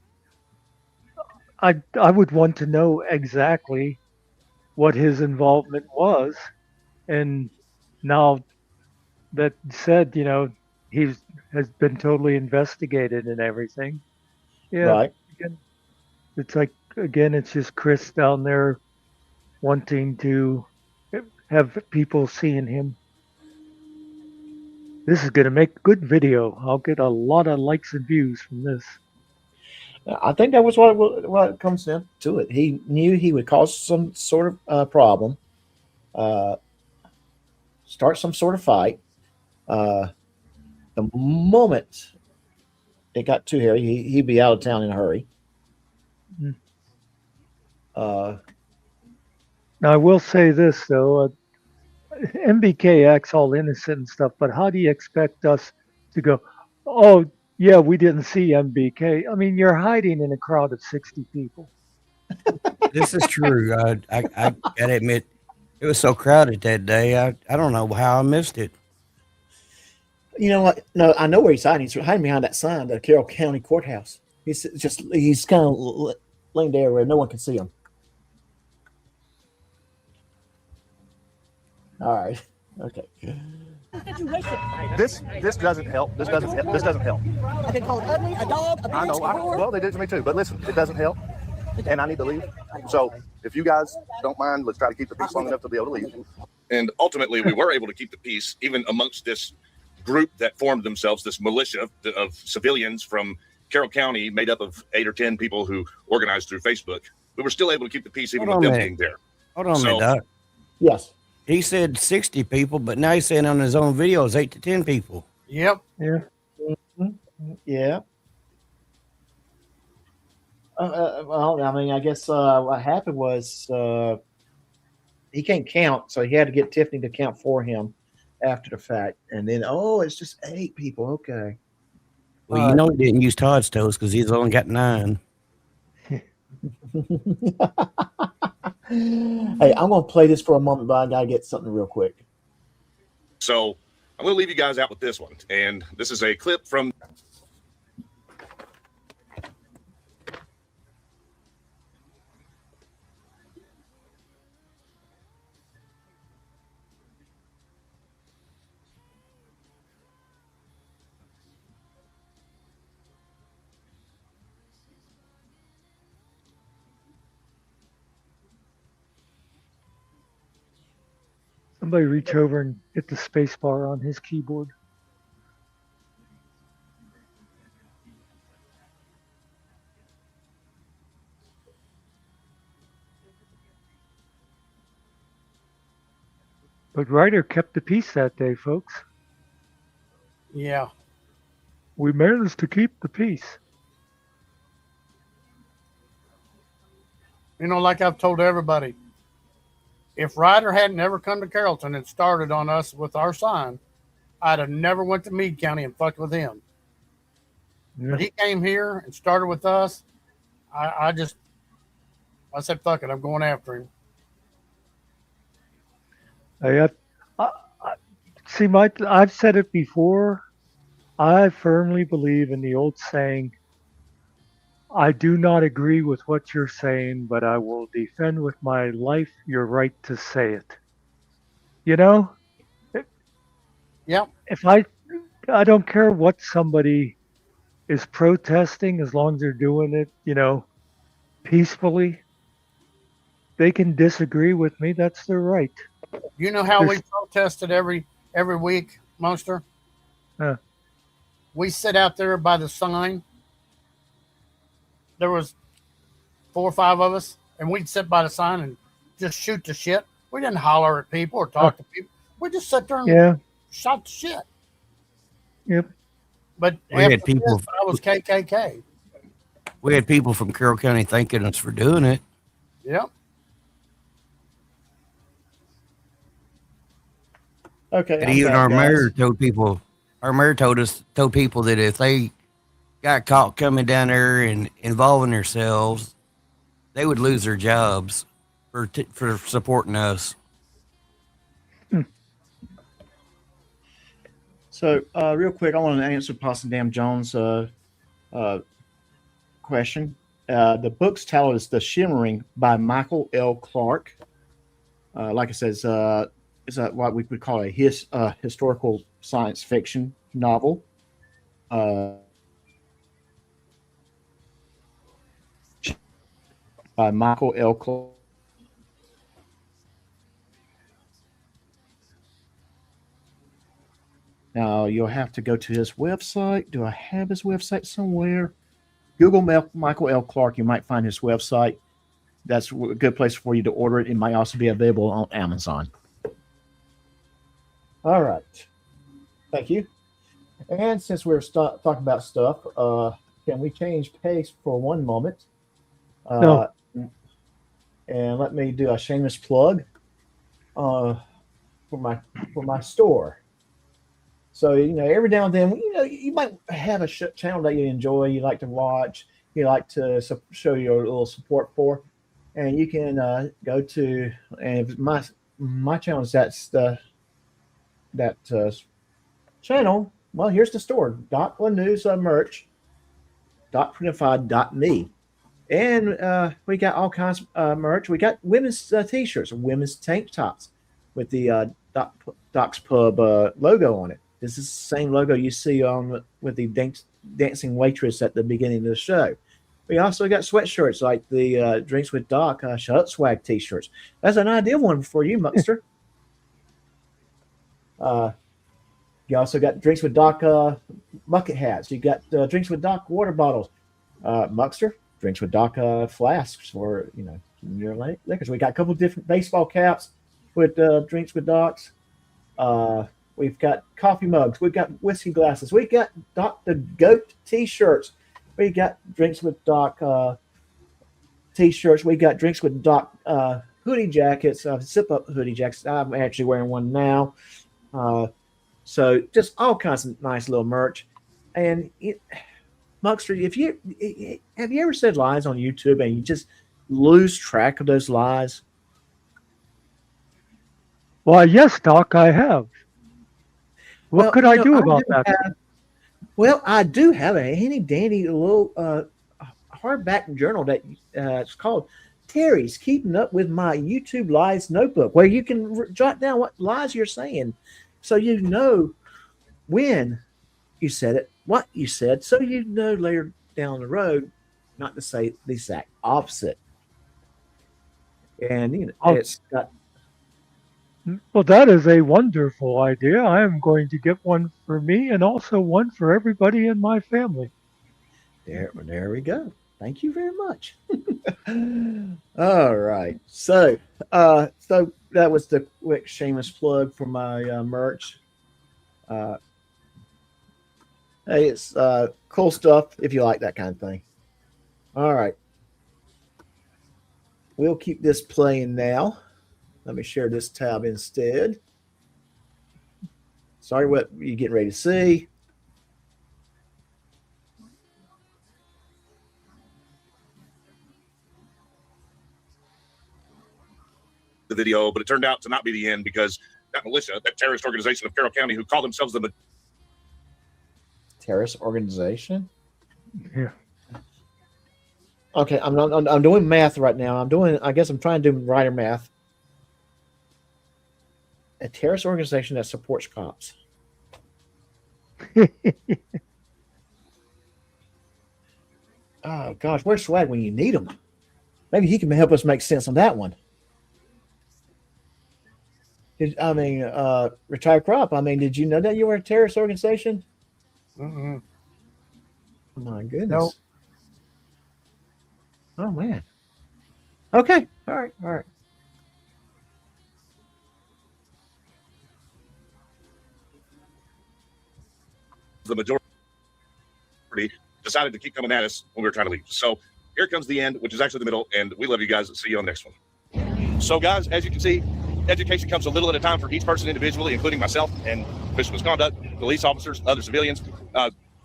Speaker 14: I would want to know exactly what his involvement was, and now that said, he's has been totally investigated and everything. Yeah,
Speaker 2: Right.
Speaker 14: again, it's like it's just Chris down there wanting to have people seeing him. This is going to make good video. I'll get a lot of likes and views from this.
Speaker 2: I think that was what it comes down to. It. He knew he would cause some sort of problem, start some sort of fight. The moment it got too hairy, he'd be out of town in a hurry.
Speaker 14: Mm. Now I will say this though, MBK acts all innocent and stuff, but how do you expect us to go, oh yeah, we didn't see MBK? I mean, you're hiding in a crowd of 60 people.
Speaker 13: This is true. I gotta admit, it was so crowded that day. I don't know how I missed it.
Speaker 2: You know what? No, I know where he's hiding. He's hiding behind that sign, the Carroll County Courthouse. He's kind of laying there where no one can see him. All right. Okay.
Speaker 8: This doesn't help. This doesn't help.
Speaker 11: I've been called ugly, a dog, a bitch,
Speaker 8: I know. Well, they did it to me too. But listen, it doesn't help, and I need to leave. So if you guys don't mind, let's try to keep the peace long enough to be able to leave.
Speaker 7: And ultimately, we were able to keep the peace, even amongst this group that formed themselves, this militia of civilians from Carroll County, made up of 8 or 10 people who organized through Facebook. We were still able to keep the peace, even with them being there.
Speaker 13: Hold on a minute, Doc.
Speaker 2: Yes.
Speaker 13: He said 60 people, but now he's saying on his own video it's 8 to 10 people.
Speaker 12: Yep.
Speaker 14: Yeah.
Speaker 2: Mm-hmm. Yeah. Well, I mean, I guess what happened was he can't count, so he had to get Tiffany to count for him after the fact, and then it's just 8 people. Okay.
Speaker 13: Well, you know he didn't use Todd's toes because he's only got 9.
Speaker 2: Hey, I'm gonna play this for a moment, but I gotta get something real quick.
Speaker 7: So I'm going to leave you guys out with this one, and this is a clip from.
Speaker 14: Somebody reach over and hit the space bar on his keyboard. But Ryder kept the peace that day, folks.
Speaker 12: Yeah.
Speaker 14: We managed to keep the peace.
Speaker 12: Like I've told everybody, if Ryder hadn't ever come to Carrollton and started on us with our sign, I'd have never went to Meade County and fucked with him.
Speaker 14: Yeah.
Speaker 12: But he came here and started with us. I said, fuck it, I'm going after him.
Speaker 14: See, I've said it before. I firmly believe in the old saying, I do not agree with what you're saying, but I will defend with my life your right to say it.
Speaker 12: Yep.
Speaker 14: If I don't care what somebody is protesting, as long as they're doing it, peacefully. They can disagree with me. That's their right.
Speaker 12: You know how we protested every week, Monster? We sit out there by the sign. There was 4 or 5 of us. and we'd sit by the sign and just shoot the shit. We didn't holler at people or talk to people. We just sat there and shot the shit.
Speaker 14: Yep.
Speaker 12: But
Speaker 13: We had people.
Speaker 12: I was KKK.
Speaker 13: We had people from Carroll County thanking us for doing it.
Speaker 12: Yep.
Speaker 2: Okay.
Speaker 13: And even our mayor told people. Our mayor told people that if they got caught coming down there and involving themselves, they would lose their jobs for supporting us.
Speaker 2: So, real quick, I want to answer Possum Dam Jones' question. The book's title is "The Shimmering" by Michael L. Clark. Like I said, it's what we would call a historical science fiction novel. By Michael L. Clark. Now, you'll have to go to his website. Do I have his website somewhere? Google Michael L. Clark. You might find his website. That's a good place for you to order it. It might also be available on Amazon. All right. Thank you. And since we're talking about stuff, can we change pace for one moment?
Speaker 14: No.
Speaker 2: And let me do a shameless plug for my store. So, every now and then, you might have a channel that you enjoy, you like to watch, you like to show your little support for, and you can go to, and my channel is that channel. Well, here's the store, .news merch, .printified.me. And we got all kinds of merch. We got women's t-shirts, women's tank tops with the Doc's Pub logo on it. This is the same logo you see on with the dancing waitress at the beginning of the show. We also got sweatshirts like the Drinks with Doc Shut Up Swag t-shirts. That's an ideal one for you, Muckster. You also got Drinks with Doc bucket hats. You got Drinks with Doc water bottles. Muckster, Drinks with Doc flasks for your liquors. We got a couple different baseball caps with Drinks with Docs. We've got coffee mugs. We've got whiskey glasses. We got Doc the Goat t-shirts. We got Drinks with Doc t-shirts. We got Drinks with Doc hoodie jackets, zip-up hoodie jackets. I'm actually wearing one now. So just all kinds of nice little merch. And Muckster, have you ever said lies on YouTube and you just lose track of those lies?
Speaker 14: Why, yes, Doc, I have. What could I do about that?
Speaker 2: Well, I do have a handy dandy little hardback journal that it's called Terry's Keeping Up with My YouTube Lies Notebook, where you can jot down what lies you're saying, so you know when you said it, what you said, so you know later down the road not to say the exact opposite. And it's got.
Speaker 14: Well, that is a wonderful idea. I am going to get one for me and also one for everybody in my family.
Speaker 2: There we go. Thank you very much. All right. So that was the quick shameless plug for my merch. Hey, it's cool stuff if you like that kind of thing. All right. We'll keep this playing now. Let me share this tab instead. Sorry, what you getting ready to see.
Speaker 7: The video, but it turned out to not be the end because that militia, that terrorist organization of Carroll County who call themselves the
Speaker 2: terrorist organization?
Speaker 14: Yeah.
Speaker 2: Okay, I'm doing math right now. I guess I'm trying to do writer math. A terrorist organization that supports cops. Oh gosh, where's Swag when you need him? Maybe he can help us make sense on that one. Retired Crop. Did you know that you were a terrorist organization?
Speaker 12: Mm-mm.
Speaker 2: Oh my goodness.
Speaker 12: Nope.
Speaker 2: Oh man. Okay. All right. All right.
Speaker 7: The majority decided to keep coming at us when we were trying to leave. So here comes the end, which is actually the middle, and we love you guys. See you on the next one. So, guys, as you can see, education comes a little at a time for each person individually, including myself and official misconduct, police officers, other civilians.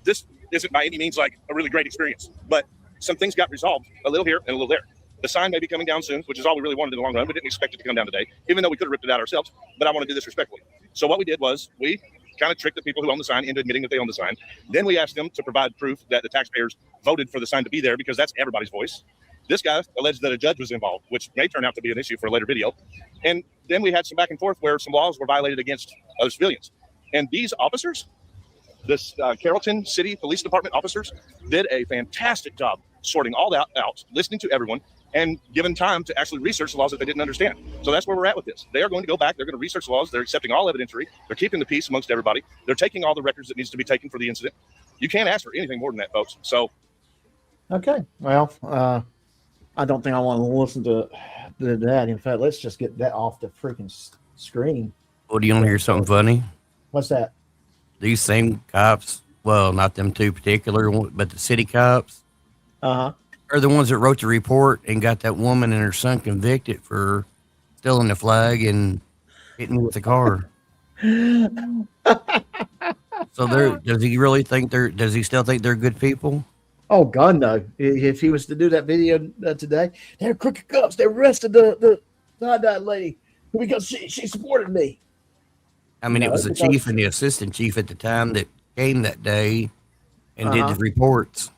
Speaker 7: This isn't by any means like a really great experience, but some things got resolved a little here and a little there. The sign may be coming down soon, which is all we really wanted in the long run. We didn't expect it to come down today, even though we could have ripped it out ourselves, but I want to do this respectfully. So what we did was we kind of tricked the people who own the sign into admitting that they own the sign. Then we asked them to provide proof that the taxpayers voted for the sign to be there, because that's everybody's voice. This guy alleged that a judge was involved, which may turn out to be an issue for a later video. And then we had some back and forth where some laws were violated against other civilians. And these officers, this Carrollton City Police Department officers, did a fantastic job sorting all that out, listening to everyone, and given time to actually research the laws that they didn't understand. So that's where we're at with this. They are going to go back. They're going to research the laws. They're accepting all evidentiary. They're keeping the peace amongst everybody. They're taking all the records that needs to be taken for the incident. You can't ask for anything more than that, folks. So,
Speaker 2: okay. Well, I don't think I want to listen to that. In fact, let's just get that off the freaking screen.
Speaker 13: Well, do you want to hear something funny?
Speaker 2: What's that?
Speaker 13: These same cops, well, not them two particular, but the city cops, are the ones that wrote the report and got that woman and her son convicted for stealing the flag and hitting with the car. So does he really think does he still think they're good people?
Speaker 2: Oh God, no! If he was to do that video today, they're crooked cops. They arrested the hot lady because she supported me.
Speaker 13: I mean, it was the chief and the assistant chief at the time that came that day and did the reports.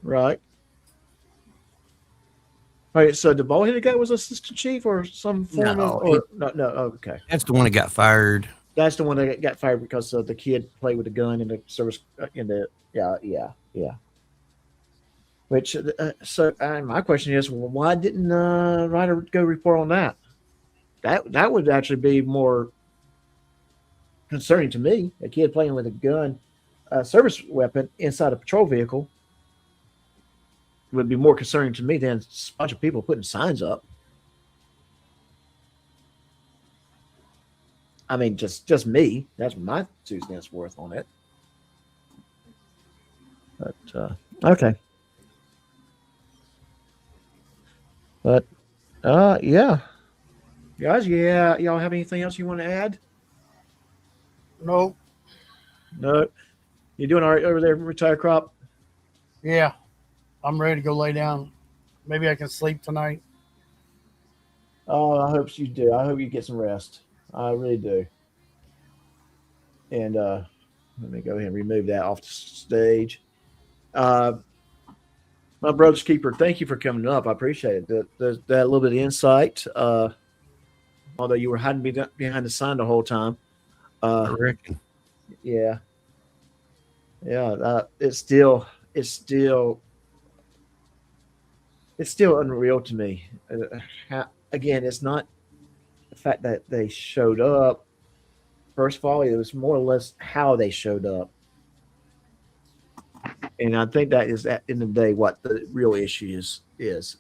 Speaker 2: Right. All right. So the bald-headed guy was assistant chief or some form of? No. Okay.
Speaker 13: That's the one that got fired.
Speaker 2: That's the one that got fired because the kid played with a gun in the service. Yeah. Which my question is, why didn't Ryder go report on that? That would actually be more concerning to me. A kid playing with a gun, a service weapon inside a patrol vehicle would be more concerning to me than a bunch of people putting signs up. I mean, just me. That's my 2 cents worth on it. But okay. But yeah, guys, y'all have anything else you want to add?
Speaker 12: No.
Speaker 2: You doing all right over there, Retire Crop?
Speaker 12: Yeah, I'm ready to go lay down. Maybe I can sleep tonight.
Speaker 2: Oh, I hope you do. I hope you get some rest. I really do. And let me go ahead and remove that off the stage. My brother's keeper, thank you for coming up. I appreciate it. That little bit of insight. Although you were hiding behind the sign the whole time.
Speaker 13: I reckon.
Speaker 2: Yeah. It's still unreal to me. Again, it's not the fact that they showed up. First of all, it was more or less how they showed up. And I think that is, at the end of the day, what the real issue is.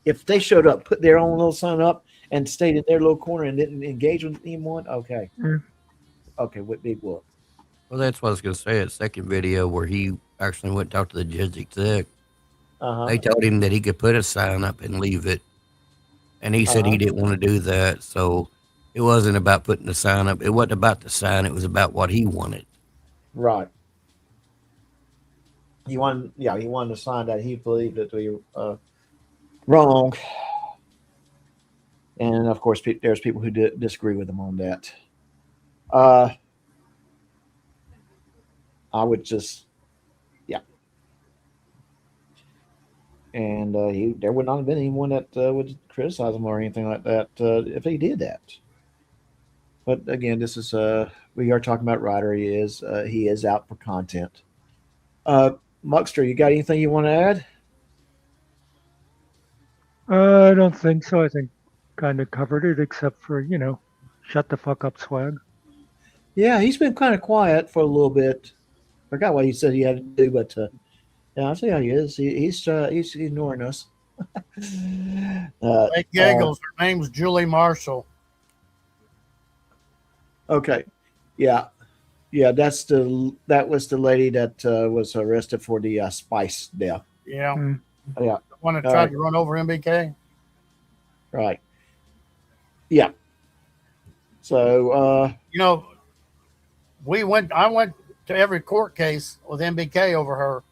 Speaker 2: If they showed up, put their own little sign up, and stayed in their little corner and didn't engage with anyone, okay. Okay, what big whoop.
Speaker 13: Well, that's what I was going to say. That second video where he actually went and talked to the judge exec. They told him that he could put a sign up and leave it. And he said he didn't want to do that. So it wasn't about putting the sign up. It wasn't about the sign. It was about what he wanted.
Speaker 2: Right. He wanted a sign that he believed that we were wrong. And of course, there's people who disagree with him on that. I would just, and there would not have been anyone that would criticize him or anything like that if he did that. But again, this is we are talking about Ryder. He is out for content. Muckster, you got anything you want to add?
Speaker 14: I don't think so. I think kind of covered it, except for shut the fuck up, swag.
Speaker 2: Yeah, he's been kind of quiet for a little bit. Forgot what he said he had to do, but yeah, I'll see how he is. He's ignoring us.
Speaker 12: Hey, giggles. Her name's Julie Marshall.
Speaker 2: Okay. Yeah. Yeah, that was the lady that was arrested for the spice death.
Speaker 12: Yeah.
Speaker 2: Yeah.
Speaker 12: The one that
Speaker 2: All
Speaker 12: tried
Speaker 2: right.
Speaker 12: to run over MBK.
Speaker 2: Right. Yeah. So
Speaker 12: I went to every court case with MBK over her.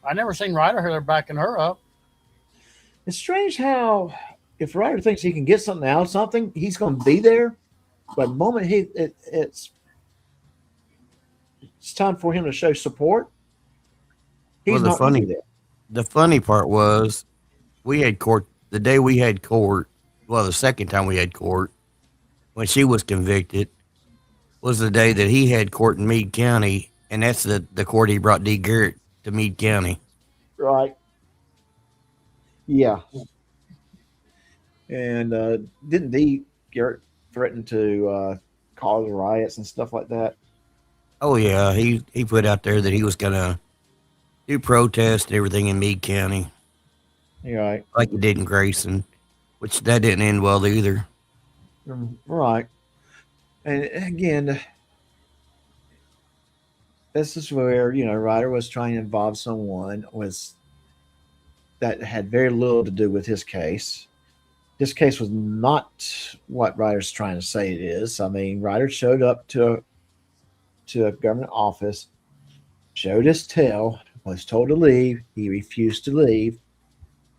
Speaker 12: I never seen Ryder there backing her up.
Speaker 2: it's strange how if Ryder thinks he can get something out of something, he's going to be there. But the moment it's time for him to show support, he's not going to be there.
Speaker 13: The funny part was we had court the day we had court. Well, the second time we had court when she was convicted was the day that he had court in Meade County, and that's the court he brought D. Garrett to Meade County.
Speaker 2: Right. Yeah. And didn't D. Garrett threaten to cause riots and stuff like that?
Speaker 13: Oh yeah, he put out there that he was gonna do protests and everything in Meade County.
Speaker 2: You're right.
Speaker 13: Like he did in Grayson, which that didn't end well either.
Speaker 2: Right. And again, this is where, Ryder was trying to involve someone that had very little to do with his case. This case was not what Ryder's trying to say it is. I mean, Ryder showed up to a government office, showed his tail, was told to leave. He refused to leave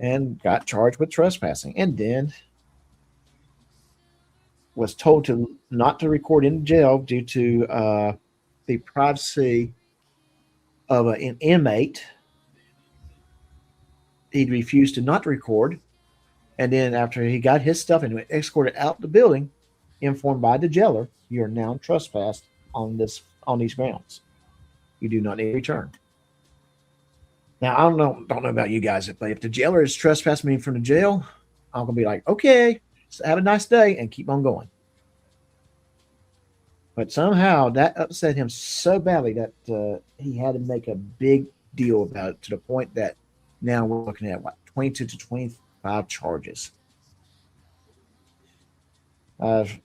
Speaker 2: and got charged with trespassing, and then was told not to record in jail due to the privacy of an inmate. He refused to not record, and then after he got his stuff and escorted out the building, informed by the jailer, "You are now trespassed on these grounds. You do not need to return." Now I don't know about you guys, but if the jailer is trespassing me from the jail, I'm gonna be like, "Okay, so have a nice day," and keep on going. But somehow that upset him so badly that he had to make a big deal about it, to the point that now we're looking at 22 to 25 charges. I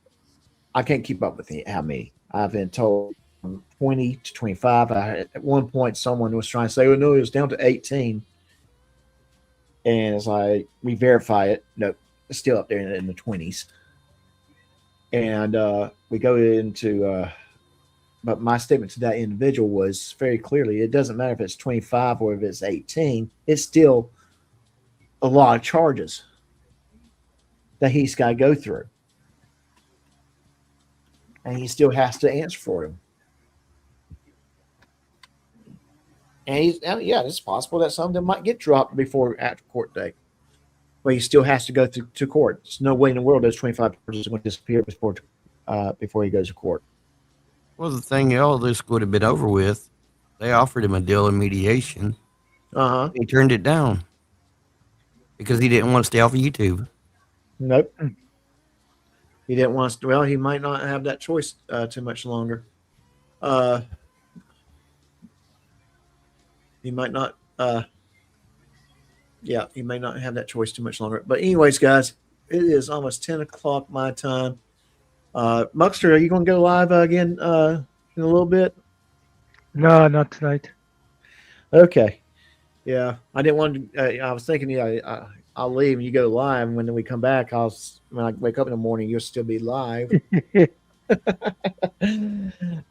Speaker 2: can't keep up with how many. I've been told from 20 to 25. At one point, someone was trying to say, "Oh no, it was down to 18," and it's like we verify it. No, it's still up there in the 20s. And we go into, but my statement to that individual was very clearly: it doesn't matter if it's 25 or if it's 18. It's still a lot of charges that he's got to go through, and he still has to answer for them. And it's possible that some of them might get dropped after court date, but he still has to go to court. There's no way in the world those 25 charges are going to disappear before he goes to court.
Speaker 13: Well, the thing all this would have been over with, they offered him a deal in mediation. He turned it down because he didn't want to stay off of YouTube.
Speaker 2: Nope. He didn't want to. Well, he might not have that choice too much longer. He might not. He may not have that choice too much longer. But anyways, guys, it is almost 10 o'clock my time. Muckster, are you going to go live again in a little bit?
Speaker 14: No, not tonight.
Speaker 2: Okay. Yeah, I didn't want to. I was thinking, I'll leave and you go live. And when we come back, when I wake up in the morning, you'll still be live.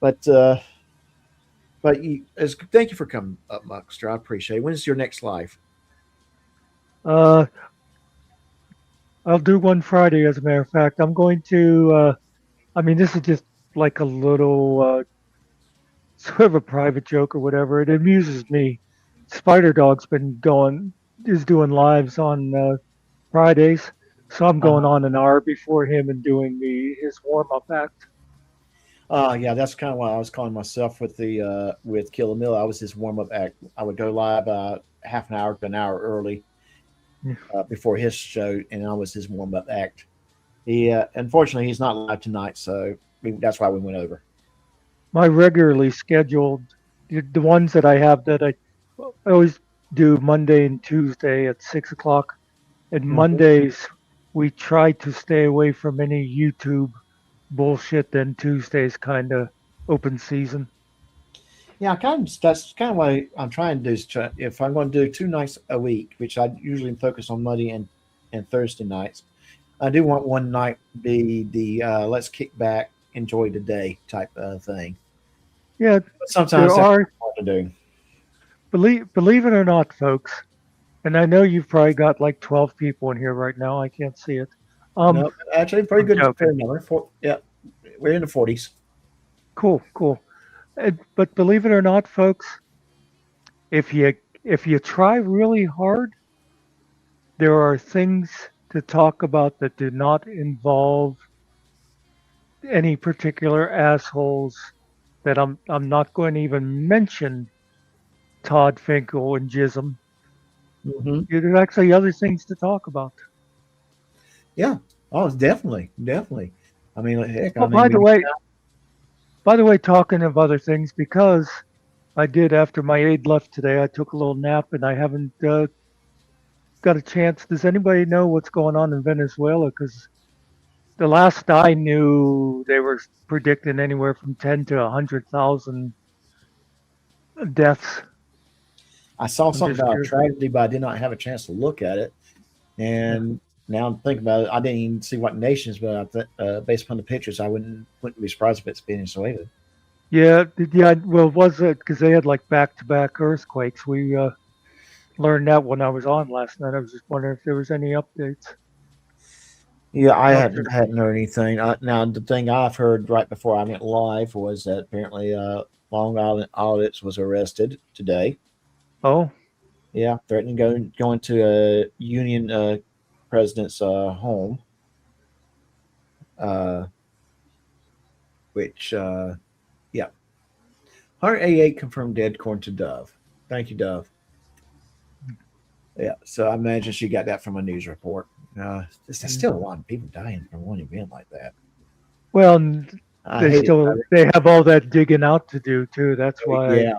Speaker 2: But thank you for coming up, Muckster. I appreciate it. When's your next live?
Speaker 14: I'll do one Friday, as a matter of fact. I'm going to, this is just like a little sort of a private joke or whatever. It amuses me. Spider Dog's is doing lives on Fridays. So I'm going on an hour before him and doing his warm-up act.
Speaker 2: Yeah, that's kind of what I was calling myself with Kill a Mill. I was his warm-up act. I would go live half an hour to an hour early before his show, and I was his warm-up act. Unfortunately, he's not live tonight, so that's why we went over.
Speaker 14: My regularly scheduled, the ones that I have that I always do Monday and Tuesday at 6 o'clock. And Mondays, we try to stay away from any YouTube bullshit. Then Tuesdays, kind of open season.
Speaker 2: Yeah, that's kind of what I'm trying to do. Is if I'm going to do 2 nights a week, which I usually focus on Monday and Thursday nights, I do want one night be the let's kick back, enjoy the day type of thing.
Speaker 14: Yeah,
Speaker 2: but sometimes
Speaker 14: there
Speaker 2: that's
Speaker 14: are.
Speaker 2: hard to do.
Speaker 14: Believe it or not, folks, and I know you've probably got like 12 people in here right now. I can't see it.
Speaker 2: No, actually, pretty good
Speaker 14: joking.
Speaker 2: number. Yeah, we're in the 40s.
Speaker 14: Cool. But believe it or not, folks, if you try really hard, there are things to talk about that do not involve any particular assholes that I'm not going to even mention Todd Finkel and Jism.
Speaker 2: Mm-hmm.
Speaker 14: There's actually other things to talk about.
Speaker 2: Yeah. Oh, definitely. I mean, heck.
Speaker 14: Well, by the way, talking of other things, because I did after my aide left today, I took a little nap and I haven't got a chance. Does anybody know what's going on in Venezuela? Because the last I knew, they were predicting anywhere from 10 to 100,000 deaths.
Speaker 2: I saw something about a tragedy, but I did not have a chance to look at it. And now I'm thinking about it. I didn't even see what nations, but based upon the pictures, I wouldn't be surprised if it's Venezuela.
Speaker 14: Yeah. Well, was it because they had like back-to-back earthquakes? We learned that when I was on last night. I was just wondering if there was any updates.
Speaker 2: Yeah, I hadn't heard anything. Now, the thing I've heard right before I went live was that apparently Long Island Audits was arrested today.
Speaker 14: Oh.
Speaker 2: Yeah, threatening going to a union president's home. Which, yeah. 188 confirmed dead according to Dove. Thank you, Dove. Yeah, so I imagine she got that from a news report. There's still a lot of people dying from one event like that.
Speaker 14: Well, they have all that digging out to do too. That's why.
Speaker 2: Yeah.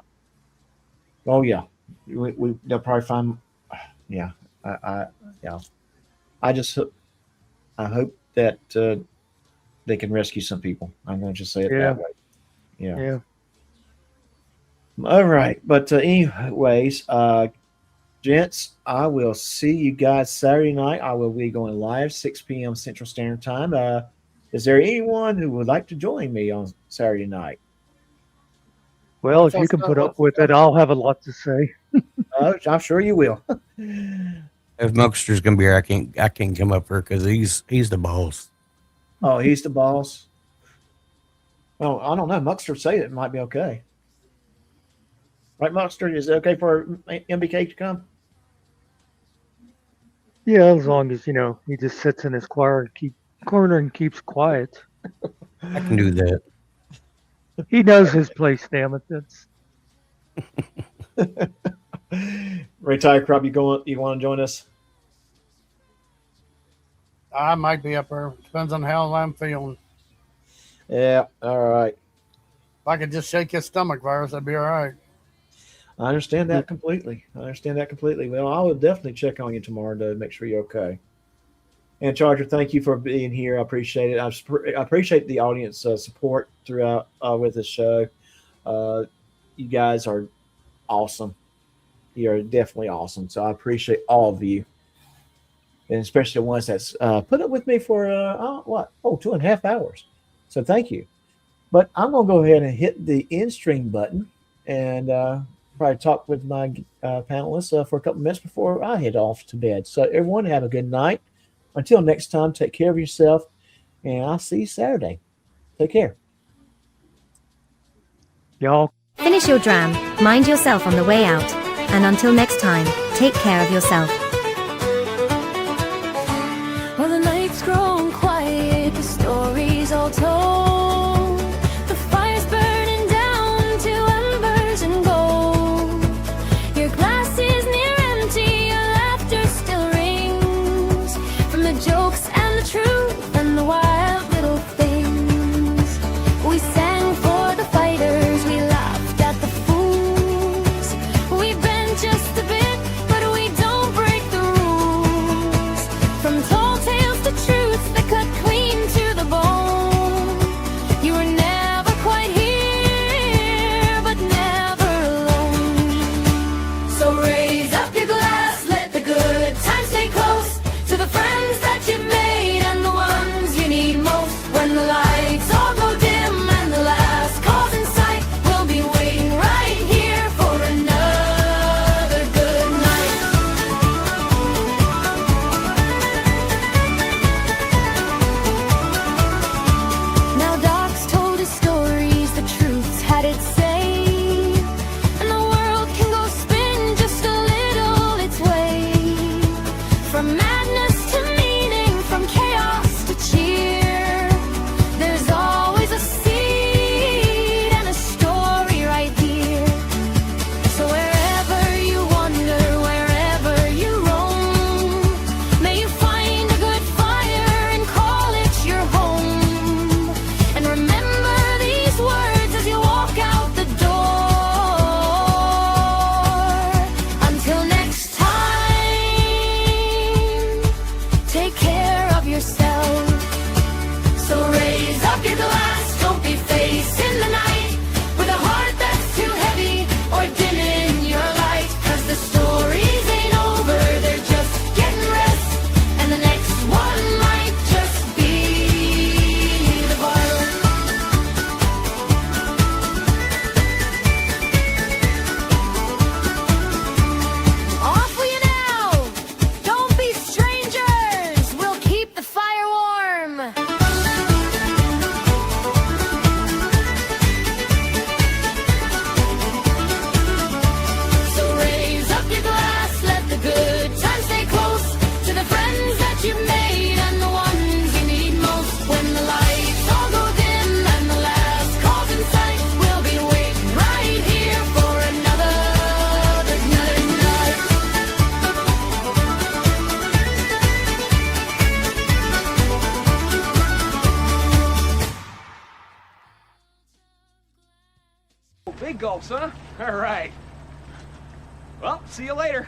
Speaker 2: Oh yeah. They'll probably find. Yeah. I hope that they can rescue some people. I'm going to just say it that way. Yeah. All right, but anyways, gents, I will see you guys Saturday night. I will be going live 6 p.m. Central Standard Time. Is there anyone who would like to join me on Saturday night?
Speaker 14: Well, if you can put up with it, I'll have a lot to say.
Speaker 2: I'm sure you will.
Speaker 13: If Muckster's gonna be here, I can't come up here because he's the boss.
Speaker 2: Oh, he's the boss. Well, I don't know. Muckster say it might be okay. Right, Muckster? Is it okay for MBK to come?
Speaker 14: Yeah, as long as he just sits in his corner and keeps quiet.
Speaker 13: I can do that.
Speaker 14: He knows his place. Damn it! That's.
Speaker 2: Retire Crop, you want to join us?
Speaker 12: I might be up there. Depends on how I'm feeling.
Speaker 2: Yeah. All right.
Speaker 12: If I could just shake his stomach virus, I'd be all right.
Speaker 2: I understand that completely. Well, I will definitely check on you tomorrow to make sure you're okay. And Charger, thank you for being here. I appreciate it. I appreciate the audience support throughout with the show. You guys are awesome. You're definitely awesome. So I appreciate all of you. And especially the ones that's put up with me for 2.5 hours. So thank you. But I'm going to go ahead and hit the end stream button and probably talk with my panelists for a couple minutes before I head off to bed. So everyone have a good night. Until next time, take care of yourself, and I'll see you Saturday. Take care.
Speaker 14: Y'all.
Speaker 16: Finish your dram, mind yourself on the way out, and until next time, take care of yourself.
Speaker 1: Well, the night's grown quiet, the story's all told. The fire's burning down to embers and gold. Your glass is near empty, your laughter still rings from the jokes and the truth and the wild little things. We sang for the fighters, we laughed at the fools. We bend just a bit, but we don't break
Speaker 17: Big gulps, huh? All right. Well, see you later.